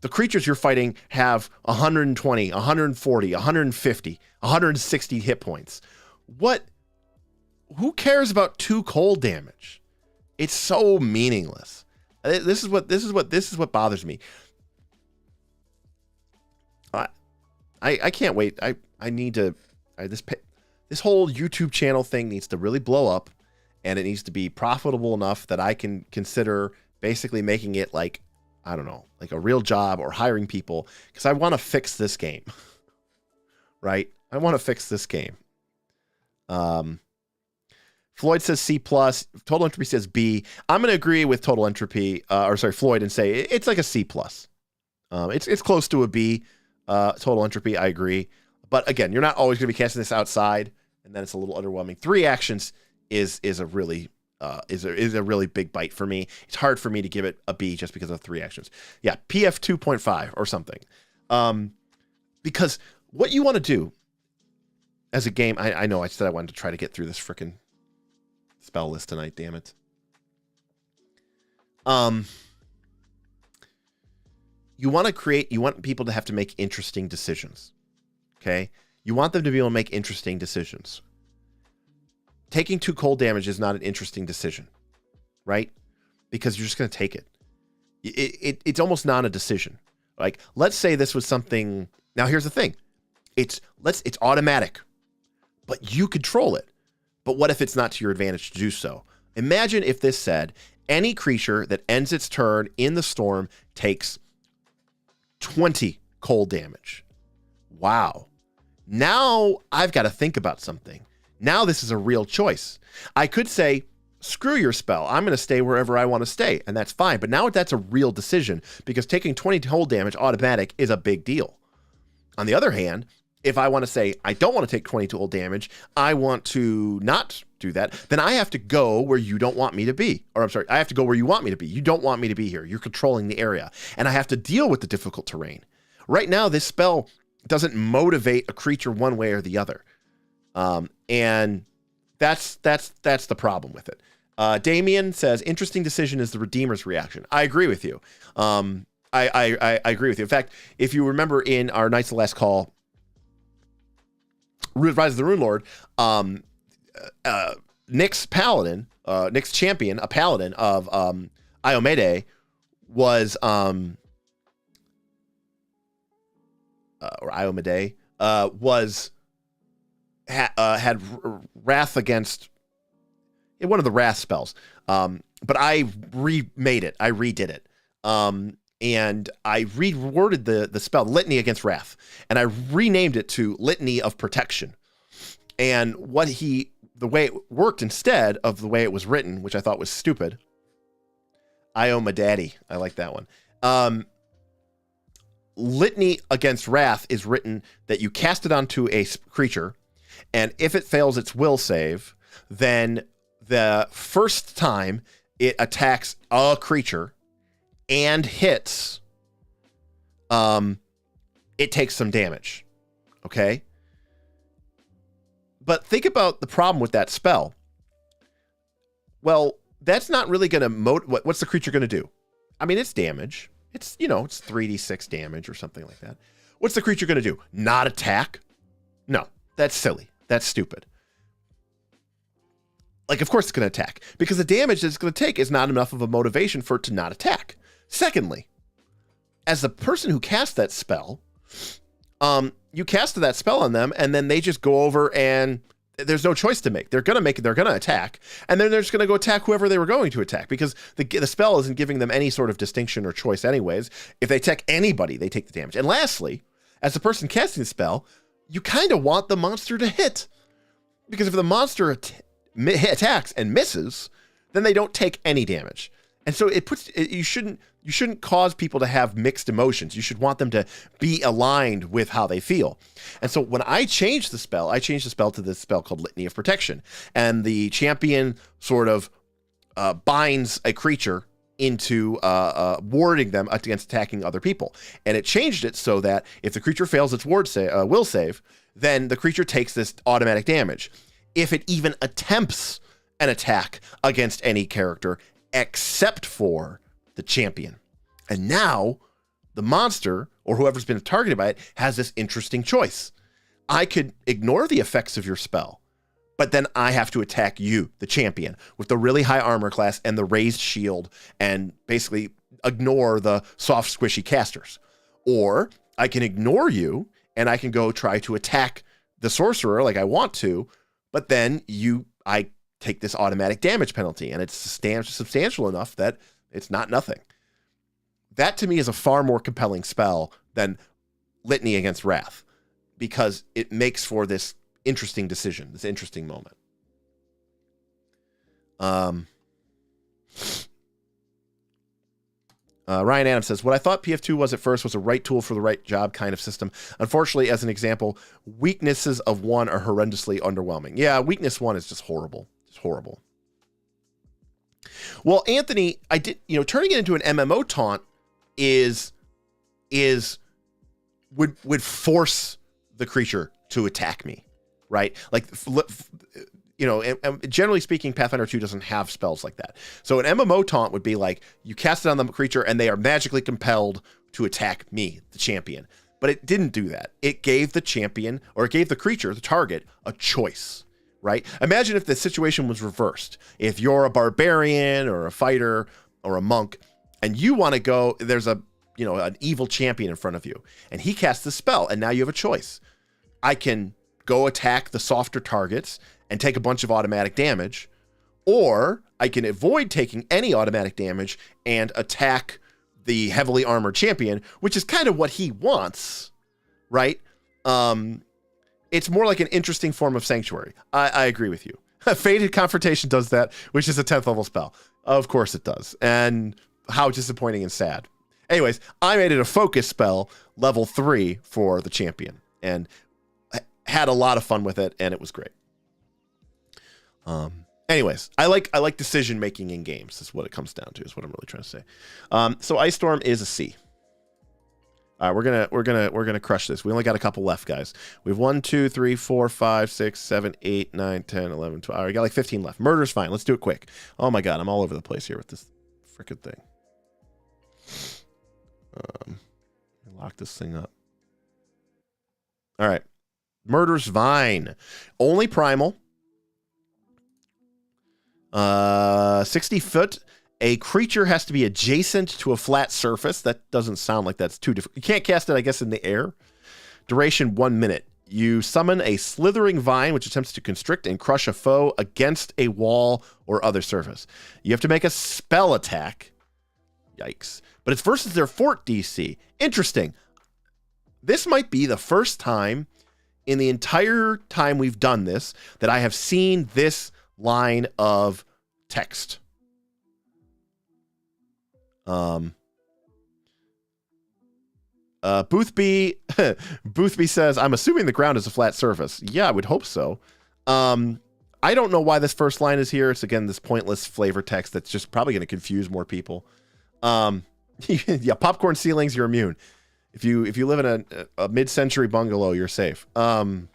The creatures you're fighting have 120, 140, 150, 160 hit points. Who cares about 2 cold damage? It's so meaningless. This is what bothers me. I can't wait. I need to this whole YouTube channel thing needs to really blow up, and it needs to be profitable enough that I can consider basically making it like, I don't know, like a real job or hiring people, because I want to fix this game. Right? I want to fix this game. Floyd says C+, Total Entropy says B. I'm going to agree with Total Entropy, Floyd, and say it's like a C+. It's close to a B. total entropy, I agree. But again, you're not always going to be casting this outside, and then it's a little underwhelming. 3 actions is a really big bite for me. It's hard for me to give it a B just because of 3 actions. Yeah, PF 2.5 or something. Because what you want to do as a game, I know I said I wanted to try to get through this frickin' spell list tonight, damn it. You want people to have to make interesting decisions. Okay? You want them to be able to make interesting decisions. Taking 2 cold damage is not an interesting decision, right? Because you're just going to take it. It's almost not a decision. Like, let's say this was something. Now, here's the thing. It's automatic, but you control it. But what if it's not to your advantage to do so? Imagine if this said, any creature that ends its turn in the storm takes 20 cold damage. Wow. Now I've got to think about something. Now this is a real choice. I could say, screw your spell. I'm going to stay wherever I want to stay, and that's fine. But now that's a real decision because taking 20 cold damage automatic is a big deal. On the other hand, if I want to say, I don't want to take 20 cold damage, I want to not do that, then I have to go where you don't want me to be. Or I'm sorry, I have to go where you want me to be. You don't want me to be here. You're controlling the area. And I have to deal with the difficult terrain. Right now, this spell doesn't motivate a creature one way or the other. And that's the problem with it. Damien says, interesting decision is the Redeemer's reaction. I agree with you. I agree with you. In fact, if you remember in our Knights of the Last Call, Rise of the Rune Lord, Nick's paladin, Nick's champion, a paladin of Iomede, was or Iomede had wrath against one of the wrath spells. But I remade it. I redid it. And I reworded the spell Litany Against Wrath, and I renamed it to Litany of Protection. And the way it worked instead of the way it was written, which I thought was stupid. I owe my daddy. I like that one. Litany Against Wrath is written that you cast it onto a creature, and if it fails its will save, then the first time it attacks a creature and hits, it takes some damage. Okay? But think about the problem with that spell. Well, that's not really going to what's the creature going to do? I mean, it's damage. It's 3d6 damage or something like that. What's the creature going to do? Not attack? No, that's silly. That's stupid. Like, of course it's going to attack, because the damage that it's going to take is not enough of a motivation for it to not attack. Secondly, as the person who cast that spell, you casted that spell on them, and then they just go over and there's no choice to make. They're going to attack, and then they're just going to go attack whoever they were going to attack, because the spell isn't giving them any sort of distinction or choice anyways. If they attack anybody, they take the damage. And lastly, as the person casting the spell, you kind of want the monster to hit, because if the monster attacks and misses, then they don't take any damage. And so you shouldn't cause people to have mixed emotions. You should want them to be aligned with how they feel. And so when I changed the spell to this spell called Litany of Protection. And the champion sort of binds a creature into warding them against attacking other people. And it changed it so that if the creature fails its will save, then the creature takes this automatic damage. If it even attempts an attack against any character, except for the champion. And now the monster, or whoever's been targeted by it, has this interesting choice. I could ignore the effects of your spell, but then I have to attack you, the champion, with the really high armor class and the raised shield, and basically ignore the soft, squishy casters. Or I can ignore you, and I can go try to attack the sorcerer like I want to, but then I take this automatic damage penalty, and it's substantial enough that it's not nothing. That to me is a far more compelling spell than Litany Against Wrath, because it makes for this interesting decision, this interesting moment. Ryan Adams says, what I thought PF2 was at first was a right tool for the right job kind of system. Unfortunately, as an example, weaknesses of 1 are horrendously underwhelming. Yeah, weakness 1 is just horrible. Just horrible. Well, Anthony, turning it into an MMO taunt would force the creature to attack me, right? Like, and generally speaking, Pathfinder 2 doesn't have spells like that. So an MMO taunt would be like, you cast it on the creature and they are magically compelled to attack me, the champion. But it didn't do that. It gave the champion, or it gave the creature, the target, a choice, right? Imagine if the situation was reversed. If you're a barbarian or a fighter or a monk, and you want to go, there's an evil champion in front of you, and he casts the spell, and now you have a choice. I can go attack the softer targets and take a bunch of automatic damage, or I can avoid taking any automatic damage and attack the heavily armored champion, which is kind of what he wants, right? It's more like an interesting form of sanctuary. I agree with you. Fated Confrontation does that, which is a 10th level spell. Of course it does. And how disappointing and sad. Anyways, I made it a focus spell, level 3 for the champion, and had a lot of fun with it, and it was great. Anyways, I like decision making in games. Is what it comes down to. Is what I'm really trying to say. So Ice Storm is a C. All right, we're gonna crush this. We only got a couple left, guys. We have 1, 2, 3, 4, 5, 6, 7, 8, 9, 10, 11, 12. All right, we got like 15 left. Murder's fine. Let's do it quick. Oh my god, I'm all over the place here with this freaking thing. Lock this thing up. All right, Murder's Vine, only primal. 60 foot. A creature has to be adjacent to a flat surface. That doesn't sound like that's too difficult. You can't cast it, I guess, in the air. Duration 1 minute. You summon a slithering vine which attempts to constrict and crush a foe against a wall or other surface. You have to make a spell attack. Yikes. But it's versus their fort DC. Interesting. This might be the first time in the entire time we've done this that I have seen this line of text. Boothby says, I'm assuming the ground is a flat surface. Yeah, I would hope so. I don't know why this first line is here. It's, again, this pointless flavor text that's just probably going to confuse more people. Yeah, popcorn ceilings, you're immune. If you live in a mid-century bungalow, you're safe. But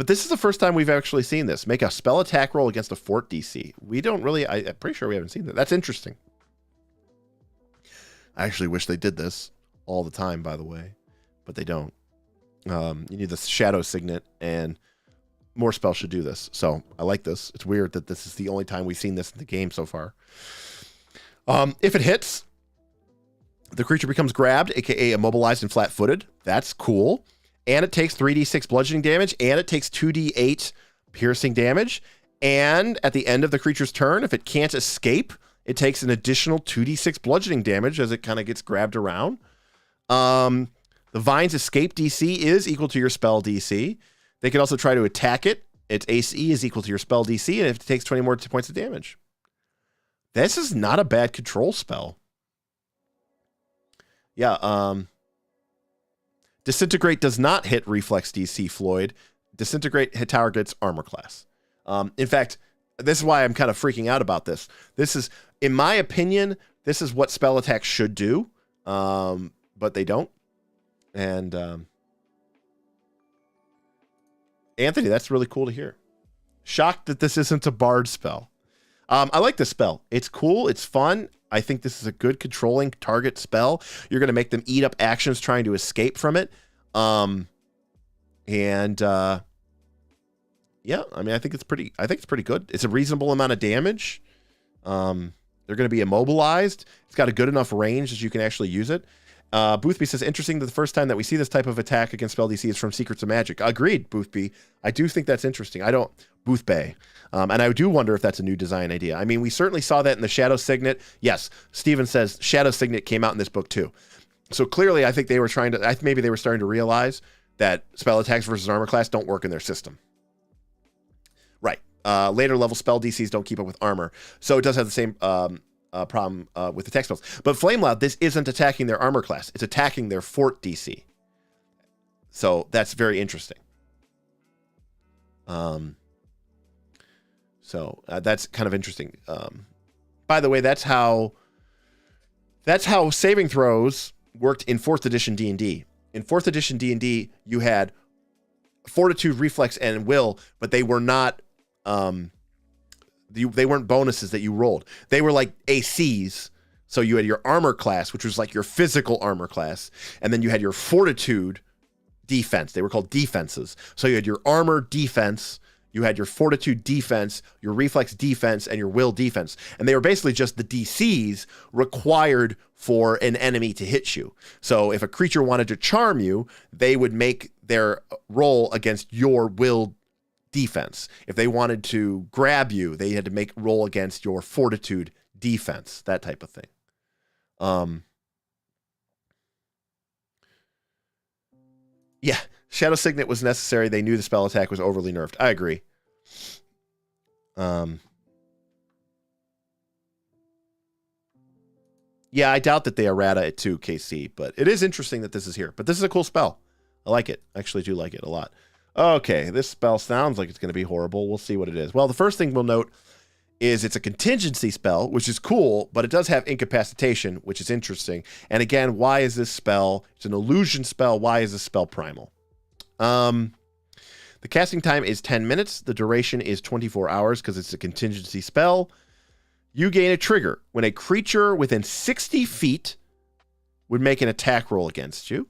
this is the first time we've actually seen this. Make a spell attack roll against a fort DC. We don't really, I'm pretty sure we haven't seen that. That's interesting. I actually wish they did this all the time, by the way, but they don't. You need the Shadow Signet, and more spells should do this. So I like this. It's weird that this is the only time we've seen this in the game so far. If it hits, the creature becomes grabbed, aka immobilized and flat-footed. That's cool. And it takes 3d6 bludgeoning damage, and it takes 2d8 piercing damage. And at the end of the creature's turn, if it can't escape, it takes an additional 2d6 bludgeoning damage as it kind of gets grabbed around. The Vine's escape DC is equal to your spell DC. They can also try to attack it. Its AC is equal to your spell DC, and if it takes 20 more points of damage. This is not a bad control spell. Yeah, Disintegrate does not hit Reflex DC, Floyd. Disintegrate hit targets armor class. In fact, this is why I'm kind of freaking out about this. This is, in my opinion, this is what spell attacks should do, but they don't. And Anthony, that's really cool to hear. Shocked that this isn't a bard spell. I like this spell. It's cool. It's fun. I think this is a good controlling target spell. You're going to make them eat up actions trying to escape from it. Yeah, I mean, I think it's pretty good. It's a reasonable amount of damage. They're going to be immobilized. It's got a good enough range that you can actually use it. Boothby says, interesting that the first time that we see this type of attack against spell DC is from Secrets of Magic. Agreed, Boothby. I do think that's interesting. Boothbay. And I do wonder if that's a new design idea. I mean, we certainly saw that in the Shadow Signet. Yes, Steven says Shadow Signet came out in this book too. So clearly, I think they were maybe they were starting to realize that spell attacks versus armor class don't work in their system. Right. Later level spell DCs don't keep up with armor. So it does have the same problem with attack spells. But Flame Loud, this isn't attacking their armor class. It's attacking their fort DC. So that's very interesting. So that's kind of interesting. By the way, that's how saving throws worked in 4th edition D&D. In 4th edition D&D, you had Fortitude, Reflex, and Will, but they were not they weren't bonuses that you rolled. They were like ACs. So you had your armor class, which was like your physical armor class, and then you had your Fortitude defense. They were called defenses. So you had your armor defense, you had your Fortitude defense, your Reflex defense, and your Will defense. And they were basically just the DCs required for an enemy to hit you. So if a creature wanted to charm you, they would make their roll against your Will defense. If they wanted to grab you, they had to make roll against your Fortitude defense, that type of thing. Yeah, Shadow Signet was necessary. They knew the spell attack was overly nerfed. I agree. Yeah, I doubt that they errata it too, KC, but it is interesting that this is here. But this is a cool spell. I like it. I actually do like it a lot. Okay, this spell sounds like it's going to be horrible. We'll see what it is. Well, the first thing we'll note is it's a contingency spell, which is cool, but it does have incapacitation, which is interesting. And again, why is this spell? It's an illusion spell. Why is this spell primal? The casting time is 10 minutes. The duration is 24 hours because it's a contingency spell. You gain a trigger when a creature within 60 feet would make an attack roll against you.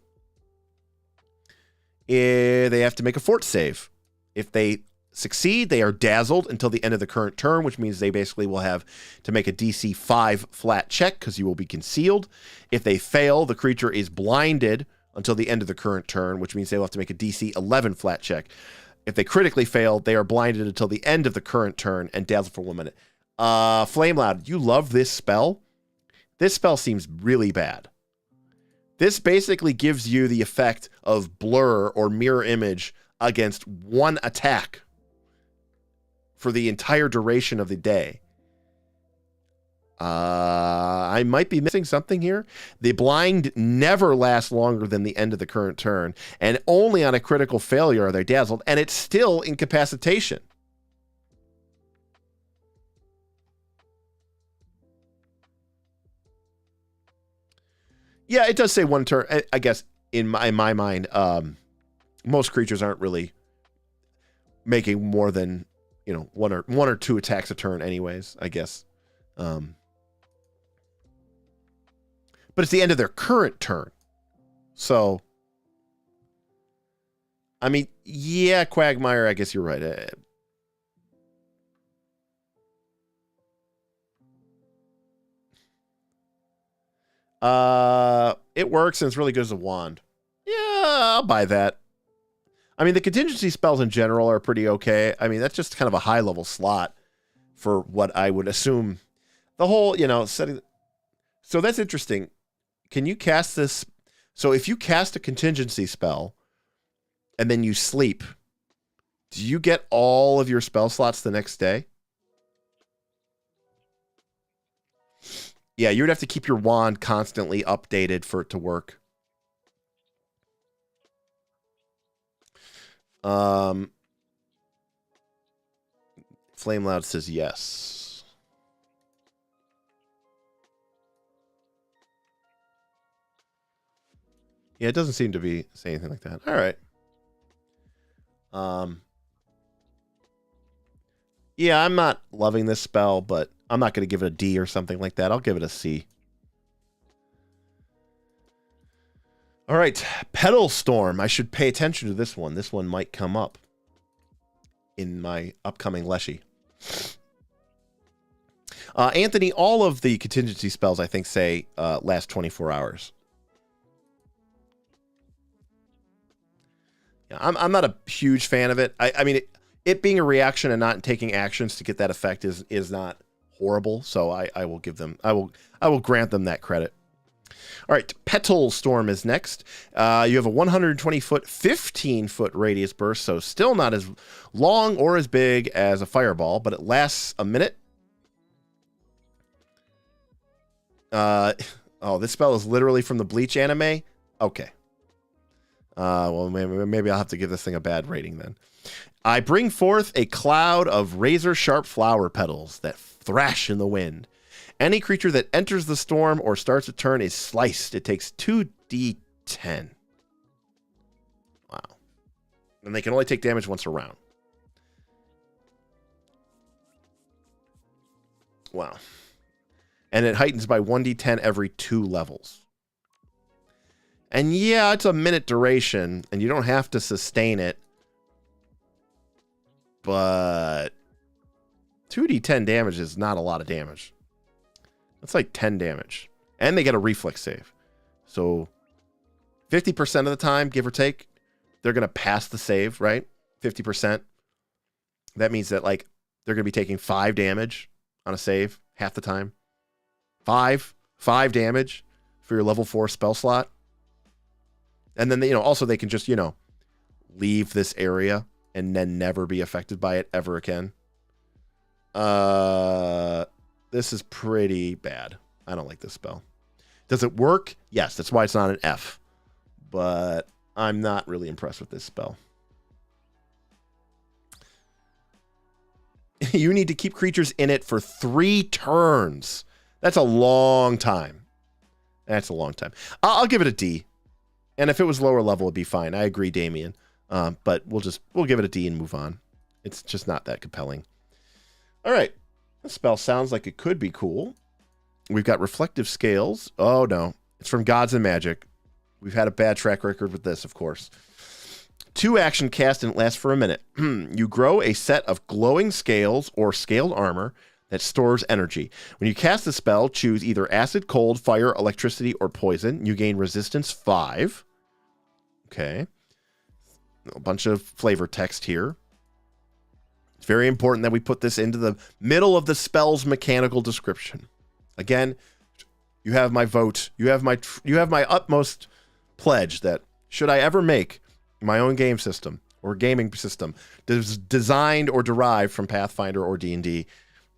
They have to make a fort save. If they succeed, they are dazzled until the end of the current turn, which means they basically will have to make a DC 5 flat check because you will be concealed. If they fail, the creature is blinded until the end of the current turn, which means they will have to make a DC 11 flat check. If they critically fail, they are blinded until the end of the current turn and dazzled for 1 minute. Flame Loud, you love this spell? This spell seems really bad. This basically gives you the effect of blur or mirror image against one attack for the entire duration of the day. I might be missing something here. The blind never lasts longer than the end of the current turn, and only on a critical failure are they dazzled, and it's still incapacitation. Yeah, it does say 1 turn. I guess in my mind, most creatures aren't really making more than, you know, one or two attacks a turn anyways, I guess. But it's the end of their current turn. So, I mean, yeah, Quagmire, I guess you're right. It works and it's really good as a wand. Yeah, I'll buy that. I mean, the contingency spells in general are pretty okay. I mean, that's just kind of a high level slot for what I would assume the whole, you know, setting. So that's interesting. Can you cast this? So if you cast a contingency spell and then you sleep, do you get all of your spell slots the next day? Yeah, you would have to keep your wand constantly updated for it to work. Flame Loud says yes. Yeah, it doesn't seem to be saying anything like that. All right. Yeah, I'm not loving this spell, but I'm not going to give it a D or something like that. I'll give it a C. All right, Petal Storm. I should pay attention to this one. This one might come up in my upcoming Leshy. Anthony, all of the contingency spells, I think, say last 24 hours. Yeah, I'm not a huge fan of it. I mean, it being a reaction and not taking actions to get that effect is not horrible. So I will give them, I will grant them that credit. All right, Petal Storm is next. You have a 120-foot, 15-foot radius burst, so still not as long or as big as a fireball, but it lasts a minute. Oh, this spell is literally from the Bleach anime? Okay. Well, maybe I'll have to give this thing a bad rating then. I bring forth a cloud of razor-sharp flower petals that thrash in the wind. Any creature that enters the storm or starts a turn is sliced. It takes 2d10. Wow. And they can only take damage once a round. Wow. And it heightens by 1d10 every 2 levels. And yeah, it's a minute duration, and you don't have to sustain it. But 2d10 damage is not a lot of damage. That's like 10 damage. And they get a reflex save. So 50% of the time, give or take, they're going to pass the save, right? 50%. That means that like they're going to be taking 5 damage on a save half the time. 5 damage for your level 4 spell slot. And then, also they can just, leave this area and then never be affected by it ever again. This is pretty bad. I don't like this spell. Does it work? Yes, that's why it's not an F. But I'm not really impressed with this spell. You need to keep creatures in it for 3 turns. That's a long time. That's a long time. I'll give it a D. And if it was lower level, it'd be fine. I agree, Damien. But we'll give it a D and move on. It's just not that compelling. All right. This spell sounds like it could be cool. We've got Reflective Scales. Oh, no. It's from Gods and Magic. We've had a bad track record with this, of course. 2 action cast and it lasts for a minute. You grow a set of glowing scales or scaled armor that stores energy. When you cast the spell, choose either acid, cold, fire, electricity, or poison. You gain resistance 5. Okay. A bunch of flavor text here. It's very important that we put this into the middle of the spell's mechanical description. Again, you have my vote. You have my utmost pledge that should I ever make my own game system or gaming system designed or derived from Pathfinder or D&D,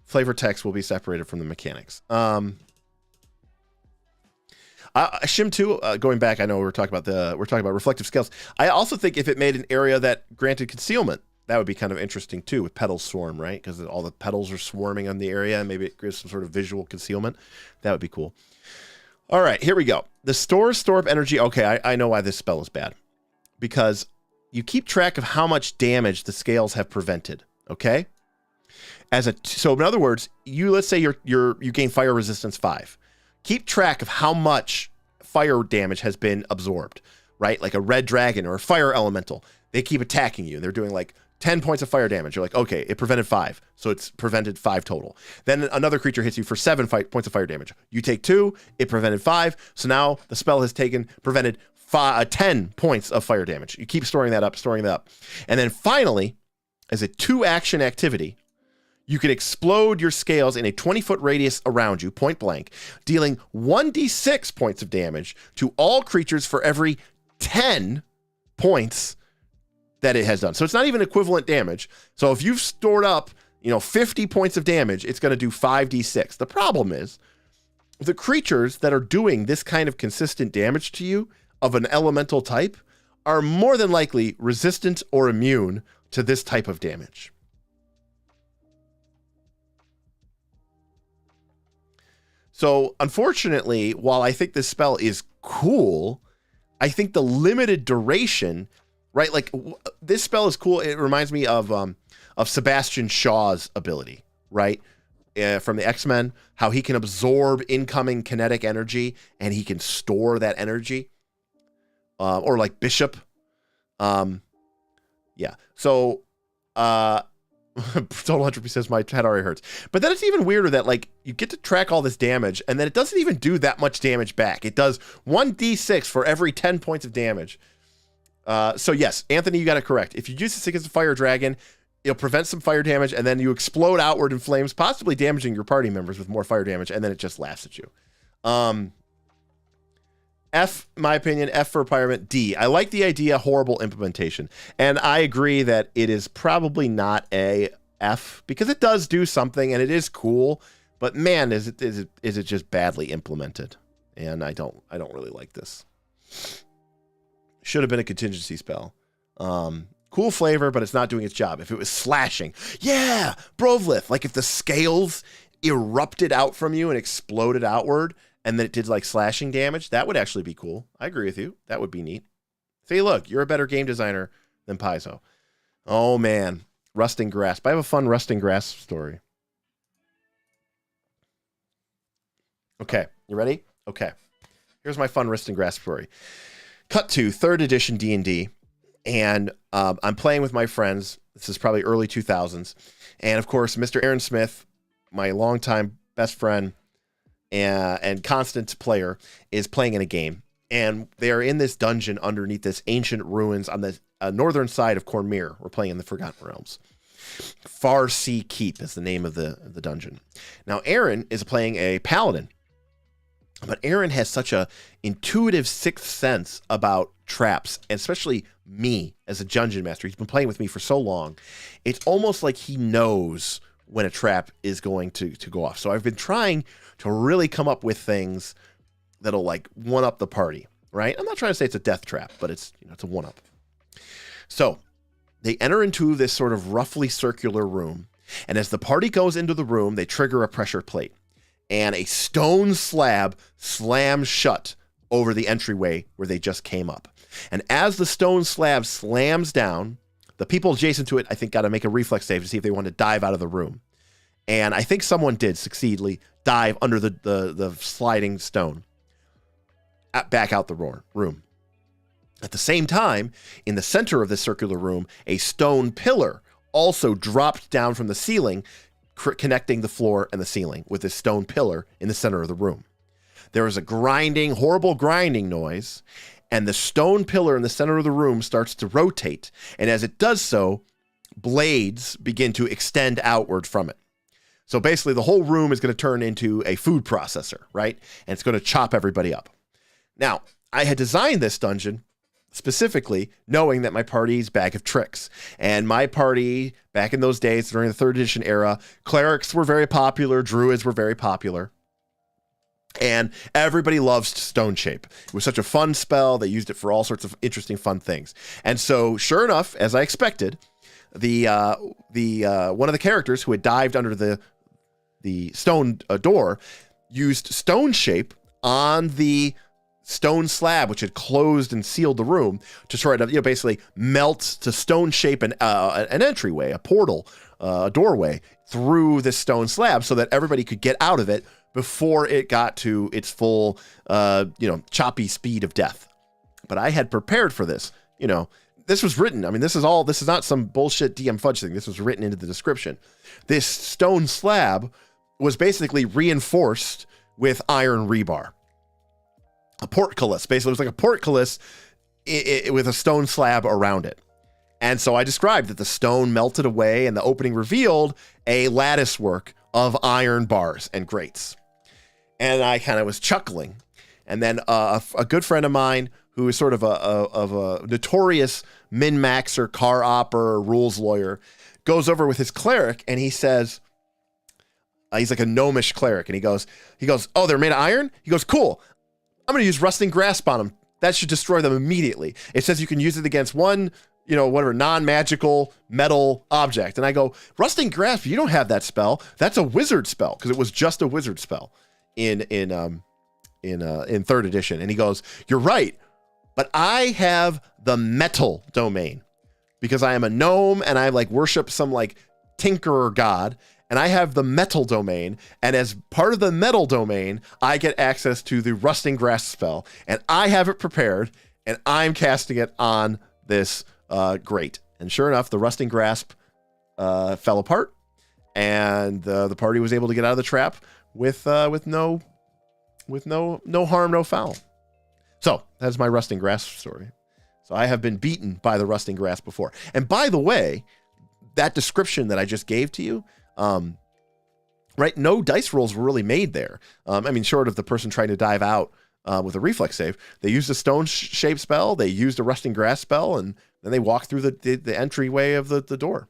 flavor text will be separated from the mechanics. Shim 2, going back, I know we're talking about reflective scales. I also think if it made an area that granted concealment, that would be kind of interesting too, with petal swarm, right? Because all the petals are swarming on the area, and maybe it gives some sort of visual concealment. That would be cool. All right, here we go. The store up energy. Okay, I know why this spell is bad. Because you keep track of how much damage the scales have prevented. Okay. So in other words, let's say you gain fire resistance 5. Keep track of how much fire damage has been absorbed, right? Like a red dragon or a fire elemental. They keep attacking you. They're doing like 10 points of fire damage. You're like, okay, it prevented 5. So it's prevented 5 total. Then another creature hits you for 7 points of fire damage. You take 2, it prevented 5. So now the spell has prevented 10 points of fire damage. You keep storing that up. And then finally, as a 2-action activity, you can explode your scales in a 20-foot radius around you, point blank, dealing 1d6 points of damage to all creatures for every 10 points that it has done. So it's not even equivalent damage. So if you've stored up, 50 points of damage, it's going to do 5d6. The problem is the creatures that are doing this kind of consistent damage to you of an elemental type are more than likely resistant or immune to this type of damage. So unfortunately, while I think this spell is cool, I think the limited duration, right? Like this spell is cool. It reminds me of Sebastian Shaw's ability, right? From the X-Men, how he can absorb incoming kinetic energy and he can store that energy. Or like Bishop. Yeah. So, Total Entropy says my head already hurts. But then it's even weirder that like you get to track all this damage and then it doesn't even do that much damage back. It does 1d6 for every 10 points of damage. So yes, Anthony, you got it correct. If you use this against a fire dragon, it'll prevent some fire damage and then you explode outward in flames, possibly damaging your party members with more fire damage, and then it just laughs at you. F, my opinion, F for Pyramid. D, I like the idea, horrible implementation. And I agree that it is probably not a F because it does do something and it is cool, But man, is it just badly implemented, and I don't really like this. Should have been a contingency spell. Cool flavor, but it's not doing its job. If it was slashing, yeah, Brovlith. Like if the scales erupted out from you and exploded outward, and then it did like slashing damage, that would actually be cool. I agree with you. That would be neat. See, look, you're a better game designer than Paizo. Oh man, Rusting Grasp. I have a fun Rusting Grasp story. Okay, you ready? Okay. Here's my fun Rusting Grasp story. Cut to 3rd edition D&D. And I'm playing with my friends. This is probably early 2000s. And of course, Mr. Aaron Smith, my longtime best friend and constant player, is playing in a game. And they are in this dungeon underneath this ancient ruins on the northern side of Cormyr. We're playing in the Forgotten Realms. Far Sea Keep is the name of the dungeon. Now, Aaron is playing a paladin. But Aaron has such a intuitive sixth sense about traps, especially me as a dungeon master. He's been playing with me for so long. It's almost like he knows when a trap is going to go off. So I've been trying to really come up with things that'll like one up the party, right? I'm not trying to say it's a death trap, but it's, you know, it's a one up. So they enter into this sort of roughly circular room. And as the party goes into the room, they trigger a pressure plate. And a stone slab slams shut over the entryway where they just came up. And as the stone slab slams down, the people adjacent to it, I think, got to make a reflex save to see if they want to dive out of the room. And I think someone did succeedly dive under the sliding stone back out the room. At the same time, in the center of this circular room, a stone pillar also dropped down from the ceiling, connecting the floor and the ceiling with this stone pillar in the center of the room. There is a grinding, horrible grinding noise, and the stone pillar in the center of the room starts to rotate. And as it does so, blades begin to extend outward from it. So basically, the whole room is going to turn into a food processor, right? And it's going to chop everybody up. Now, I had designed this dungeon specifically knowing that my party's bag of tricks. And my party, back in those days, during the 3rd edition era, clerics were very popular, druids were very popular. And everybody loves Stone Shape. It was such a fun spell. They used it for all sorts of interesting, fun things. And so, sure enough, as I expected, the one of the characters who had dived under the stone door used Stone Shape on the stone slab, which had closed and sealed the room, to try to, basically melt to Stone Shape an entryway, a portal, a doorway through this stone slab so that everybody could get out of it before it got to its full, choppy speed of death. But I had prepared for this. This was written. I mean, this is not some bullshit DM fudge thing. This was written into the description. This stone slab was basically reinforced with iron rebar. A portcullis. Basically, it was like a portcullis with a stone slab around it. And so I described that the stone melted away and the opening revealed a lattice work of iron bars and grates. And I kind of was chuckling. And then a good friend of mine who is sort of a notorious min-maxer, car opper, rules lawyer, goes over with his cleric and he says, he's like a gnomish cleric, and he goes, oh, they're made of iron? He goes, cool. I'm going to use Rusting Grasp on them. That should destroy them immediately. It says you can use it against one, non-magical metal object. And I go, Rusting Grasp, you don't have that spell. That's a wizard spell, because it was just a wizard spell in 3rd edition. And he goes, you're right, but I have the metal domain because I am a gnome and I worship some tinkerer god. And I have the metal domain, and as part of the metal domain, I get access to the Rusting Grasp spell, and I have it prepared, and I'm casting it on this grate. And sure enough, the Rusting Grasp fell apart, and the party was able to get out of the trap with no harm, no foul. So that's my Rusting Grasp story. So I have been beaten by the Rusting Grasp before. And by the way, that description that I just gave to you, right? No dice rolls were really made there. Short of the person trying to dive out with a reflex save, they used a stone shape spell, they used a Rusting Grasp spell, and then they walked through the entryway of the door.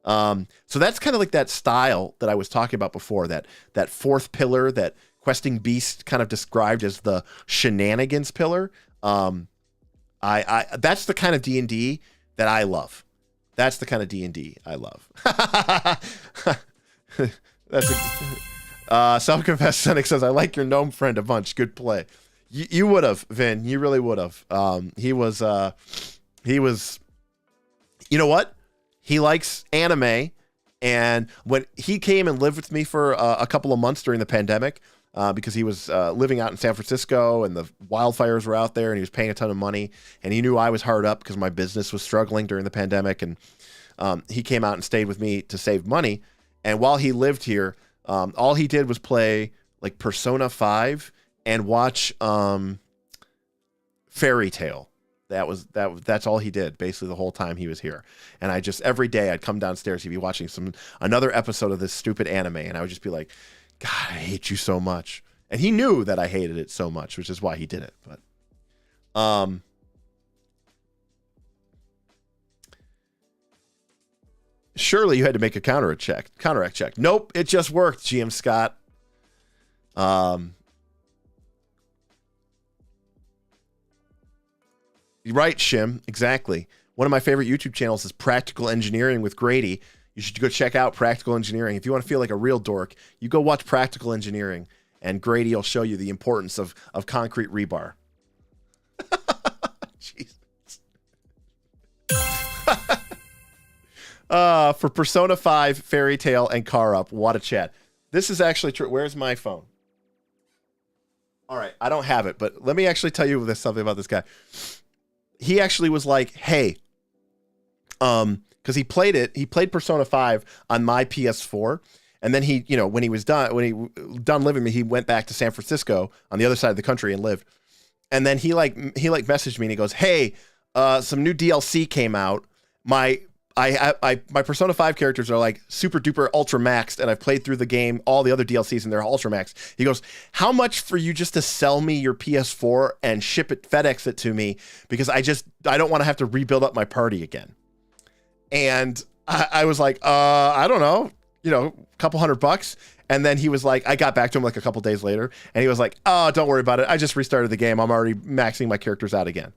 So that's kind of like that style that I was talking about before, that fourth pillar that Questing Beast kind of described as the shenanigans pillar. I that's the kind of D&D that I love. That's the kind of D&D I love. That's self-confessed cynic says, I like your gnome friend a bunch. Good play. You would have, Vin. You really would have. He was, you know what? He likes anime. And when he came and lived with me for a couple of months during the pandemic, because he was living out in San Francisco and the wildfires were out there and he was paying a ton of money, and he knew I was hard up because my business was struggling during the pandemic. And he came out and stayed with me to save money. And while he lived here, all he did was play like Persona 5 and watch Fairy Tale. That's all he did basically the whole time he was here. And I just, every day I'd come downstairs, he'd be watching another episode of this stupid anime, and I would just be like, God, I hate you so much. And he knew that I hated it so much, which is why he did it. But surely you had to make a counteract check. Nope, it just worked, GM Scott. Right, Shim, exactly. One of my favorite YouTube channels is Practical Engineering with Grady. You should go check out Practical Engineering. If you want to feel like a real dork, you go watch Practical Engineering, and Grady will show you the importance of concrete rebar. Jesus. For Persona 5, Fairy Tale, and Car Up, what a chat. This is actually true. Where's my phone? All right, I don't have it, but let me actually tell you something about this guy. He actually was like, hey, because he played Persona 5 on my PS4, and then he, when he done living with me, he went back to San Francisco on the other side of the country and lived. And then he messaged me and he goes, hey, some new DLC came out. My Persona 5 characters are like super duper ultra maxed, and I've played through the game, all the other DLCs, and they're ultra maxed. He goes, how much for you just to sell me your PS4 and FedEx it to me, because I don't want to have to rebuild up my party again. And I was like, I don't know, a couple $100. And then he was like, I got back to him like a couple days later, and he was like, oh, don't worry about it. I just restarted the game. I'm already maxing my characters out again.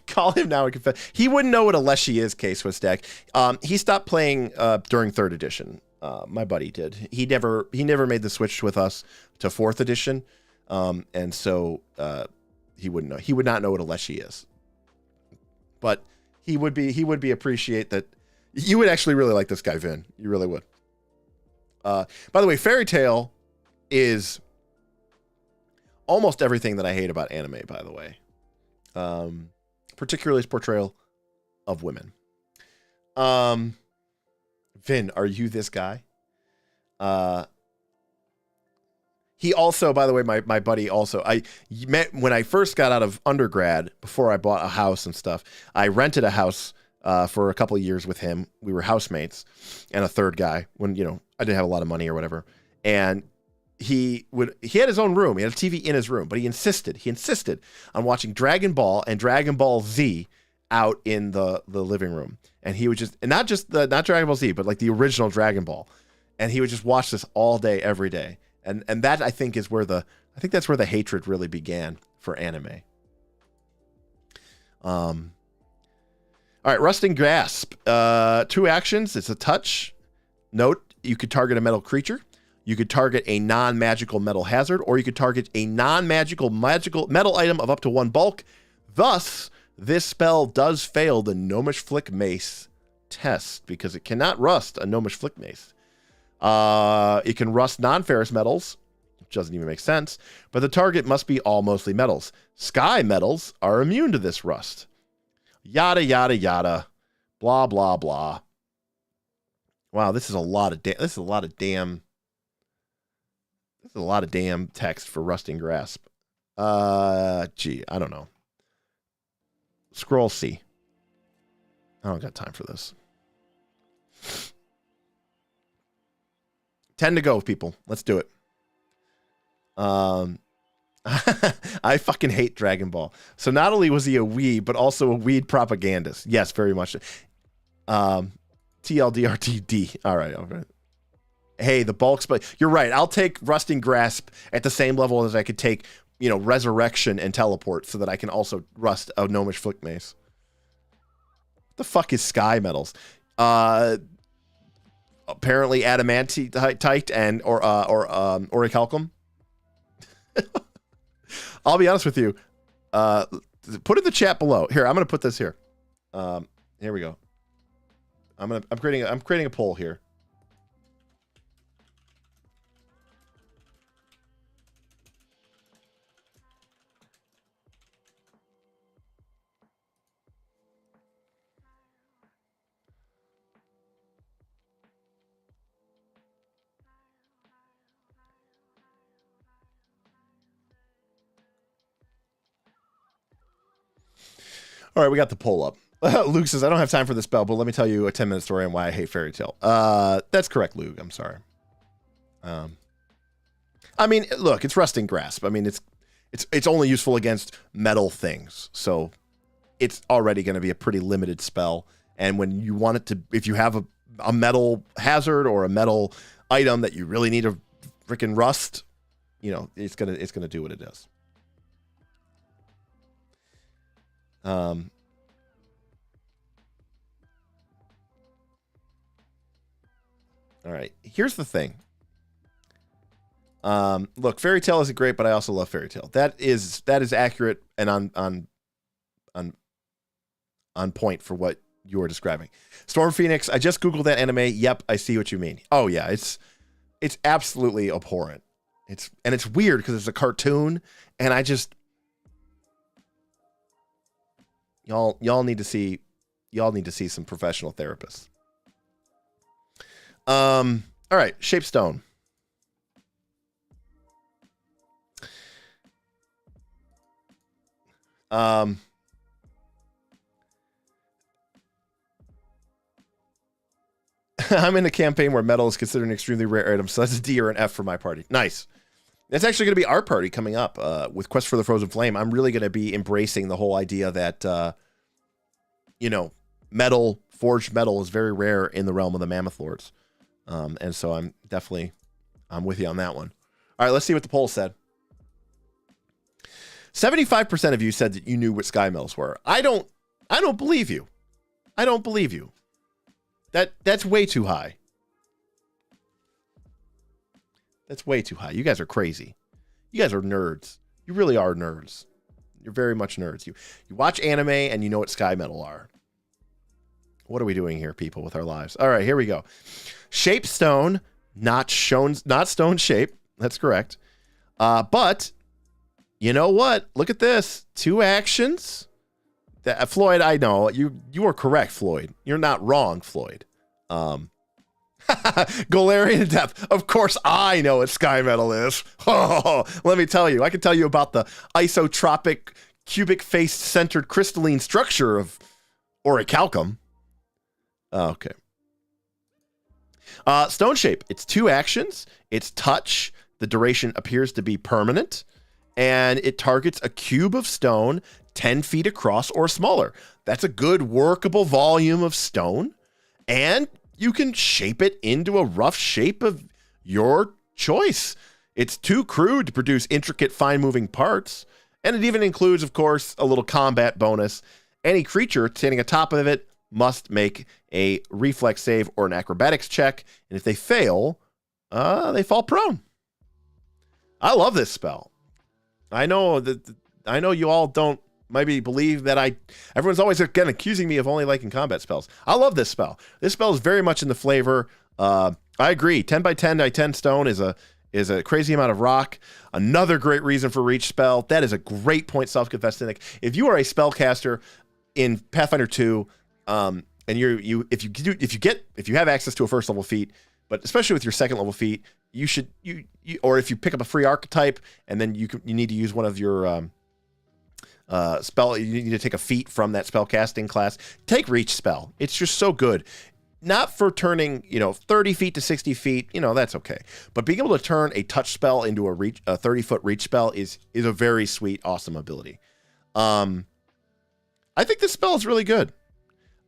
Call him now and confess. He wouldn't know what a Leshy is, K-Swiss-Deck. He stopped playing during 3rd edition. My buddy did. He never made the switch with us to 4th edition. And so he wouldn't know. He would not know what a Leshy is. But he would be appreciate that. You would actually really like this guy, Vin. You really would. By the way, Fairy Tale is almost everything that I hate about anime, by the way. Particularly his portrayal of women. Vin, are you this guy? He also, by the way, my buddy also, I met when I first got out of undergrad, before I bought a house and stuff, I rented a house for a couple of years with him. We were housemates, and a third guy when, I didn't have a lot of money or whatever. And he had his own room. He had a TV in his room, but he insisted on watching Dragon Ball and Dragon Ball Z out in the living room. And he would not Dragon Ball Z, but like the original Dragon Ball. And he would just watch this all day, every day. And that I think that's where the hatred really began for anime. All right, Rusting Grasp. 2 actions. It's a touch. Note, you could target a metal creature. You could target a non-magical metal hazard, or you could target a non-magical metal item of up to 1 bulk. Thus, this spell does fail the Gnomish Flick Mace test, because it cannot rust a Gnomish Flick Mace. It can rust non-ferrous metals, which doesn't even make sense, but the target must be all mostly metals. Sky metals are immune to this rust. Yada, yada, yada. Blah, blah, blah. Wow, this is a lot of damn text for Rusting Grasp. Gee, I don't know. Scroll C. I don't got time for this. 10 to go, people. Let's do it. I fucking hate Dragon Ball. So not only was he a weed, but also a weed propagandist. Yes, very much. TLDRTD. All right. Hey, the bulk spell. You're right. I'll take Rusting Grasp at the same level as I could take, Resurrection and Teleport, so that I can also rust a Gnomish Flick Mace. What the fuck is Sky Metals? Apparently Adamantite and or Orichalcum. I'll be honest with you. Put in the chat below. Here, I'm gonna put this here. Here we go. I'm creating a poll here. All right, we got the poll up. Luke says, I don't have time for this spell, but let me tell you a 10-minute story on why I hate Fairy Tale. That's correct, Luke. I'm sorry. I mean, look, it's Rusting Grasp. I mean, it's only useful against metal things. So it's already going to be a pretty limited spell. And when you want it to, if you have a metal hazard or a metal item that you really need to freaking rust, it's gonna do what it does. All right. Here's the thing. Look, Fairy Tale isn't great, but I also love Fairy Tale. That is accurate and on point for what you are describing. Storm Phoenix. I just googled that anime. Yep, I see what you mean. Oh yeah, it's absolutely abhorrent. It's weird because it's a cartoon, and I just y'all need to see some professional therapists. All right, Shapestone. I'm in a campaign where metal is considered an extremely rare item, so that's a D or an F for my party. Nice. That's actually going to be our party coming up with Quest for the Frozen Flame. I'm really going to be embracing the whole idea that, metal, forged metal is very rare in the realm of the Mammoth Lords. And so I'm with you on that one. All right, let's see what the poll said. 75% of you said that you knew what Sky Metals were. I don't believe you. I don't believe you. That's way too high. That's way too high. You guys are crazy. You guys are nerds. You really are nerds. You're very much nerds. You watch anime and you know what Sky Metal are. What are we doing here, people, with our lives? All right, here we go. Shapestone, not stone shape. That's correct. But you know what? Look at this. 2 actions. Floyd, I know. You are correct, Floyd. You're not wrong, Floyd. Galarian Depth. Of course I know what Sky Metal is. Oh, let me tell you. I can tell you about the isotropic, cubic-faced, centered crystalline structure of Orichalcum. Okay. Stone Shape. It's 2 actions. It's touch. The duration appears to be permanent. And it targets a cube of stone 10 feet across or smaller. That's a good workable volume of stone. And you can shape it into a rough shape of your choice. It's too crude to produce intricate, fine-moving parts. And it even includes, of course, a little combat bonus. Any creature standing atop of it must make a reflex save or an acrobatics check. And if they fail, they fall prone. I love this spell. I know you all don't maybe believe that everyone's always again accusing me of only liking combat spells. I love this spell. This spell is very much in the flavor. I agree. 10 by 10 by 10 stone is a crazy amount of rock. Another great reason for reach spell. That is a great point, self-confess cynic. If you are a spellcaster in Pathfinder 2, and if you have access to a first level feat, but especially with your second level feat, you should or if you pick up a free archetype and then you need to use one of your spell, you need to take a feat from that spell casting class, take reach spell. It's just so good. Not for turning, 30 feet to 60 feet, that's okay. But being able to turn a touch spell into a 30-foot reach spell is a very sweet, awesome ability. I think this spell is really good.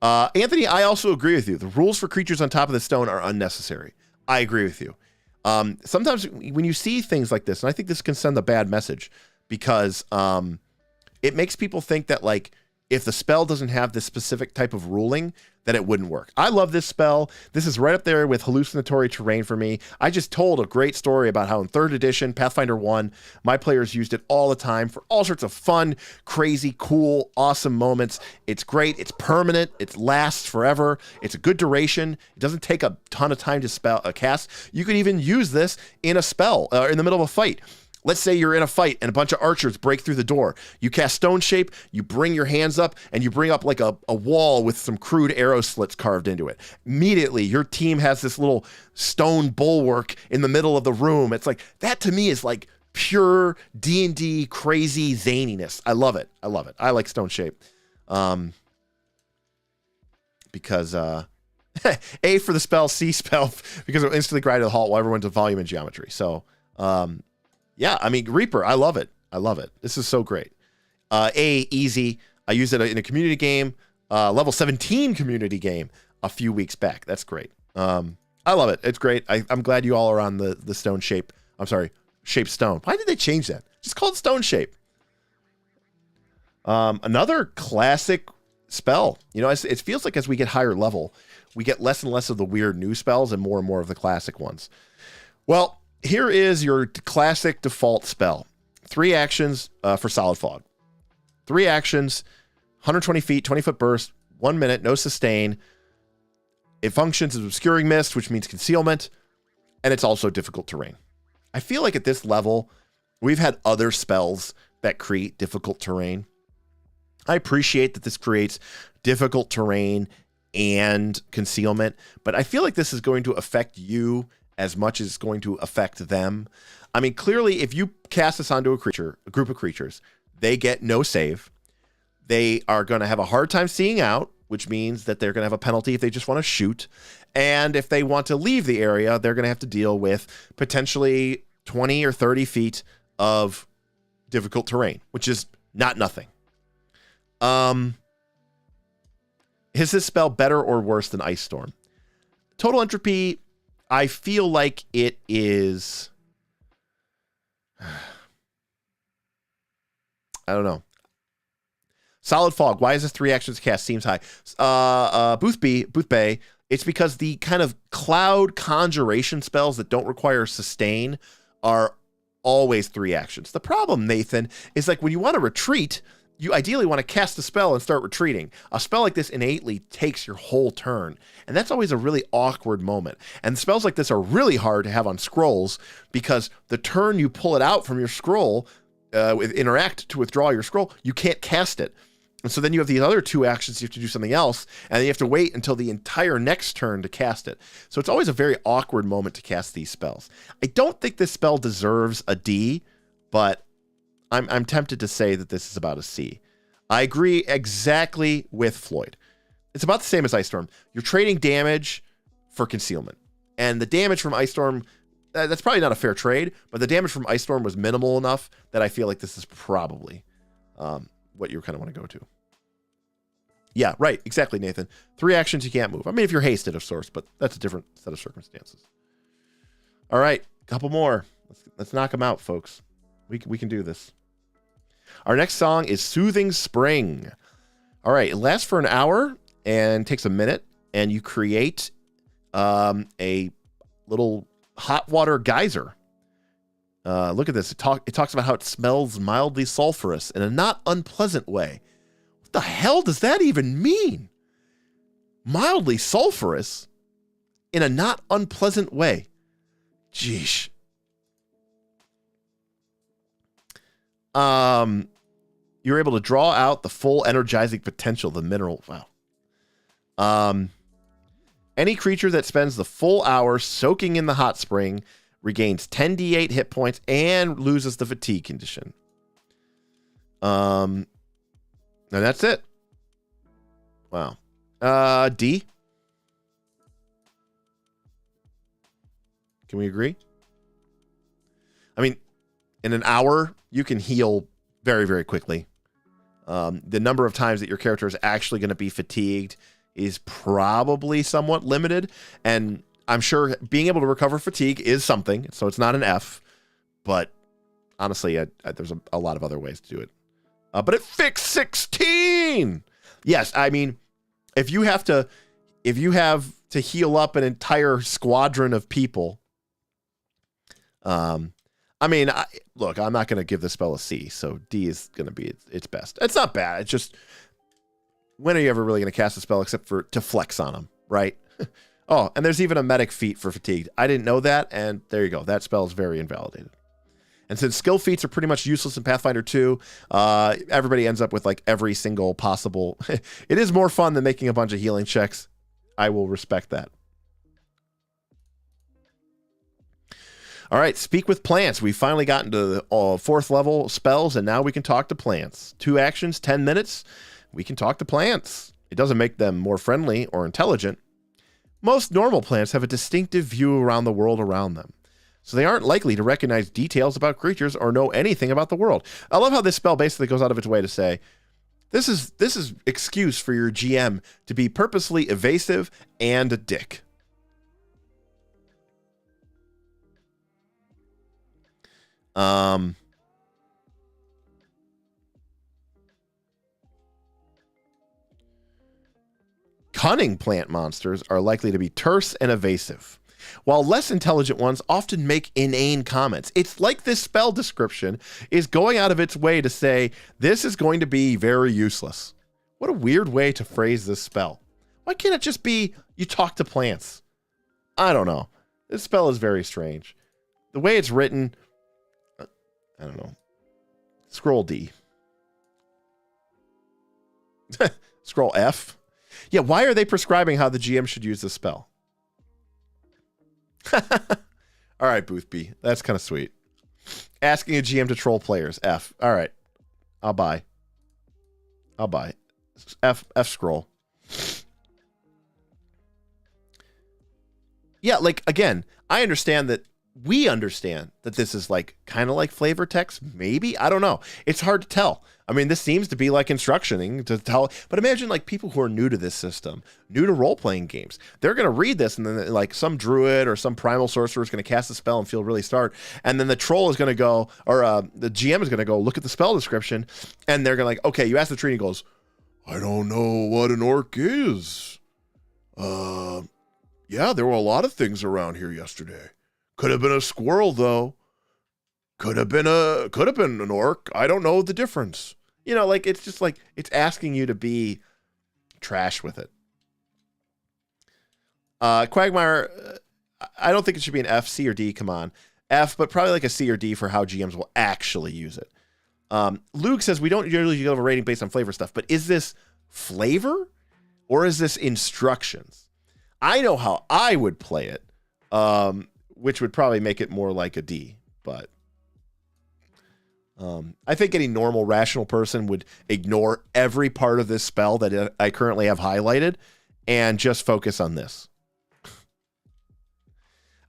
Anthony, I also agree with you. The rules for creatures on top of the stone are unnecessary. I agree with you. Sometimes when you see things like this, and I think this can send a bad message because it makes people think that, like, if the spell doesn't have this specific type of ruling, that it wouldn't work. I love this spell. This is right up there with hallucinatory terrain for me. I just told a great story about how in 3rd edition, Pathfinder 1, my players used it all the time for all sorts of fun, crazy, cool, awesome moments. It's great. It's permanent. It lasts forever. It's a good duration. It doesn't take a ton of time to cast. You could even use this in a spell, in the middle of a fight. Let's say you're in a fight and a bunch of archers break through the door. You cast Stone Shape, you bring your hands up, and you bring up like a wall with some crude arrow slits carved into it. Immediately, your team has this little stone bulwark in the middle of the room. It's like, that to me is like pure D&D crazy zaniness. I love it. I love it. I like Stone Shape. Because A for the spell, C spell, because it'll instantly grind to a halt while everyone's in volume and geometry. So, yeah, I mean, Reaper, I love it. I love it. This is so great. Easy. I used it in a community game, level 17 community game a few weeks back. That's great. I love it. It's great. I'm glad you all are on the Stone Shape. I'm sorry, Shape Stone. Why did they change that? Just call it Stone Shape. Another classic spell. It feels like as we get higher level, we get less and less of the weird new spells and more of the classic ones. Well, here is your classic default spell. 3 actions for Solid Fog. 3 actions, 120 feet, 20-foot burst, 1 minute, no sustain. It functions as Obscuring Mist, which means concealment, and it's also difficult terrain. I feel like at this level, we've had other spells that create difficult terrain. I appreciate that this creates difficult terrain and concealment, but I feel like this is going to affect you as much as it's going to affect them. I mean, clearly, if you cast this onto a group of creatures, they get no save. They are going to have a hard time seeing out, which means that they're going to have a penalty if they just want to shoot. And if they want to leave the area, they're going to have to deal with potentially 20 or 30 feet of difficult terrain, which is not nothing. Is this spell better or worse than Ice Storm? Total Entropy, I feel like it is... I don't know. Solid Fog. Why is this 3 actions cast? Seems high. Booth Bay. It's because the kind of cloud conjuration spells that don't require sustain are always 3 actions. The problem, Nathan, is like when you want to retreat, you ideally want to cast a spell and start retreating. A spell like this innately takes your whole turn. And that's always a really awkward moment. And spells like this are really hard to have on scrolls because the turn you pull it out from your scroll, with interact to withdraw your scroll, you can't cast it. And so then you have these other 2 actions, you have to do something else, and then you have to wait until the entire next turn to cast it. So it's always a very awkward moment to cast these spells. I don't think this spell deserves a D, but I'm tempted to say that this is about a C. I agree exactly with Floyd. It's about the same as Ice Storm. You're trading damage for concealment. And the damage from Ice Storm, that's probably not a fair trade, but the damage from Ice Storm was minimal enough that I feel like this is probably what you kind of want to go to. Yeah, right. Exactly, Nathan. 3 actions you can't move. I mean, if you're hasted, of course, but that's a different set of circumstances. All right, couple more. Let's knock them out, folks. We can do this. Our next song is Soothing Spring. All right, it lasts for an hour and takes a minute, and you create a little hot water geyser. Look at this. It talks about how it smells mildly sulfurous in a not unpleasant way. What the hell does that even mean? Mildly sulfurous in a not unpleasant way. Jeesh. You're able to draw out the full energizing potential of the mineral. Wow. Any creature that spends the full hour soaking in the hot spring regains 10d8 hit points and loses the fatigue condition. And that's it. Wow. D. Can we agree? I mean, in an hour, you can heal very, very quickly. The number of times that your character is actually going to be fatigued is probably somewhat limited. And I'm sure being able to recover fatigue is something, so it's not an F. But honestly, there's a lot of other ways to do it. But it fixed 16! Yes, I mean, if you have to heal up an entire squadron of people, I mean, look, I'm not going to give the spell a C, so D is going to be its best. It's not bad. It's just, when are you ever really going to cast a spell except for to flex on them, right? Oh, and there's even a medic feat for fatigued. I didn't know that, and there you go. That spell is very invalidated. And since skill feats are pretty much useless in Pathfinder 2, everybody ends up with like every single possible. It is more fun than making a bunch of healing checks. I will respect that. All right, speak with plants. We've finally gotten to the 4th level spells, and now we can talk to plants. 2 actions, 10 minutes. We can talk to plants. It doesn't make them more friendly or intelligent. Most normal plants have a distinctive view around the world around them, so they aren't likely to recognize details about creatures or know anything about the world. I love how this spell basically goes out of its way to say, this is excuse for your GM to be purposely evasive and a dick. Cunning plant monsters are likely to be terse and evasive, while less intelligent ones often make inane comments. It's like this spell description is going out of its way to say, this is going to be very useless. What a weird way to phrase this spell. Why can't it just be, you talk to plants? I don't know. This spell is very strange. The way it's written, I don't know. Scroll D. Scroll F. Yeah, why are they prescribing how the GM should use this spell? All right, Booth B. That's kind of sweet. Asking a GM to troll players. F. All right. I'll buy. F scroll. Yeah, like, again, we understand that this is like kind of like flavor text, maybe. I don't know. It's hard to tell. I mean, this seems to be like instructioning to tell, but imagine like people who are new to this system, new to role-playing games. They're going to read this, and then like some druid or some primal sorcerer is going to cast a spell and feel really smart, and then the troll is going to go, or the GM is going to go look at the spell description, and they're going to like, okay, you ask the tree, and he goes, I don't know what an orc is. Yeah, there were a lot of things around here yesterday. Could have been a squirrel, though. Could have been an orc. I don't know the difference. You know, like, it's just like, it's asking you to be trash with it. Quagmire, I don't think it should be an F, C, or D. Come on. F, but probably like a C or D for how GMs will actually use it. Luke says, we don't usually give a rating based on flavor stuff, but is this flavor or is this instructions? I know how I would play it, which would probably make it more like a D, but I think any normal, rational person would ignore every part of this spell that I currently have highlighted and just focus on this.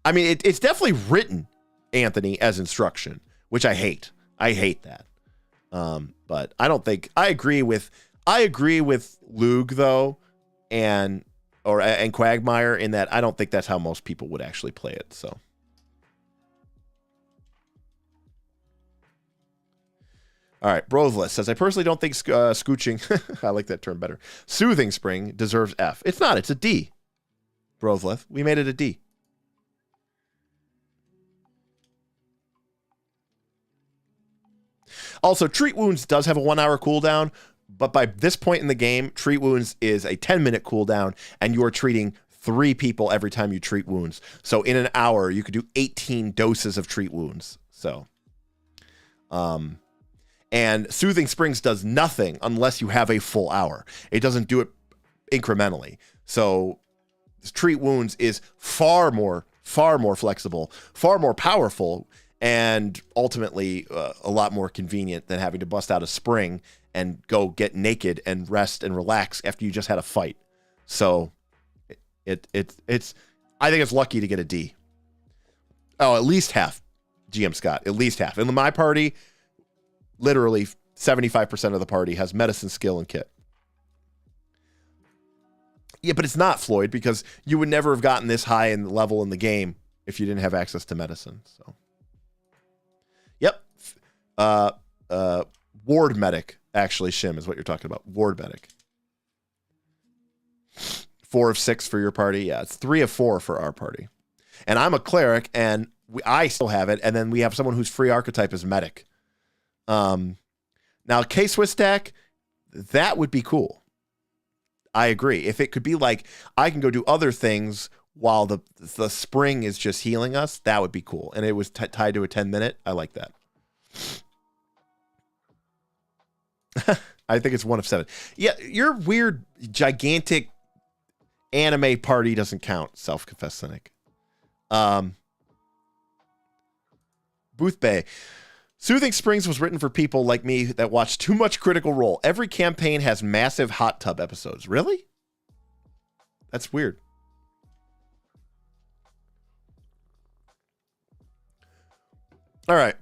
I mean, it's definitely written, Anthony, as instruction, which I hate. I hate that. But I don't think I agree with Lug though, and Quagmire in that I don't think that's how most people would actually play it. So. All right, Brothless says, I personally don't think scooching, I like that term better, Soothing Spring deserves F. It's not, it's a D. Brothless, we made it a D. Also, Treat Wounds does have a 1 hour cooldown, but by this point in the game, Treat Wounds is a 10-minute cooldown, and you are treating 3 people every time you treat wounds. So in an hour, you could do 18 doses of Treat Wounds. So, and Soothing Springs does nothing unless you have a full hour. It doesn't do it incrementally. So Treat Wounds is far more flexible, far more powerful, and ultimately a lot more convenient than having to bust out a spring and go get naked and rest and relax after you just had a fight. So it's I think it's lucky to get a D. Oh, at least half, GM Scott. At least half. In my party, literally 75% of the party has medicine, skill, and kit. Yeah, but it's not, Floyd, because you would never have gotten this high in level in the game if you didn't have access to medicine. So, yep. Ward medic, actually, Shim, is what you're talking about. Ward medic. 4 of 6 for your party. Yeah, it's 3 of 4 for our party. And I'm a cleric, and I still have it. And then we have someone whose free archetype is medic. Now, K-Swiss stack, that would be cool. I agree. If it could be like, I can go do other things while the spring is just healing us, that would be cool. And it was tied to a 10-minute. I like that. I think it's 1 of 7. Yeah, your weird, gigantic anime party doesn't count, self-confess cynic. Booth Bay. Soothing Springs was written for people like me that watch too much Critical Role. Every campaign has massive hot tub episodes. Really? That's weird. All right.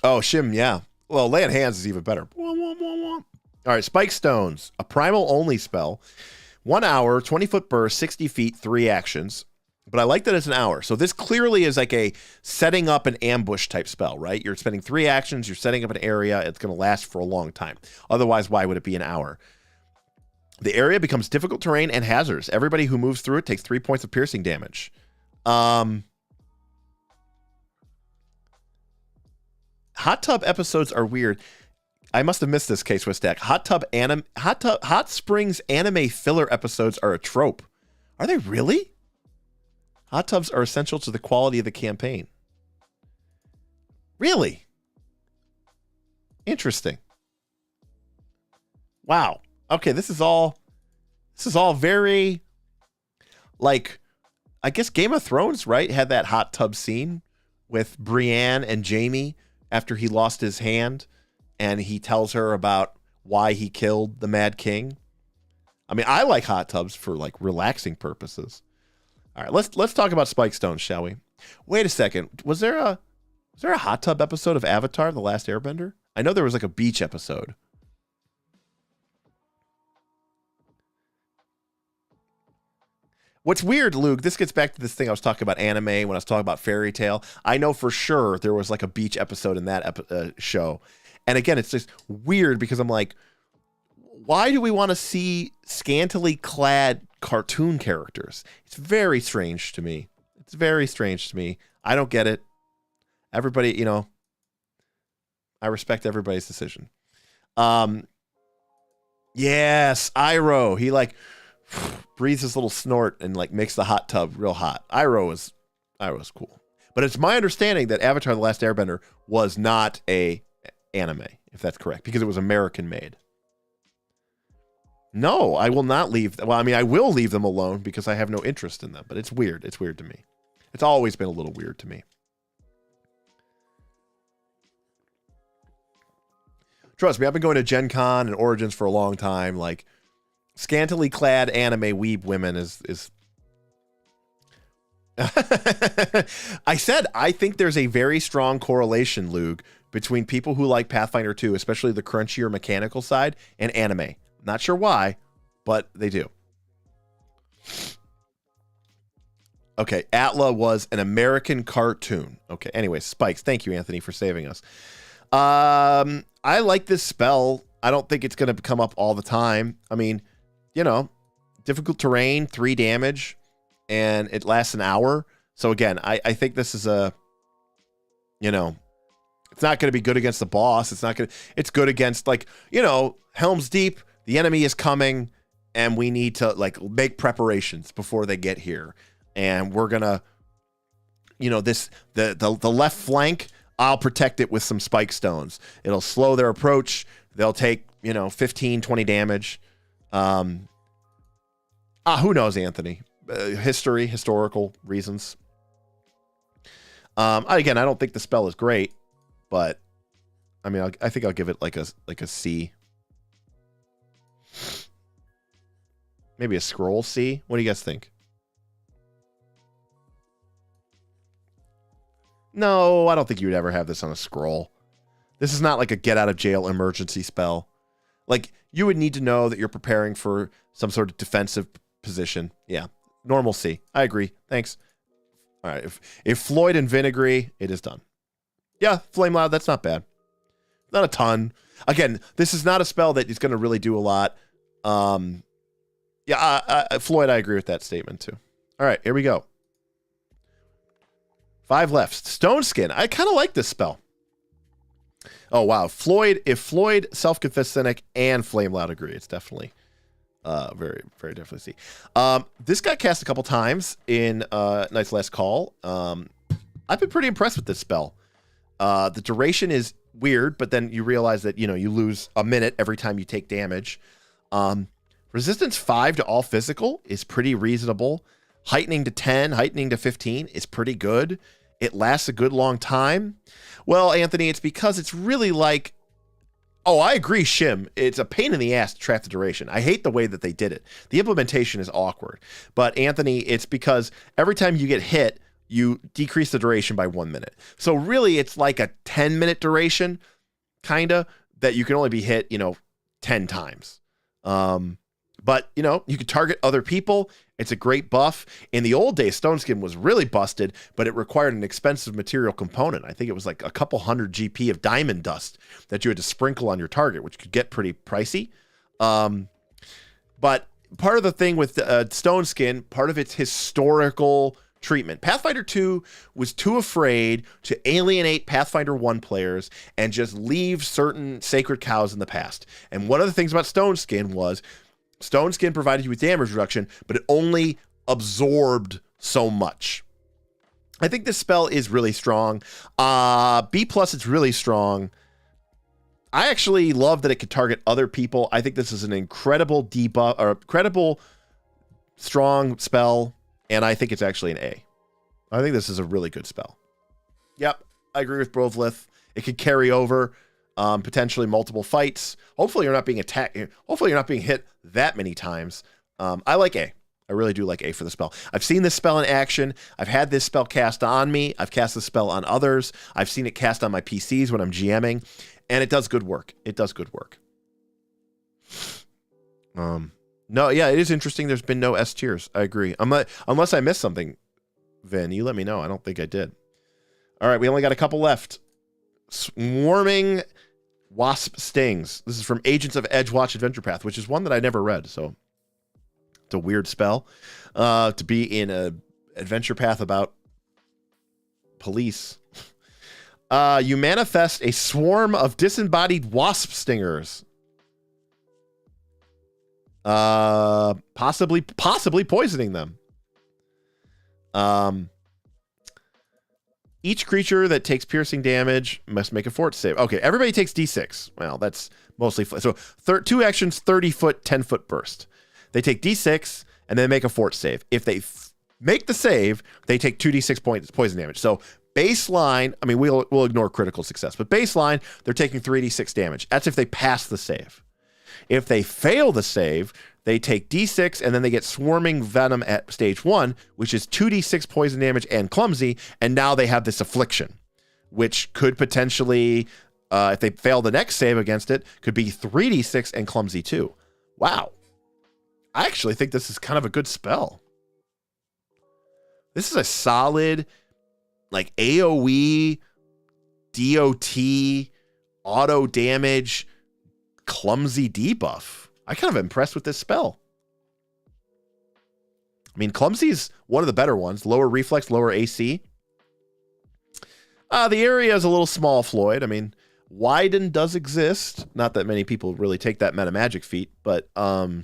Oh, Shim, yeah. Well, Lay on Hands is even better. All right, Spike Stones. A primal only spell. 1 hour, 20-foot burst, 60 feet, 3 actions. But I like that it's an hour. So this clearly is like a setting up an ambush type spell, right? You're spending 3 actions. You're setting up an area. It's going to last for a long time. Otherwise, why would it be an hour? The area becomes difficult terrain and hazardous. Everybody who moves through it takes 3 points of piercing damage. Hot tub episodes are weird. I must have missed this case with Stack. Hot Springs anime filler episodes are a trope. Are they really? Hot tubs are essential to the quality of the campaign. Really? Interesting. Wow. Okay, this is all very, like, I guess Game of Thrones, right? Had that hot tub scene with Brienne and Jaime after he lost his hand, and he tells her about why he killed the Mad King. I mean, I like hot tubs for like relaxing purposes. All right, let's talk about Spike Stones, shall we? Wait a second. Was there a hot tub episode of Avatar: The Last Airbender? I know there was like a beach episode. What's weird, Luke, this gets back to this thing I was talking about anime when I was talking about Fairy Tale. I know for sure there was like a beach episode in that show. And again, it's just weird because I'm like, why do we want to see scantily clad cartoon characters? It's very strange to me. It's very strange to me. I don't get it. Everybody, I respect everybody's decision. Yes, Iroh. He like breathes his little snort and like makes the hot tub real hot. Iroh is cool. But it's my understanding that Avatar: The Last Airbender was not a anime, if that's correct, because it was American made. No, I will not leave. Well, I mean, I will leave them alone because I have no interest in them, but it's weird. It's weird to me. It's always been a little weird to me. Trust me, I've been going to Gen Con and Origins for a long time. Like, scantily clad anime weeb women is I said, I think there's a very strong correlation, Luke, between people who like Pathfinder 2, especially the crunchier mechanical side, and anime. Not sure why, but they do. Okay, Atla was an American cartoon. Okay, anyway, Spikes. Thank you, Anthony, for saving us. I like this spell. I don't think it's going to come up all the time. I mean, difficult terrain, 3 damage, and it lasts an hour. So again, I think this is a, it's not going to be good against the boss. It's good against, like, Helm's Deep. The enemy is coming, and we need to like make preparations before they get here. And we're gonna, the left flank, I'll protect it with some spike stones. It'll slow their approach. They'll take 15, 20 damage. Who knows, Anthony? Historical reasons. Again, I don't think the spell is great, but I mean, I think I'll give it like a C. Maybe a scroll C. What do you guys think? No, I don't think you would ever have this on a scroll. This is not like a get out of jail emergency spell. Like, you would need to know that you're preparing for some sort of defensive position. Yeah, normal C. I agree. Thanks. All right, if Floyd and Vinegary, it is done. Yeah, Flame Loud, that's not bad. Not a ton. Again, this is not a spell that is going to really do a lot. Floyd, I agree with that statement too. All right, here we go. 5 left. Stone Skin. I kind of like this spell. Oh, wow. If Floyd, Self-Confess Cynic, and Flame Loud agree, it's definitely very, very definitely C. This got cast a couple times in Night's Last Call. I've been pretty impressed with this spell. The duration is weird, but then you realize that, you lose a minute every time you take damage. Resistance 5 to all physical is pretty reasonable. Heightening to 10, heightening to 15 is pretty good. It lasts a good long time. Well, Anthony, it's because it's really like, oh, I agree, Shim. It's a pain in the ass to track the duration. I hate the way that they did it. The implementation is awkward. But Anthony, it's because every time you get hit, you decrease the duration by 1 minute. So really, it's like a 10-minute duration, kind of, that you can only be hit, 10 times. But, you could target other people. It's a great buff. In the old days, Stone Skin was really busted, but it required an expensive material component. I think it was like a couple hundred GP of diamond dust that you had to sprinkle on your target, which could get pretty pricey. But part of the thing with Stone Skin, part of its historical treatment. Pathfinder 2 was too afraid to alienate Pathfinder 1 players and just leave certain sacred cows in the past. And one of the things about Stone Skin was Stone Skin provided you with damage reduction, but it only absorbed so much. I think this spell is really strong. B+, it's really strong. I actually love that it could target other people. I think this is an incredible debuff, or incredible strong spell, and I think it's actually an A. I think this is a really good spell. Yep, I agree with Brovlith. It could carry over potentially multiple fights. Hopefully you're not being attacked. Hopefully you're not being hit that many times. I like A. I really do like A for the spell. I've seen this spell in action. I've had this spell cast on me. I've cast this spell on others. I've seen it cast on my PCs when I'm GMing, and it does good work. It does good work. No, yeah, it is interesting. There's been no S tiers. I agree. Unless I missed something, Vin, you let me know. I don't think I did. All right, we only got a couple left. Swarming Wasp Stings. This is from Agents of Edgewatch Adventure Path, which is one that I never read, so it's a weird spell to be in a adventure path about police. You manifest a swarm of disembodied wasp stingers. Possibly poisoning them. Each creature that takes piercing damage must make a fort save. Okay, everybody takes D6. Well, that's mostly... So 2 actions, 30-foot, 10-foot burst. They take D6 and then make a fort save. If they make the save, they take 2d6 points poison damage. So baseline, I mean, we'll ignore critical success, but baseline, they're taking 3d6 damage. That's if they pass the save. If they fail the save, they take D6 and then they get swarming venom at stage 1, which is 2d6 poison damage and clumsy. And now they have this affliction, which could potentially, if they fail the next save against it, could be 3d6 and clumsy too. Wow. I actually think this is kind of a good spell. This is a solid, like AoE, DOT, auto damage, clumsy debuff. I kind of impressed with this spell. I mean, clumsy is one of the better ones. Lower reflex, lower AC. The area is a little small, Floyd. I mean, widen does exist. Not that many people really take that meta magic feat, but I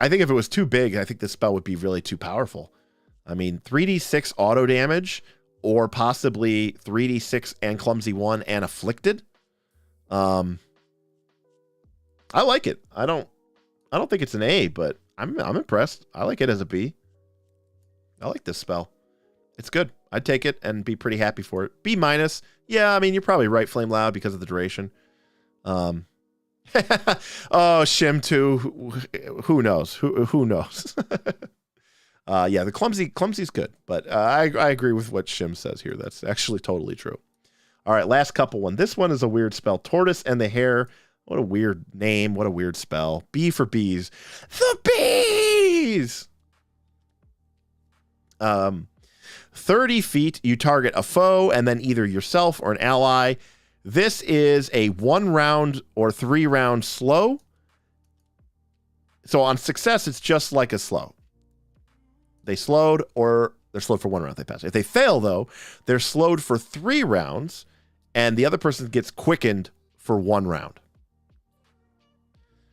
think if it was too big, I think this spell would be really too powerful. I mean, 3d6 auto damage, or possibly 3d6 and clumsy 1 and afflicted. I like it. I don't think it's an A, but I'm impressed. I like it as a B. I like this spell. It's good. I'd take it and be pretty happy for it. B-. Yeah, I mean, you're probably right, Flame Loud, because of the duration. Oh, Shim 2. Who knows? Who knows? Yeah, the clumsy's good, but I agree with what Shim says here. That's actually totally true. All right, last couple one. This one is a weird spell. Tortoise and the Hare. What a weird name. What a weird spell. B for bees. The bees! 30 feet, you target a foe and then either yourself or an ally. This is a 1 round or 3 round slow. So on success, it's just like a slow. They slowed or they're slowed for 1 round. They pass. If they fail, though, they're slowed for 3 rounds and the other person gets quickened for 1 round.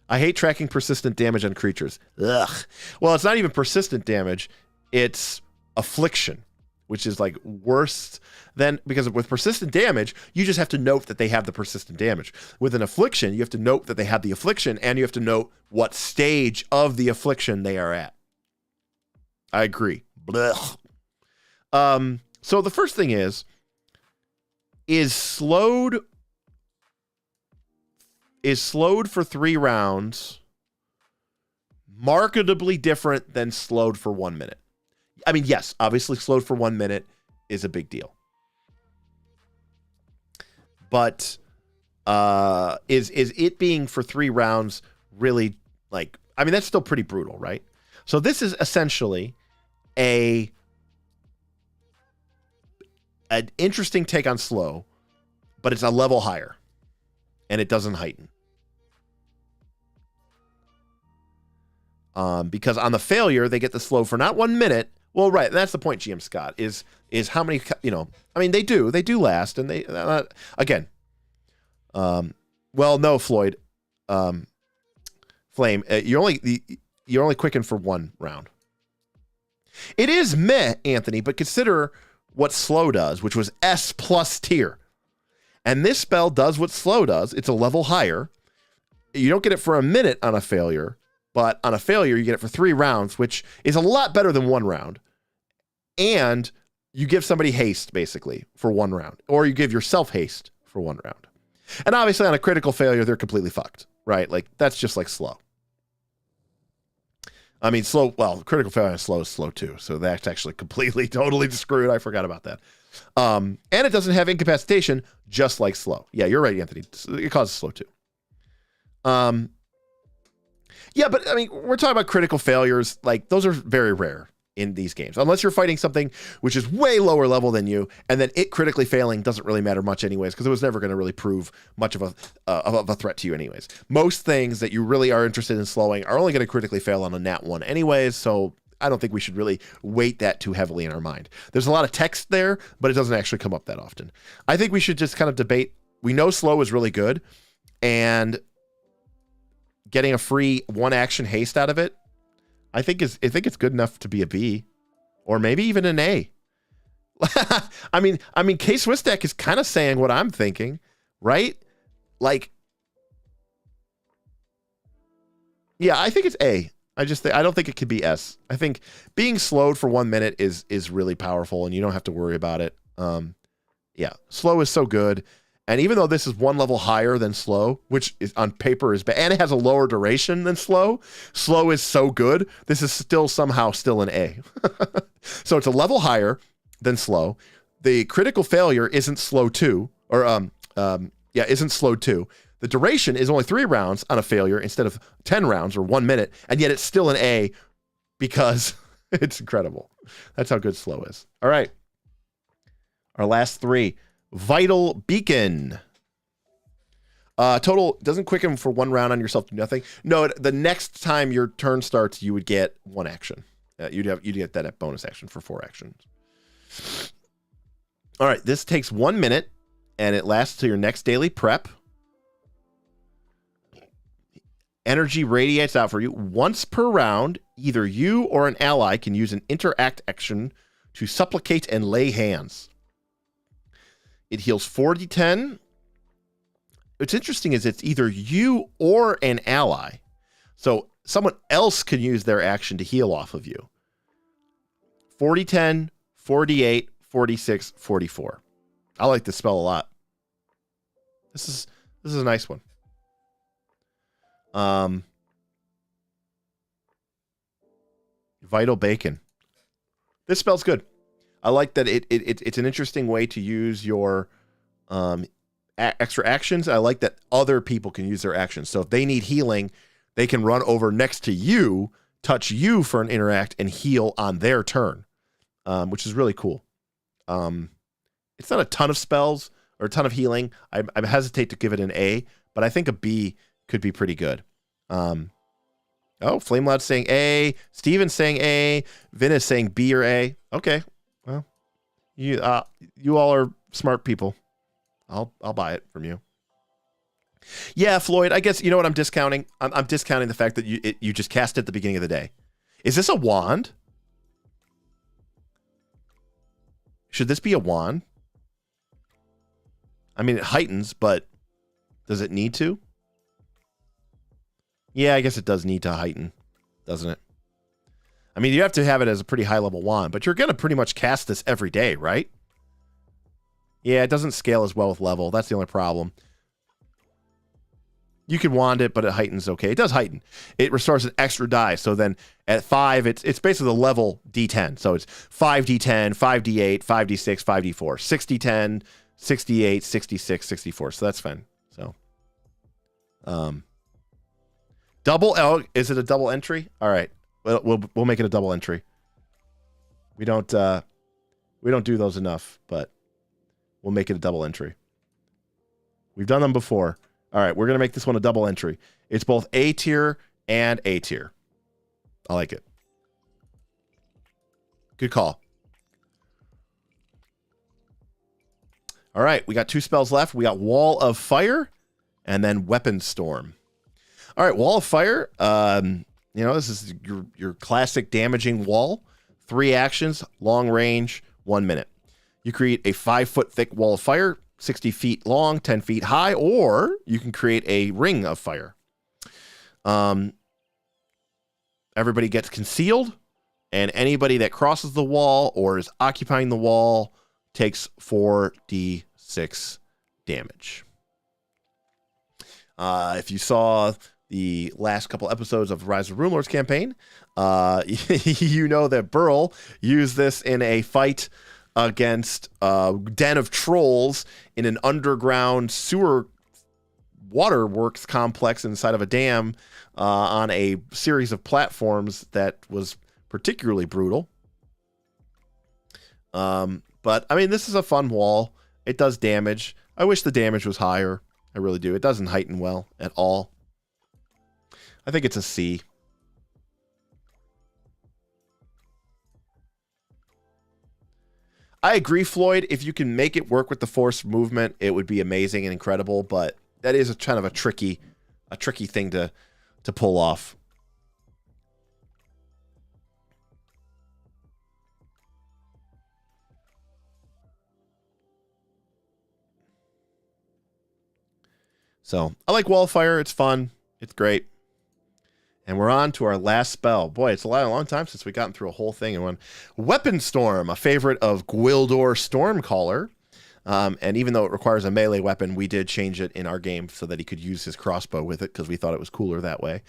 I hate tracking persistent damage on creatures. Ugh. Well, it's not even persistent damage. It's affliction, which is like worse than, because with persistent damage, you just have to note that they have the persistent damage. With an affliction, you have to note that they have the affliction and you have to note what stage of the affliction they are at. I agree. Blech. So the first thing is slowed for 3 rounds marketably different than slowed for 1 minute? I mean, yes, obviously slowed for 1 minute is a big deal. But is it being for 3 rounds really, like, I mean, that's still pretty brutal, right? So this is essentially an interesting take on slow, but it's a level higher and it doesn't heighten. Because on the failure, they get the slow for not 1 minute. Well, right, that's the point, GM Scott, is how many, I mean, they do last, and they, again, well, no, Floyd, Flame, you're only quickened for 1 round. It is meh, Anthony, but consider what slow does, which was S plus tier. And this spell does what slow does. It's a level higher. You don't get it for a minute on a failure, but on a failure, you get it for 3 rounds, which is a lot better than 1 round. And you give somebody haste, basically, for 1 round. Or you give yourself haste for 1 round. And obviously, on a critical failure, they're completely fucked, right? Like, that's just like slow. I mean, slow, well, critical failure and slow is slow too. So that's actually completely, totally screwed. I forgot about that. And it doesn't have incapacitation, just like slow. Yeah, you're right, Anthony. It causes slow too. Yeah, but I mean, we're talking about critical failures. Like, those are very rare in these games, unless you're fighting something which is way lower level than you, and then it critically failing doesn't really matter much anyways, because it was never going to really prove much of a threat to you anyways. Most things that you really are interested in slowing are only going to critically fail on a nat 1 anyways, so I don't think we should really weight that too heavily in our mind. There's a lot of text there, but it doesn't actually come up that often. I think we should just kind of debate. We know slow is really good, and getting a free 1 action haste out of it, I think it's good enough to be a B, or maybe even an A. I mean, K-Swiss is kind of saying what I'm thinking, right? Like, yeah, I think it's A. I don't think it could be S. I think being slowed for 1 minute is really powerful, and you don't have to worry about it. Yeah, slow is so good. And even though this is 1 level higher than slow, which is on paper is bad, and it has a lower duration than slow is so good. This is somehow still an A. So it's a level higher than slow. The critical failure isn't slow 2, or isn't slow 2. The duration is only 3 rounds on a failure instead of 10 rounds or 1 minute, and yet it's still an A because it's incredible. That's how good slow is. All right. Our last 3. Vital Beacon. Total doesn't quicken for 1 round on yourself to nothing. No, the next time your turn starts, you would get 1 action. You'd get that bonus action for 4 actions. All right, this takes 1 minute, and it lasts till your next daily prep. Energy radiates out for you once per round. Either you or an ally can use an interact action to supplicate and lay hands. It heals 4d10. What's interesting is it's either you or an ally. So someone else can use their action to heal off of you. 4d10, 4d8, 46, 44. I like this spell a lot. This is a nice one. Vital Bacon. This spell's good. I like that it's an interesting way to use your extra actions. I like that other people can use their actions. So if they need healing, they can run over next to you, touch you for an interact, and heal on their turn, which is really cool. It's not a ton of spells or a ton of healing. I hesitate to give it an A, but I think a B could be pretty good. Oh, Flame Loud's saying A. Steven's saying A. Vin is saying B or A. Okay. Well, you all are smart people. I'll buy it from you. Yeah, Floyd, I guess you know what I'm discounting? I'm discounting the fact that you just cast it at the beginning of the day. Is this a wand? Should this be a wand? I mean, it heightens, but does it need to? Yeah, I guess it does need to heighten, doesn't it? I mean, you have to have it as a pretty high-level wand, but you're going to pretty much cast this every day, right? Yeah, it doesn't scale as well with level. That's the only problem. You can wand it, but it heightens okay. It does heighten. It restores an extra die. So then at 5, it's basically the level D10. So it's 5D10, 5D8, 5D6, 5D4, 6D10, 68, 66, 64. So that's fine. So, double L. Is it a double entry? All right. We'll make it a double entry. We don't do those enough, but we'll make it a double entry. We've done them before. All right, we're going to make this one a double entry. It's both A tier and A tier. I like it. Good call. All right, we got 2 spells left. We got Wall of Fire and then Weapon Storm. All right, Wall of Fire. This is your classic damaging wall. 3 actions, long range, 1 minute. You create a 5-foot thick wall of fire, 60 feet long, 10 feet high, or you can create a ring of fire. Everybody gets concealed, and anybody that crosses the wall or is occupying the wall takes 4d6 damage. If you saw the last couple episodes of Rise of Runelords campaign, you know that Burl used this in a fight against a den of trolls in an underground sewer waterworks complex inside of a dam on a series of platforms that was particularly brutal. But, I mean, this is a fun wall. It does damage. I wish the damage was higher. I really do. It doesn't heighten well at all. I think it's a C. I agree, Floyd. If you can make it work with the force movement, it would be amazing and incredible. But that is kind of a tricky thing to pull off. So I like Wall of Fire. It's fun. It's great. And we're on to our last spell. Boy, it's a long time since we've gotten through a whole thing in one. Weapon Storm, a favorite of Gwildor Stormcaller. And even though it requires a melee weapon, we did change it in our game so that he could use his crossbow with it because we thought it was cooler that way.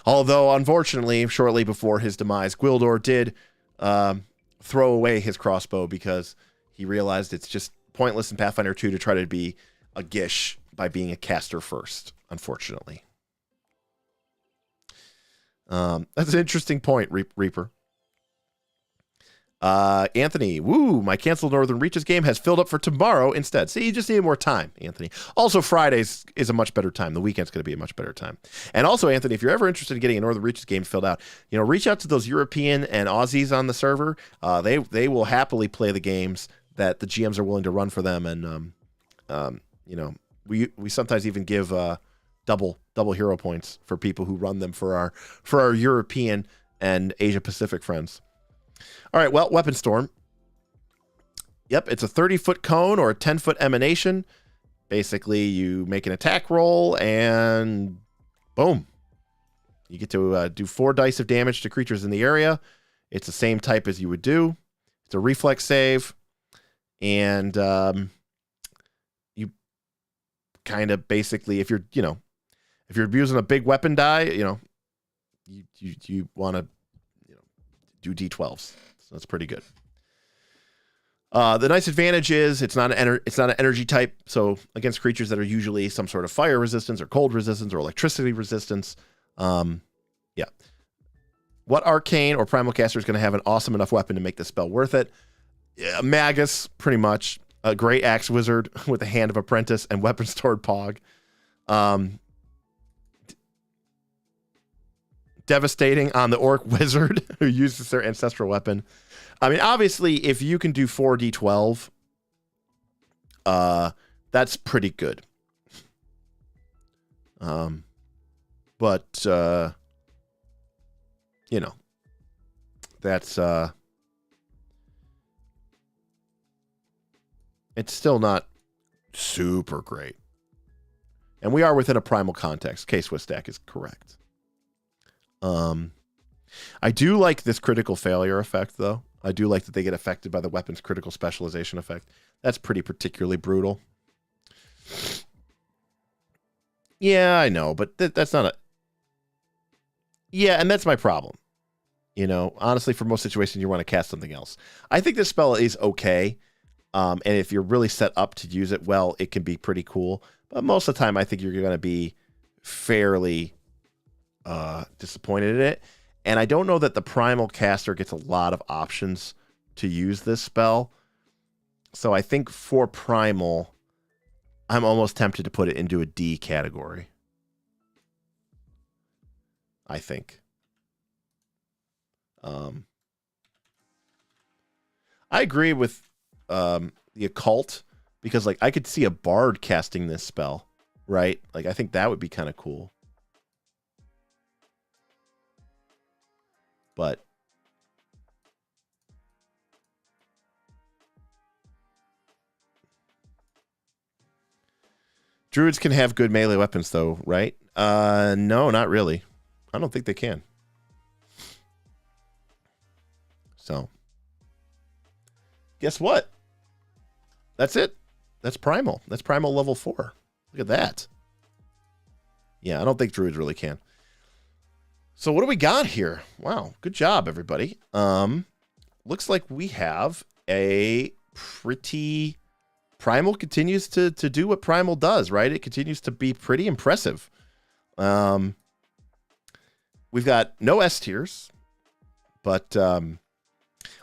Although, unfortunately, shortly before his demise, Gwildor did throw away his crossbow because he realized it's just pointless in Pathfinder 2 to try to be a Gish by being a caster first, unfortunately. That's an interesting point, Reaper. Anthony, woo, my canceled Northern Reaches game has filled up for tomorrow instead. See, you just need more time, Anthony. Also, Fridays is a much better time. The weekend's going to be a much better time. And also, Anthony, if you're ever interested in getting a Northern Reaches game filled out, reach out to those European and Aussies on the server. They will happily play the games that the GMs are willing to run for them. And, we sometimes even give double hero points for people who run them for our European and Asia Pacific friends. All right, well, Weapon Storm. Yep, it's a 30-foot cone or a 10-foot emanation. Basically, you make an attack roll and boom. You get to do 4 dice of damage to creatures in the area. It's the same type as you would do. It's a reflex save. And you kind of basically, if you're using a big weapon die, you want to do D12s. So that's pretty good. The nice advantage is it's not an energy type, so against creatures that are usually some sort of fire resistance or cold resistance or electricity resistance. Yeah. What arcane or primal caster is going to have an awesome enough weapon to make this spell worth it? Magus, pretty much. A great axe wizard with the hand of apprentice and weapon stored pog. Devastating on the orc wizard who uses their ancestral weapon. I mean, obviously, if you can do 4d12, that's pretty good. But you know, that's it's still not super great. And we are within a primal context. K-Swiss stack is correct. I do like this critical failure effect, though. I do like that they get affected by the weapon's critical specialization effect. That's pretty particularly brutal. Yeah, I know, but that's not a... Yeah, and that's my problem. You know, honestly, for most situations, you want to cast something else. I think this spell is okay, and if you're really set up to use it well, it can be pretty cool. But most of the time, I think you're going to be fairly disappointed in it. And I don't know that the Primal caster gets a lot of options to use this spell. So I think for Primal, I'm almost tempted to put it into a D category. I think. I agree with the occult, because like I could see a bard casting this spell, right? Like I think that would be kind of cool. But druids can have good melee weapons though, right? No, not really. I don't think they can. So, guess what? That's it. That's Primal. That's Primal level 4. Look at that. Yeah, I don't think druids really can. So what do we got here? Wow, good job, everybody. Looks like we have a pretty... Primal continues to do what Primal does, right? It continues to be pretty impressive. We've got no S tiers, but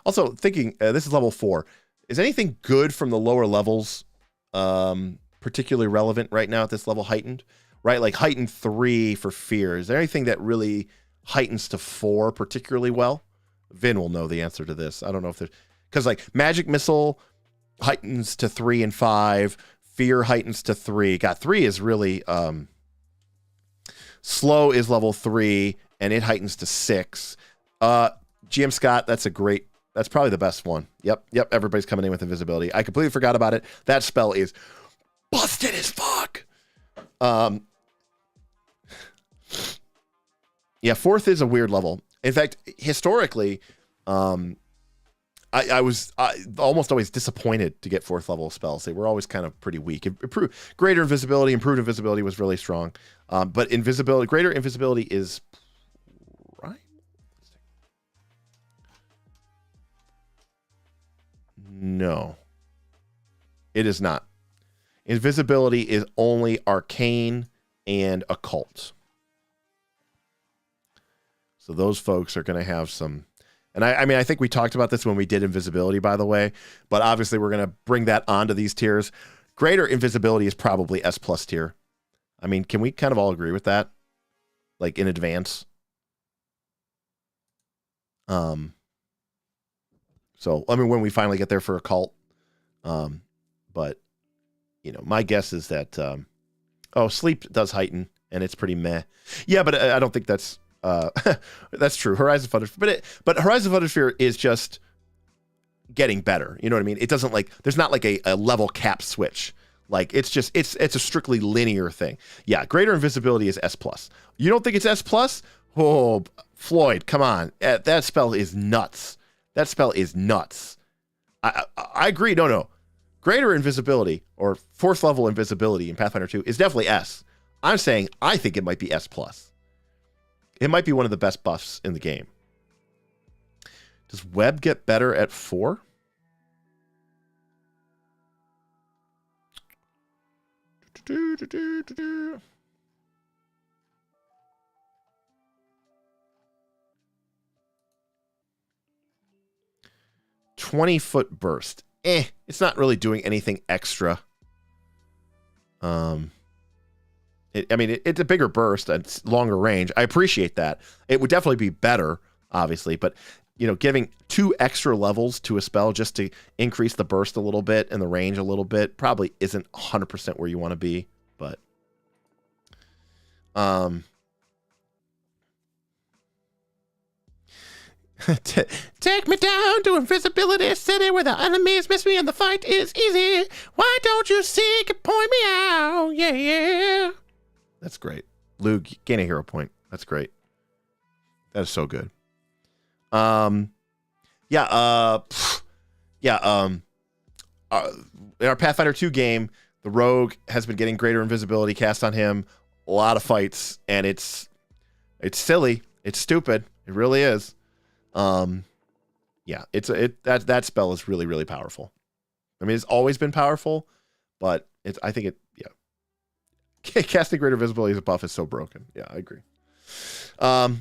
also thinking, this is level 4. Is anything good from the lower levels particularly relevant right now at this level heightened? Right, like heightened 3 for fear. Is there anything that really heightens to 4 particularly well? Vin will know the answer to this. I don't know if there's... Because like Magic Missile heightens to 3 and 5. Fear heightens to 3. God, 3 is really... Slow is level 3, and it heightens to 6. GM Scott, that's a great... That's probably the best one. Yep, everybody's coming in with invisibility. I completely forgot about it. That spell is busted as fuck. Yeah, 4th is a weird level. In fact, historically, I was almost always disappointed to get 4th level spells. They were always kind of pretty weak. Greater invisibility, improved invisibility was really strong. But greater invisibility is right. No, it is not. Invisibility is only arcane and occult. So those folks are going to have some... And I mean, I think we talked about this when we did invisibility, by the way. But obviously, we're going to bring that onto these tiers. Greater invisibility is probably S+ tier. I mean, can we kind of all agree with that? Like, in advance? So, I mean, when we finally get there for occult. But, you know, my guess is that... sleep does heighten, and it's pretty meh. Yeah, but I don't think that's... that's true. Horizon Thundersphere, but Horizon Thundersphere is just getting better. You know what I mean? It doesn't like there's not like a level cap switch. Like it's just it's a strictly linear thing. Yeah, greater invisibility is S+. You don't think it's S+? Oh, Floyd, come on. That spell is nuts. That spell is nuts. I agree. No. Greater invisibility or 4th level invisibility in Pathfinder 2 is definitely S. I'm saying I think it might be S+. It might be one of the best buffs in the game. Does Web get better at 4? 20-foot burst. It's not really doing anything extra. It's a bigger burst. It's longer range. I appreciate that. It would definitely be better, obviously, but giving 2 extra levels to a spell just to increase the burst a little bit and the range a little bit probably isn't 100% where you want to be, but take me down to Invisibility City where the enemies miss me and the fight is easy. Why don't you seek and point me out? Yeah. That's great. Lou, gain a hero point. That's great. That is so good. In our Pathfinder 2 game, the rogue has been getting greater invisibility cast on him. A lot of fights, and it's silly. It's stupid. It really is. That spell is really, really powerful. It's always been powerful, but casting greater visibility as a buff is so broken. Yeah, I agree. So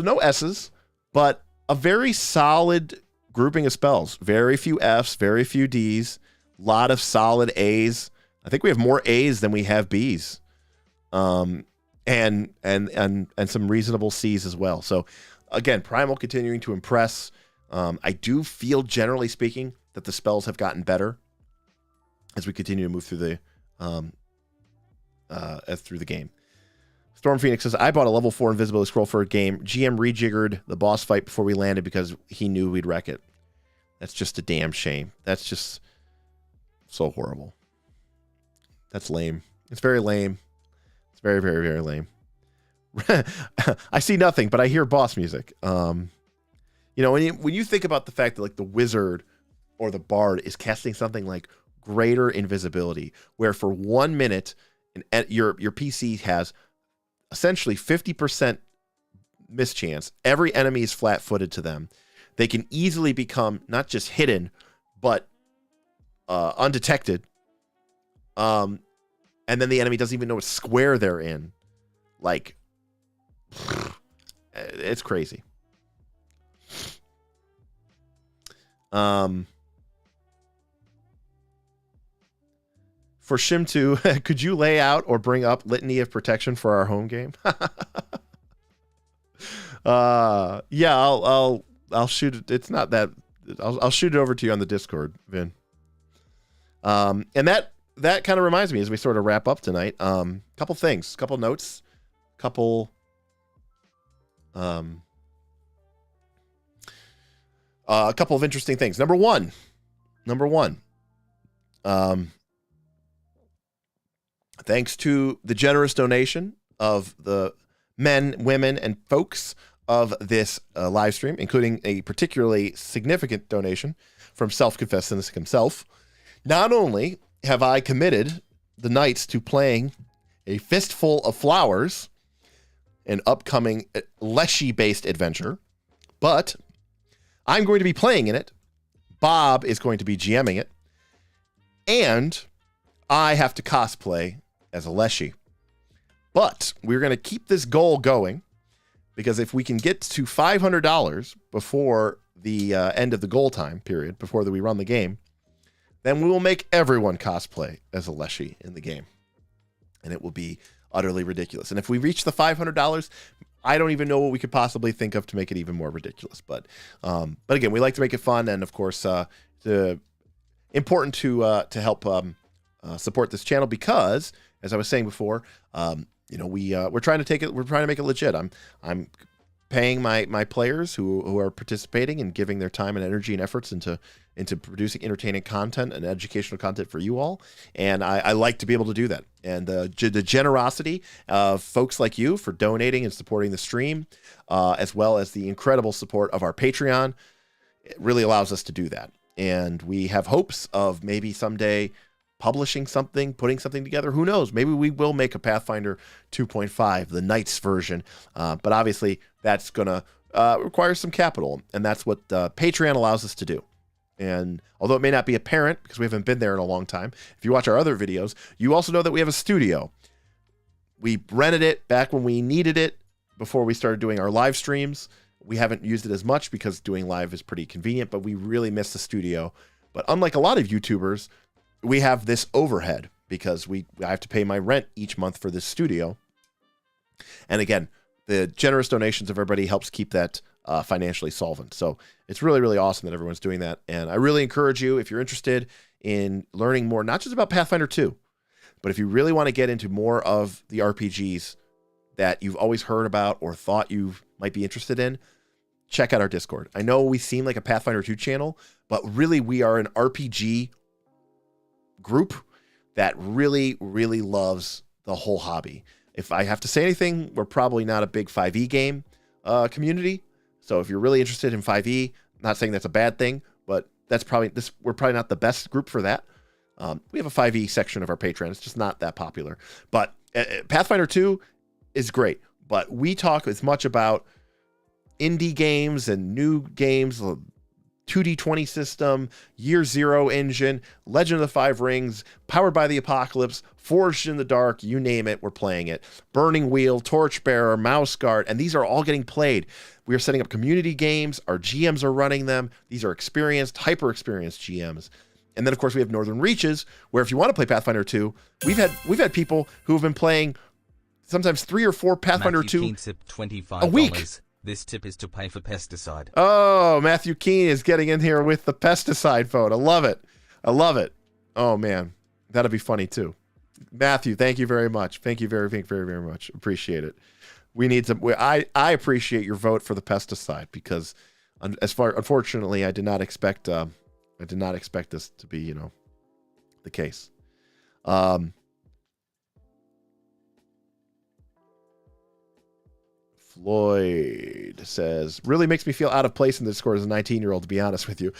no S's, but a very solid grouping of spells. Very few F's, very few D's, a lot of solid A's. I think we have more A's than we have B's. And some reasonable C's as well. So again, Primal continuing to impress. I do feel, generally speaking, that the spells have gotten better as we continue to move through the game. Storm Phoenix says, I bought a level 4 invisibility scroll for a game. GM rejiggered the boss fight before we landed because he knew we'd wreck it. That's just a damn shame. That's just so horrible. That's lame. It's very lame. It's very, very, very lame. I see nothing, but I hear boss music. When you think about the fact that like the wizard or the bard is casting something like greater invisibility, where for 1 minute your PC has essentially 50% mischance. Every enemy is flat-footed to them. They can easily become not just hidden, but undetected. And then the enemy doesn't even know what square they're in. Like, it's crazy. For Shim2, could you lay out or bring up Litany of Protection for our home game? I'll shoot it. It's not that. I'll shoot it over to you on the Discord, Vin. And that kind of reminds me as we sort of wrap up tonight. Couple things, couple notes, a couple of interesting things. Number one. Thanks to the generous donation of the men, women, and folks of this live stream, including a particularly significant donation from self-confess cynic himself. Not only have I committed the Knights to playing a Fistful of Flowers, an upcoming Leshy-based adventure, but I'm going to be playing in it. Bob is going to be GMing it. And I have to cosplay as a Leshy. But we're going to keep this goal going, because if we can get to $500 before the end of the goal time period, before we run the game, then we will make everyone cosplay as a Leshy in the game. And it will be utterly ridiculous. And if we reach the $500, I don't even know what we could possibly think of to make it even more ridiculous. But again, we like to make it fun, and of course, important to help support this channel, because, as I was saying before, we're trying to make it legit. I'm paying my players who are participating and giving their time and energy and efforts into producing entertaining content and educational content for you all. And I like to be able to do that. And the generosity of folks like you for donating and supporting the stream, as well as the incredible support of our Patreon, it really allows us to do that. And we have hopes of maybe someday publishing something, putting something together. Who knows? Maybe we will make a Pathfinder 2.5, the Knights version. But obviously, that's going to require some capital. And that's what Patreon allows us to do. And although it may not be apparent because we haven't been there in a long time, if you watch our other videos, you also know that we have a studio. We rented it back when we needed it before we started doing our live streams. We haven't used it as much because doing live is pretty convenient, but we really miss the studio. But unlike a lot of YouTubers, we have this overhead because I have to pay my rent each month for this studio. And again, the generous donations of everybody helps keep that financially solvent. So it's really, really awesome that everyone's doing that. And I really encourage you, if you're interested in learning more, not just about Pathfinder 2, but if you really want to get into more of the RPGs that you've always heard about or thought you might be interested in, check out our Discord. I know we seem like a Pathfinder 2 channel, but really we are an RPG group that really, really loves the whole hobby. If I have to say anything, we're probably not a big 5e game community. So if you're really interested in 5e, not saying that's a bad thing, but that's probably we're probably not the best group for that. We have a 5e section of our Patreon. It's just not that popular. But Pathfinder 2 is great. But we talk as much about indie games and new games, 2D20 system, Year Zero engine, Legend of the Five Rings, Powered by the Apocalypse, Forged in the Dark, you name it, we're playing it. Burning Wheel, Torchbearer, Mouse Guard, and these are all getting played. We are setting up community games. Our GMs are running them. These are experienced, hyper-experienced GMs. And then, of course, we have Northern Reaches, where if you want to play Pathfinder 2, we've had people who have been playing sometimes 3 or 4 Pathfinder 2 a week. This tip is to pay for pesticide. Oh, Matthew Keene is getting in here with the pesticide vote. I love it. I love it. Oh, man. That'll be funny, too. Matthew, thank you very much. Thank you very, very, very, very much. Appreciate it. We need some. I appreciate your vote for the pesticide because, unfortunately, I did not expect this to be, the case. Floyd says, really makes me feel out of place in the Discord as a 19-year-old, to be honest with you.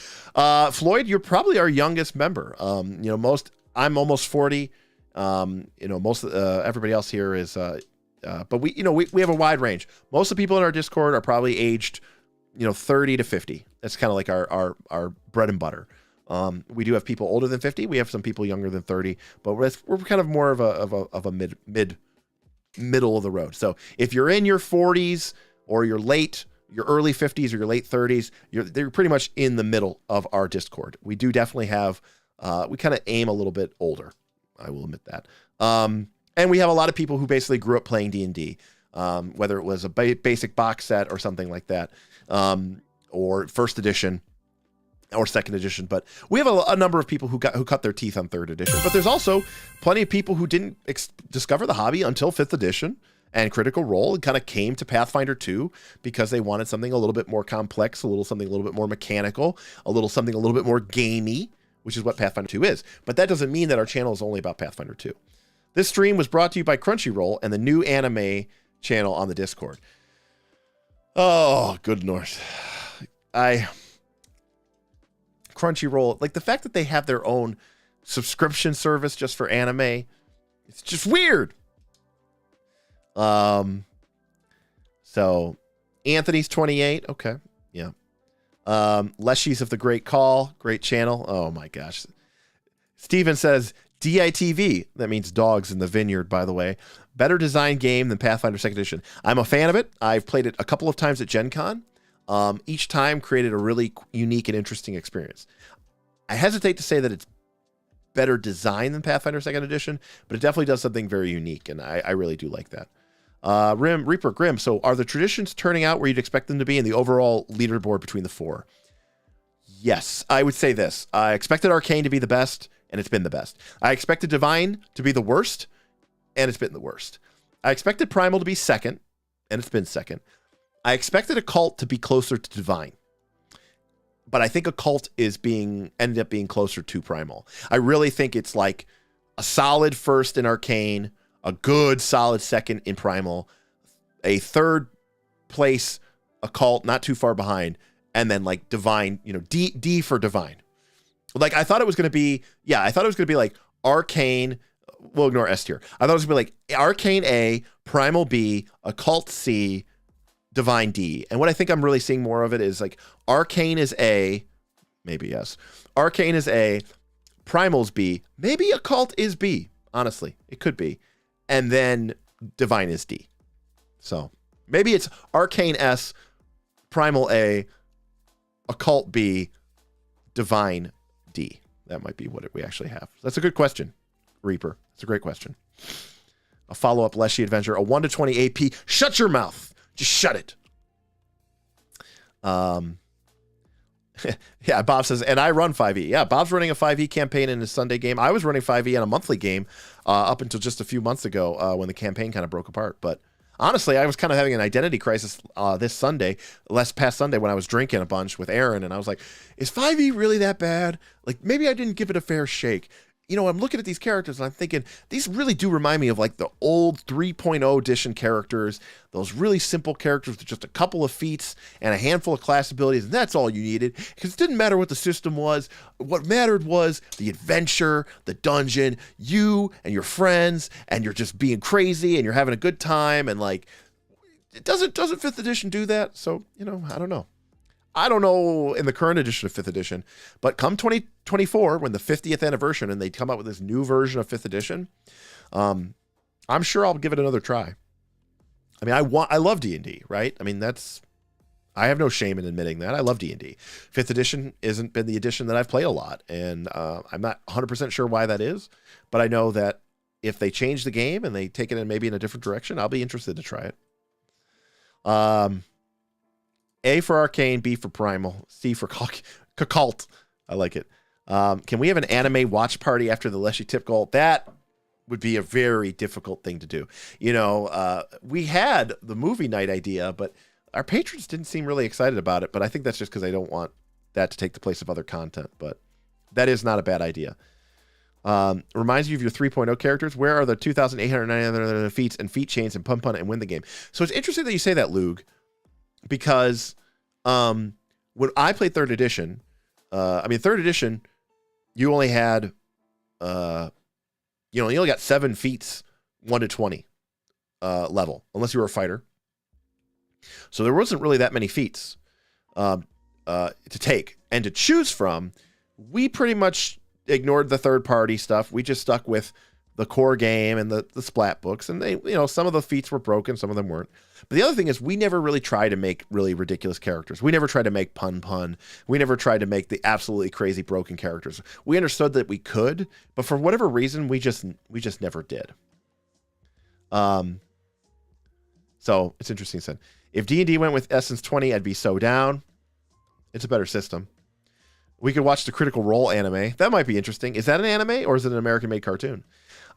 Floyd, you're probably our youngest member. I'm almost 40. Most everybody else here is, but we have a wide range. Most of the people in our Discord are probably aged, 30 to 50. That's kind of like our bread and butter. We do have people older than 50. We have some people younger than 30, but we're kind of more of a middle of the road. So if you're in your 40s or your early 50s or your late 30s, they're pretty much in the middle of our Discord. We do definitely have, we kind of aim a little bit older. I will admit that. And we have a lot of people who basically grew up playing D&D, whether it was a basic box set or something like that, or first edition or second edition. But we have a number of people who cut their teeth on third edition. But there's also plenty of people who didn't discover the hobby until fifth edition and Critical Role and kind of came to Pathfinder 2 because they wanted something a little bit more complex, something a little bit more mechanical, something a little bit more gamey, which is what Pathfinder 2 is. But that doesn't mean that our channel is only about Pathfinder 2. This stream was brought to you by Crunchyroll and the new anime channel on the Discord. Oh, good North. Crunchyroll, like the fact that they have their own subscription service just for anime, it's just weird. So Anthony's 28. Okay. Yeah. Leshies of the Great Call, great channel. Oh my gosh. Steven says DITV. That means dogs in the vineyard, by the way. Better design game than Pathfinder 2nd Edition. I'm a fan of it. I've played it a couple of times at Gen Con. Each time created a really unique and interesting experience. I hesitate to say that it's better design than Pathfinder 2nd Edition, but it definitely does something very unique, and I really do like that. Reaper Grim, so are the traditions turning out where you'd expect them to be in the overall leaderboard between the four? Yes, I would say this. I expected Arcane to be the best, and it's been the best. I expected Divine to be the worst, and it's been the worst. I expected Primal to be second, and it's been second. I expected Occult to be closer to Divine, but I think Occult ended up being closer to Primal. I really think it's like a solid first in Arcane, a good solid second in Primal, a third place Occult, not too far behind, and then like Divine, D for Divine. Like I thought it was going to be, like Arcane. We'll ignore S tier. I thought it was going to be like Arcane A, Primal B, Occult C, Divine D. And what I think I'm really seeing more of it is like Arcane is A, maybe yes. Arcane is A. Primal's B. Maybe Occult is B. Honestly, it could be. And then Divine is D. So maybe it's Arcane S, Primal A, Occult B, Divine D. That might be what we actually have. That's a good question, Reaper. It's a great question. A follow-up Leshy Adventure, a 1 to 20 AP. Shut your mouth. Just shut it. Yeah, Bob says, and I run 5e. Yeah, Bob's running a 5e campaign in his Sunday game. I was running 5e in a monthly game up until just a few months ago when the campaign kind of broke apart. But honestly, I was kind of having an identity crisis this Sunday, past Sunday, when I was drinking a bunch with Aaron, and I was like, is 5e really that bad? Like, maybe I didn't give it a fair shake. You know, I'm looking at these characters and I'm thinking, these really do remind me of like the old 3.0 edition characters, those really simple characters with just a couple of feats and a handful of class abilities, and that's all you needed, because it didn't matter what the system was. What mattered was the adventure, the dungeon, you and your friends, and you're just being crazy and you're having a good time, and like, it doesn't 5th edition do that? So, you know, I don't know. I don't know in the current edition of 5th edition, but come 2024, when the 50th anniversary and they come out with this new version of 5th edition, I'm sure I'll give it another try. I mean, I love D&D, right? I mean, I have no shame in admitting that. I love D&D. 5th edition hasn't been the edition that I've played a lot, and I'm not 100% sure why that is, but I know that if they change the game and they take it in maybe in a different direction, I'll be interested to try it. A for Arcane, B for Primal, C for Cult. I like it. Can we have an anime watch party after the Leshy Tip goal? That would be a very difficult thing to do. You know, we had the movie night idea, but our patrons didn't seem really excited about it. But I think that's just because I don't want that to take the place of other content. But that is not a bad idea. Reminds you of your 3.0 characters. Where are the 2,899 feats and feat chains and pun and win the game? So it's interesting that you say that, Lug. Because when I played 3rd edition, 3rd edition, you only had, you only got 7 feats, 1 to 20 level, unless you were a fighter. So there wasn't really that many feats to take and to choose from. We pretty much ignored the third-party stuff. We just stuck with the core game and the splat books, and they, you know, some of the feats were broken, some of them weren't. But the other thing is, we never really tried to make really ridiculous characters. We never tried to make pun. We never tried to make the absolutely crazy broken characters. We understood that we could, but for whatever reason, we just never did. So it's interesting. Said if D&D went with Essence 20, I'd be so down. It's a better system. We could watch the Critical Role anime. That might be interesting. Is that an anime or is it an American-made cartoon?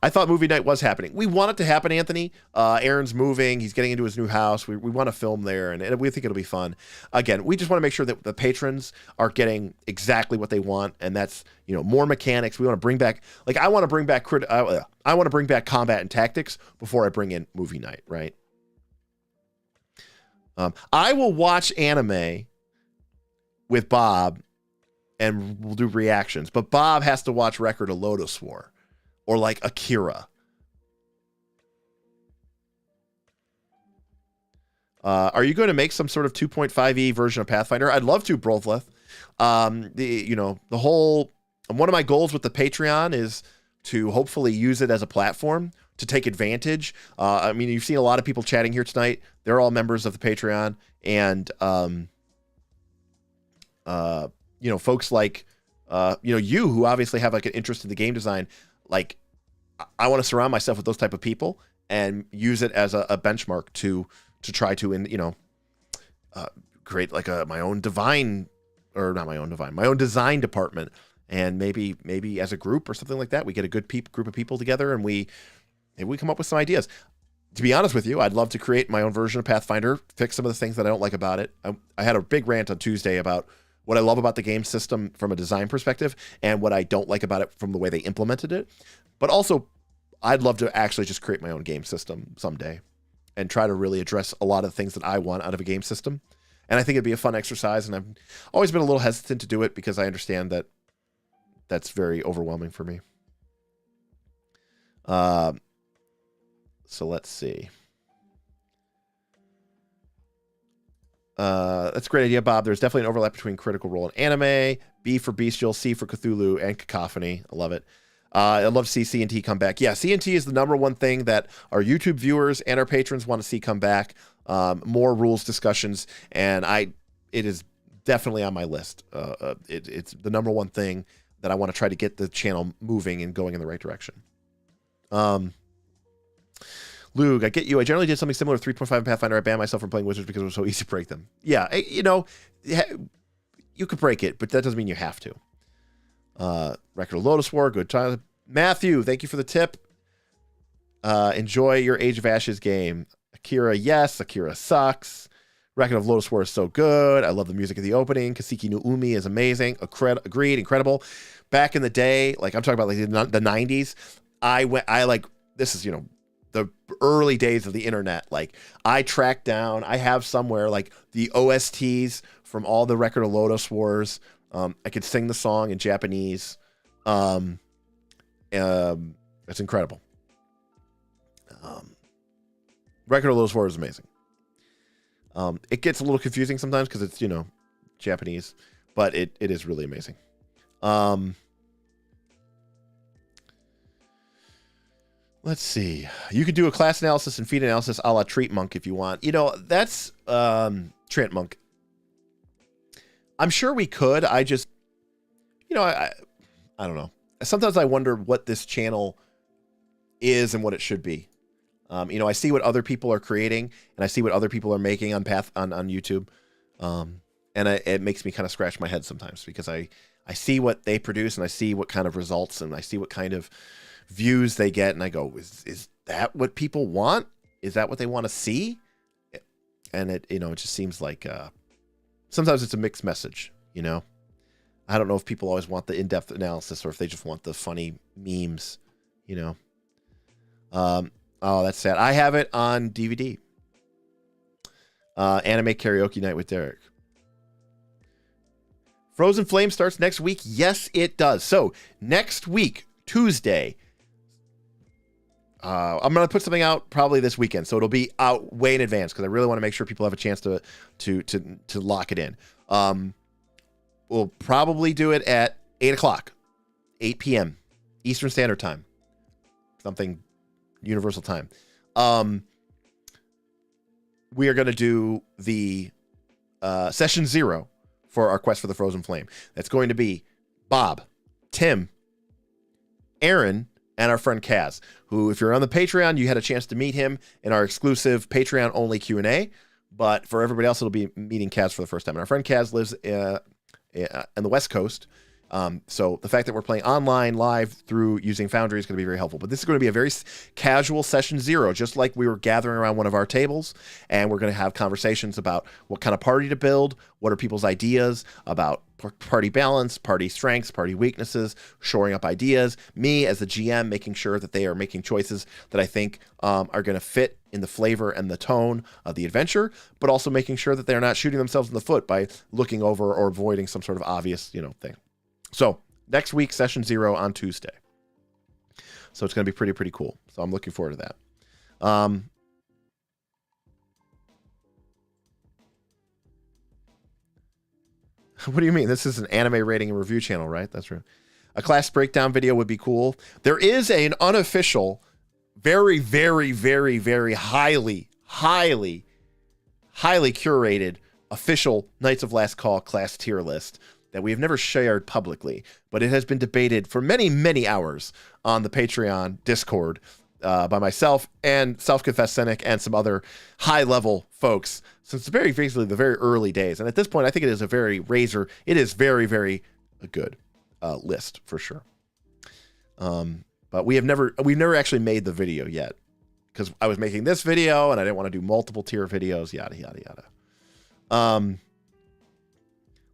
I thought movie night was happening. We want it to happen, Anthony. Aaron's moving. He's getting into his new house. We want to film there, and we think it'll be fun. Again, we just want to make sure that the patrons are getting exactly what they want, and that's, you know, more mechanics. We want to bring back, like, I want to bring back I want to bring back combat and tactics before I bring in movie night, right? I will watch anime with Bob, and we'll do reactions, but Bob has to watch Record of Lodoss War. Or like Akira. Are you going to make some sort of 2.5e version of Pathfinder? I'd love to, Broleth. The whole, one of my goals with the Patreon is to hopefully use it as a platform to take advantage. I mean, you've seen a lot of people chatting here tonight. They're all members of the Patreon, and folks like you who obviously have like an interest in the game design. Like, I want to surround myself with those type of people and use it as a benchmark to try to, create like my own design department. And maybe as a group or something like that, we get a good group of people together and maybe we come up with some ideas. To be honest with you, I'd love to create my own version of Pathfinder, fix some of the things that I don't like about it. I had a big rant on Tuesday about what I love about the game system from a design perspective and what I don't like about it from the way they implemented it. But also, I'd love to actually just create my own game system someday and try to really address a lot of the things that I want out of a game system. And I think it'd be a fun exercise, and I've always been a little hesitant to do it because I understand that that's very overwhelming for me. So let's see. That's a great idea, Bob. There's definitely an overlap between Critical Role and anime. B for Bestial, C for Cthulhu, and Cacophony. I love it. I love to see C&T come back. Yeah, C&T is the number one thing that our YouTube viewers and our patrons want to see come back. More rules discussions, and it is definitely on my list. It's the number one thing that I want to try to get the channel moving and going in the right direction. Lug, I get you. I generally did something similar with 3.5 and Pathfinder. I banned myself from playing Wizards because it was so easy to break them. Yeah, you know, you could break it, but that doesn't mean you have to. Record of Lotus War, good time. Matthew, thank you for the tip. Enjoy your Age of Ashes game. Akira, yes. Akira sucks. Record of Lotus War is so good. I love the music of the opening. Kaseki no Umi is amazing. Agreed, incredible. Back in the day, like I'm talking about like the 90s, this is, you know, the early days of the internet. Like I tracked down, I have somewhere like the OSTs from all the Record of Lotus Wars. I could sing the song in Japanese. It's incredible. Record of Lotus Wars is amazing. It gets a little confusing sometimes because it's, you know, Japanese, but it is really amazing. Let's see. You could do a class analysis and feed analysis a la Treat Monk if you want. You know, that's Treat Monk. I'm sure we could. I just, you know, I don't know. Sometimes I wonder what this channel is and what it should be. You know, I see what other people are creating and I see what other people are making on YouTube. And it makes me kind of scratch my head sometimes because I see what they produce and I see what kind of results and I see what kind of views they get. And I go, is that what people want? Is that what they want to see? And it, you know, it just seems like, sometimes it's a mixed message, you know? I don't know if people always want the in-depth analysis or if they just want the funny memes, you know? Oh, that's sad. I have it on DVD. Anime Karaoke Night with Derek. Frozen Flame starts next week. Yes, it does. So next week, Tuesday, I'm going to put something out probably this weekend. So it'll be out way in advance because I really want to make sure people have a chance to lock it in. We'll probably do it at 8 p.m. Eastern Standard Time. Something Universal Time. We are going to do the session 0 for our quest for the Frozen Flame. That's going to be Bob, Tim, Aaron, and our friend Kaz, who, if you're on the Patreon, you had a chance to meet him in our exclusive Patreon-only Q&A. But for everybody else, it'll be meeting Kaz for the first time. And our friend Kaz lives in the West Coast. So the fact that we're playing online live through using Foundry is going to be very helpful. But this is going to be a very casual session 0, just like we were gathering around one of our tables. And we're going to have conversations about what kind of party to build, what are people's ideas about party balance, party strengths, party weaknesses, shoring up ideas. Me as the GM making sure that they are making choices that I think are going to fit in the flavor and the tone of the adventure, but also making sure that they're not shooting themselves in the foot by looking over or avoiding some sort of obvious, you know, thing. So next week, session 0 on Tuesday. So it's going to be pretty cool. So I'm looking forward to that. What do you mean? This is an anime rating and review channel, right? That's right. A class breakdown video would be cool. There is an unofficial, very highly curated official Knights of Last Call class tier list that we have never shared publicly, but it has been debated for many hours on the Patreon Discord by myself and Self-Confess Cynic and some other high-level folks since basically the very early days. And at this point, I think it is a very very good list for sure. But we've never actually made the video yet because I was making this video and I didn't want to do multiple tier videos, yada yada.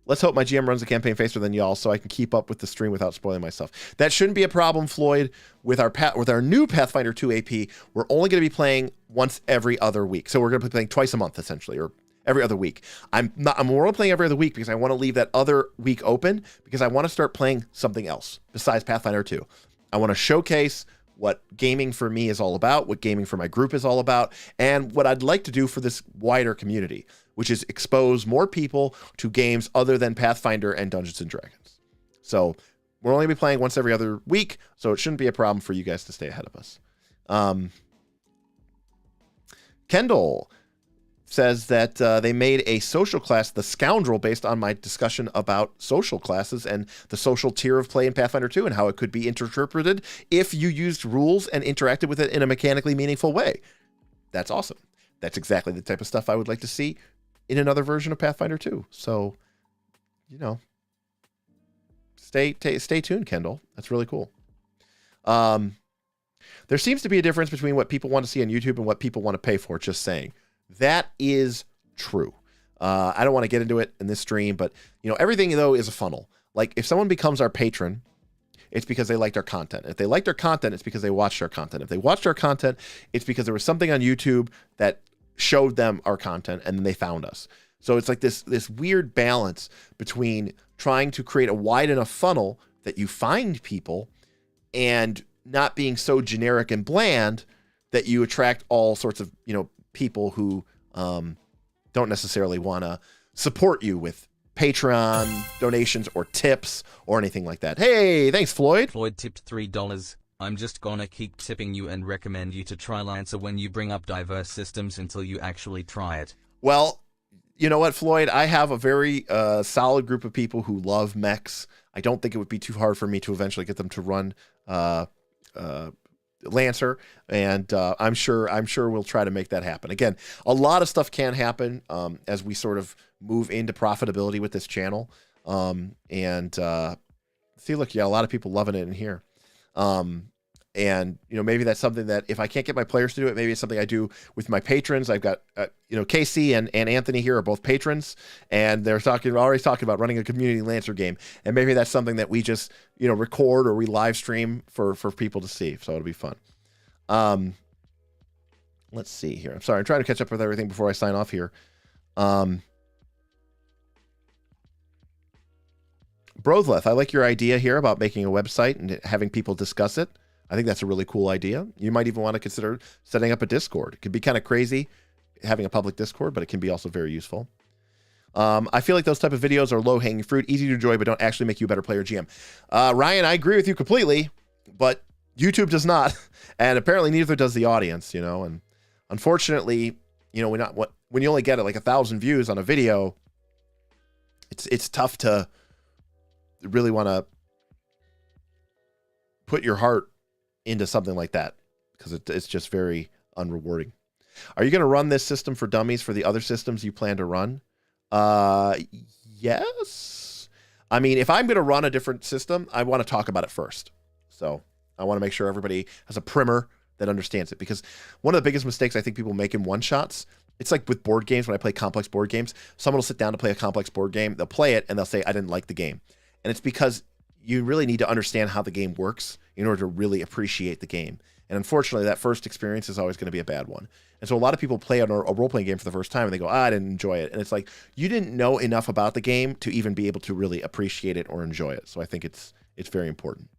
Let's hope my GM runs the campaign faster than y'all so I can keep up with the stream without spoiling myself. That shouldn't be a problem, Floyd. With our new Pathfinder 2 AP, we're only going to be playing once every other week. So we're going to be playing twice a month, essentially, or every other week. I'm only playing every other week because I want to leave that other week open because I want to start playing something else besides Pathfinder 2. I want to showcase what gaming for me is all about, what gaming for my group is all about, and what I'd like to do for this wider community, which is expose more people to games other than Pathfinder and Dungeons and Dragons. So we're only going to be playing once every other week, so it shouldn't be a problem for you guys to stay ahead of us. Kendall says that they made a social class, the Scoundrel, based on my discussion about social classes and the social tier of play in Pathfinder 2 and how it could be interpreted if you used rules and interacted with it in a mechanically meaningful way. That's awesome. That's exactly the type of stuff I would like to see in another version of Pathfinder 2. So, you know, stay tuned, Kendall. That's really cool. There seems to be a difference between what people want to see on YouTube and what people want to pay for, just saying. That is true. I don't want to get into it in this stream, but you know, everything though is a funnel. Like if someone becomes our patron, it's because they liked our content. If they liked our content, it's because they watched our content. If they watched our content, it's because there was something on YouTube that showed them our content and then they found us. So it's like this weird balance between trying to create a wide enough funnel that you find people and not being so generic and bland that you attract all sorts of, you know, people who don't necessarily want to support you with Patreon donations or tips or anything like that. Hey, thanks, Floyd. Floyd tipped $3. I'm just gonna keep tipping you and recommend you to try Lancer when you bring up diverse systems until you actually try it. Well, you know what, Floyd? I have a very solid group of people who love mechs. I don't think it would be too hard for me to eventually get them to run Lancer, and I'm sure we'll try to make that happen. Again, a lot of stuff can happen as we sort of move into profitability with this channel. See, look, yeah, a lot of people loving it in here. And you know, maybe that's something that if I can't get my players to do it, maybe it's something I do with my patrons. I've got you know, Casey and Anthony here are both patrons, and they're already talking about running a community Lancer game, and maybe that's something that we just, you know, record or we live stream for people to see. So it'll be fun. Let's see here. I'm sorry, I'm trying to catch up with everything before I sign off here. Brothleth, I like your idea here about making a website and having people discuss it. I think that's a really cool idea. You might even want to consider setting up a Discord. It could be kind of crazy having a public Discord, but it can be also very useful. I feel like those type of videos are low-hanging fruit, easy to enjoy, but don't actually make you a better player GM. Ryan, I agree with you completely, but YouTube does not, and apparently neither does the audience, you know, and unfortunately, you know, when you only get like 1,000 views on a video, it's tough to really want to put your heart into something like that because it's just very unrewarding. Are you going to run this system for dummies for the other systems you plan to run? Yes. I mean, if I'm going to run a different system, I want to talk about it first. So I want to make sure everybody has a primer that understands it, because one of the biggest mistakes I think people make in one-shots, it's like with board games. When I play complex board games, someone will sit down to play a complex board game. They'll play it and they'll say, I didn't like the game. And it's because you really need to understand how the game works in order to really appreciate the game. And unfortunately, that first experience is always going to be a bad one. And so a lot of people play a role-playing game for the first time and they go, I didn't enjoy it. And it's like, you didn't know enough about the game to even be able to really appreciate it or enjoy it. So I think it's very important.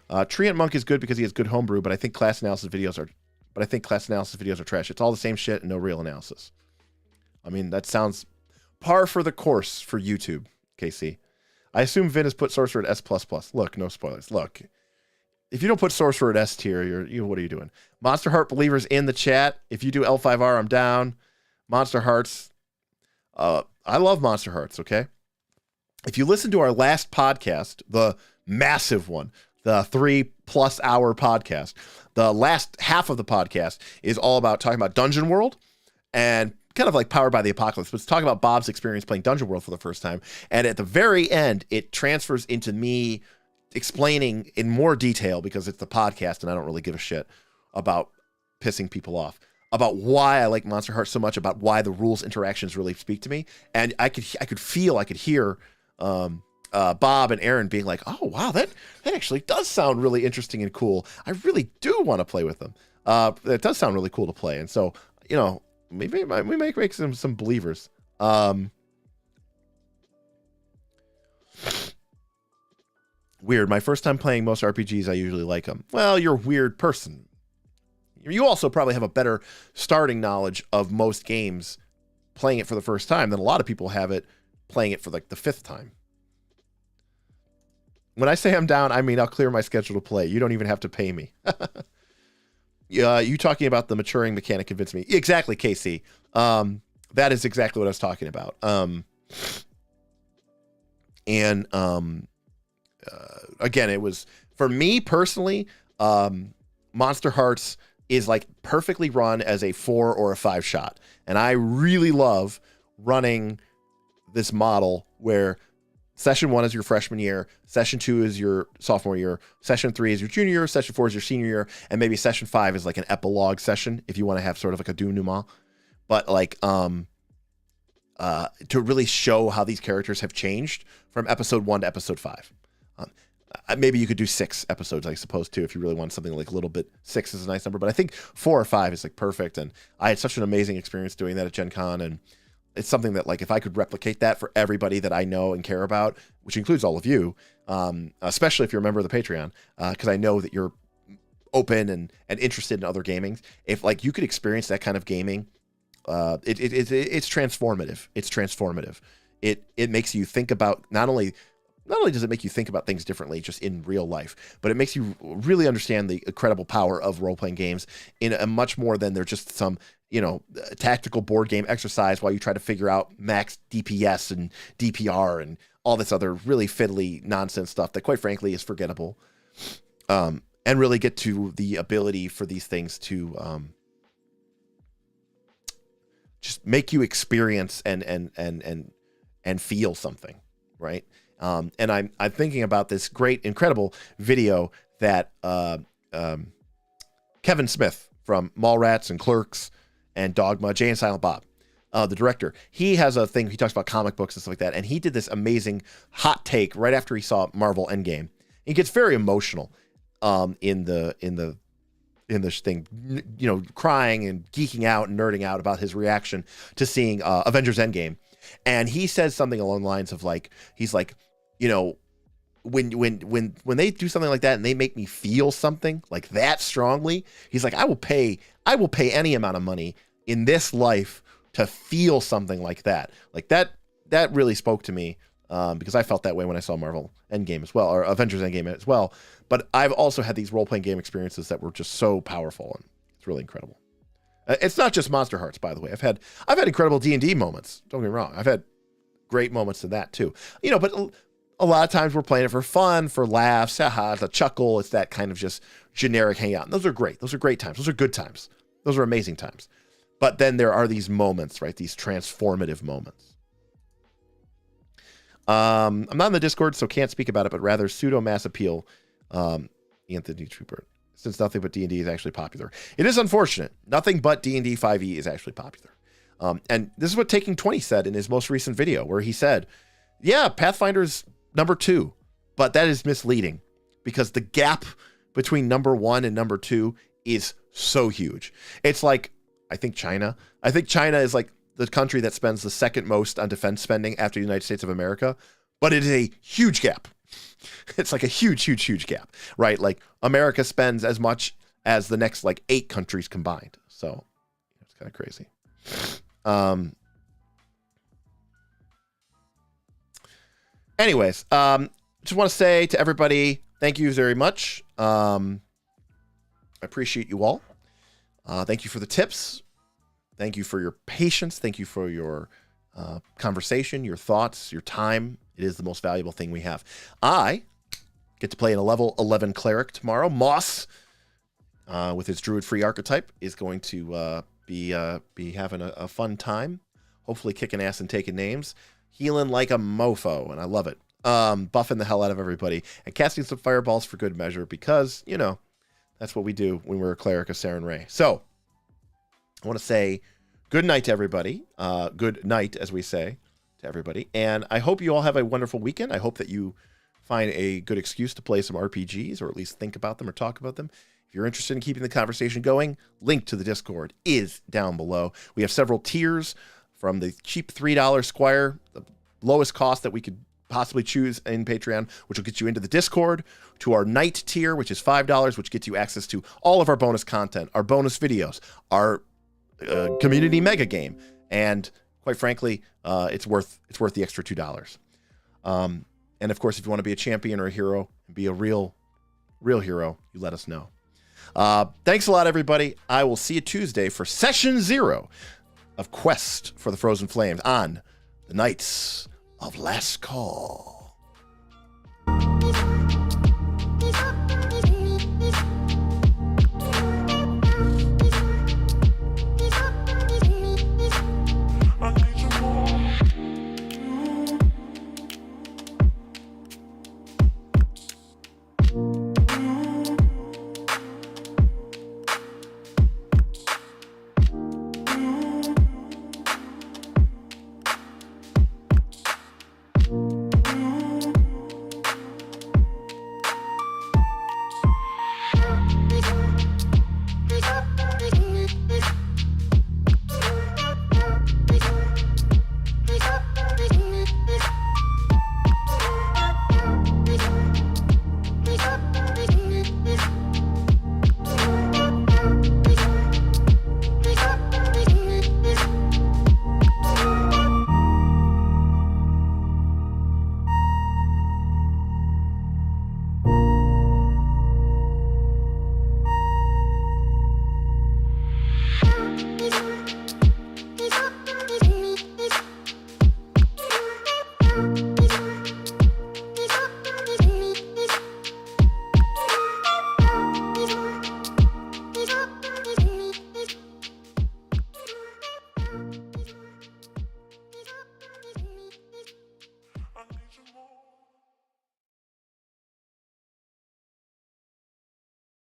Treant Monk is good because he has good homebrew, but I think class analysis videos are trash. It's all the same shit and no real analysis. I mean, that sounds par for the course for YouTube, KC. I assume Vin has put Sorcerer at S++. Look, no spoilers. Look, if you don't put Sorcerer at S tier, what are you doing? Monster Heart believers in the chat. If you do L5R, I'm down. Monster Hearts. I love Monster Hearts, okay? If you listen to our last podcast, the massive one, the 3+ hour podcast, the last half of the podcast is all about talking about Dungeon World and kind of like Powered by the Apocalypse, but it's talking about Bob's experience playing Dungeon World for the first time. And at the very end, it transfers into me explaining in more detail, because it's the podcast and I don't really give a shit about pissing people off, about why I like Monster Hearts so much, about why the rules interactions really speak to me. And I could hear Bob and Aaron being like, oh, wow, that actually does sound really interesting and cool. I really do want to play with them. It does sound really cool to play. And so, you know, maybe we might make some believers. Weird. My first time playing most RPGs, I usually like them. Well, you're a weird person. You also probably have a better starting knowledge of most games playing it for the first time than a lot of people have it playing it for like the 5th time. When I say I'm down, I mean I'll clear my schedule to play. You don't even have to pay me. Yeah, you talking about the maturing mechanic convinced me. Exactly, Casey. That is exactly what I was talking about. Again, it was, for me personally, Monster Hearts is like perfectly run as a 4 or a 5 shot. And I really love running this model where session 1 is your freshman year, session 2 is your sophomore year, session 3 is your junior year, session 4 is your senior year, and maybe session 5 is like an epilogue session if you want to have sort of like a denouement. But like to really show how these characters have changed from episode 1 to episode 5. Maybe you could do 6 episodes, I suppose, too, if you really want something like a little bit. 6 is a nice number, but I think 4 or 5 is like perfect. And I had such an amazing experience doing that at Gen Con. And it's something that, like, if I could replicate that for everybody that I know and care about, which includes all of you, especially if you're a member of the Patreon, because I know that you're open and interested in other gaming. If like you could experience that kind of gaming, it's transformative. It's transformative. It makes you think about not only does it make you think about things differently just in real life, but it makes you really understand the incredible power of role-playing games in a much more than they're just some, tactical board game exercise while you try to figure out max DPS and DPR and all this other really fiddly nonsense stuff that quite frankly is forgettable. And really get to the ability for these things to just make you experience and feel something, right? And I'm thinking about this great, incredible video that Kevin Smith from Mallrats and Clerks and Dogma, Jay and Silent Bob, the director, he has a thing, he talks about comic books and stuff like that, and he did this amazing hot take right after he saw Marvel Endgame. He gets very emotional in this thing, crying and geeking out and nerding out about his reaction to seeing Avengers Endgame. And he says something along the lines of like, he's like, when they do something like that and they make me feel something like that strongly, he's like, I will pay any amount of money in this life to feel something like that. Like that really spoke to me, because I felt that way when I saw Marvel Endgame as well, or Avengers Endgame as well. But I've also had these role-playing game experiences that were just so powerful, and it's really incredible. It's not just Monster Hearts, by the way. I've had incredible D&D moments. Don't get me wrong. I've had great moments in that too. But a lot of times we're playing it for fun, for laughs, haha, it's a chuckle. It's that kind of just generic hangout. And those are great. Those are great times. Those are good times. Those are amazing times. But then there are these moments, right? These transformative moments. I'm not in the Discord, so can't speak about it, but rather pseudo mass appeal. Anthony Trooper, since nothing but D&D is actually popular. It is unfortunate. Nothing but D&D 5e is actually popular. And this is what Taking 20 said in his most recent video, where he said, yeah, Pathfinder's number 2, but that is misleading because the gap between number 1 and number 2 is so huge. It's like, I think China is like the country that spends the second most on defense spending after the United States of America, but it is a huge gap. It's like a huge, huge, huge gap, right? Like America spends as much as the next like 8 countries combined. So it's kind of crazy. Anyways, just want to say to everybody, thank you very much. I appreciate you all. Thank you for the tips. Thank you for your patience. Thank you for your conversation, your thoughts, your time. It is the most valuable thing we have. I get to play in a level 11 cleric tomorrow. Moss, with his druid-free archetype, is going to be having a fun time. Hopefully kicking ass and taking names. Healing like a mofo, and I love it. Buffing the hell out of everybody. And casting some fireballs for good measure, because, that's what we do when we're a cleric of Saren Ray. So, I want to say good night to everybody. Good night, as we say to everybody. And I hope you all have a wonderful weekend. I hope that you find a good excuse to play some RPGs, or at least think about them or talk about them. If you're interested in keeping the conversation going, link to the Discord is down below. We have several tiers, from the cheap $3 Squire, the lowest cost that we could possibly choose in Patreon, which will get you into the Discord, to our Night tier, which is $5, which gets you access to all of our bonus content, our bonus videos, our community mega game, and quite frankly, it's worth the extra $2. And of course, if you want to be a champion or a hero and be a real hero, you let us know. Thanks a lot, everybody. I will see you Tuesday for session 0 of Quest for the Frozen Flames on the Knights of Last Call.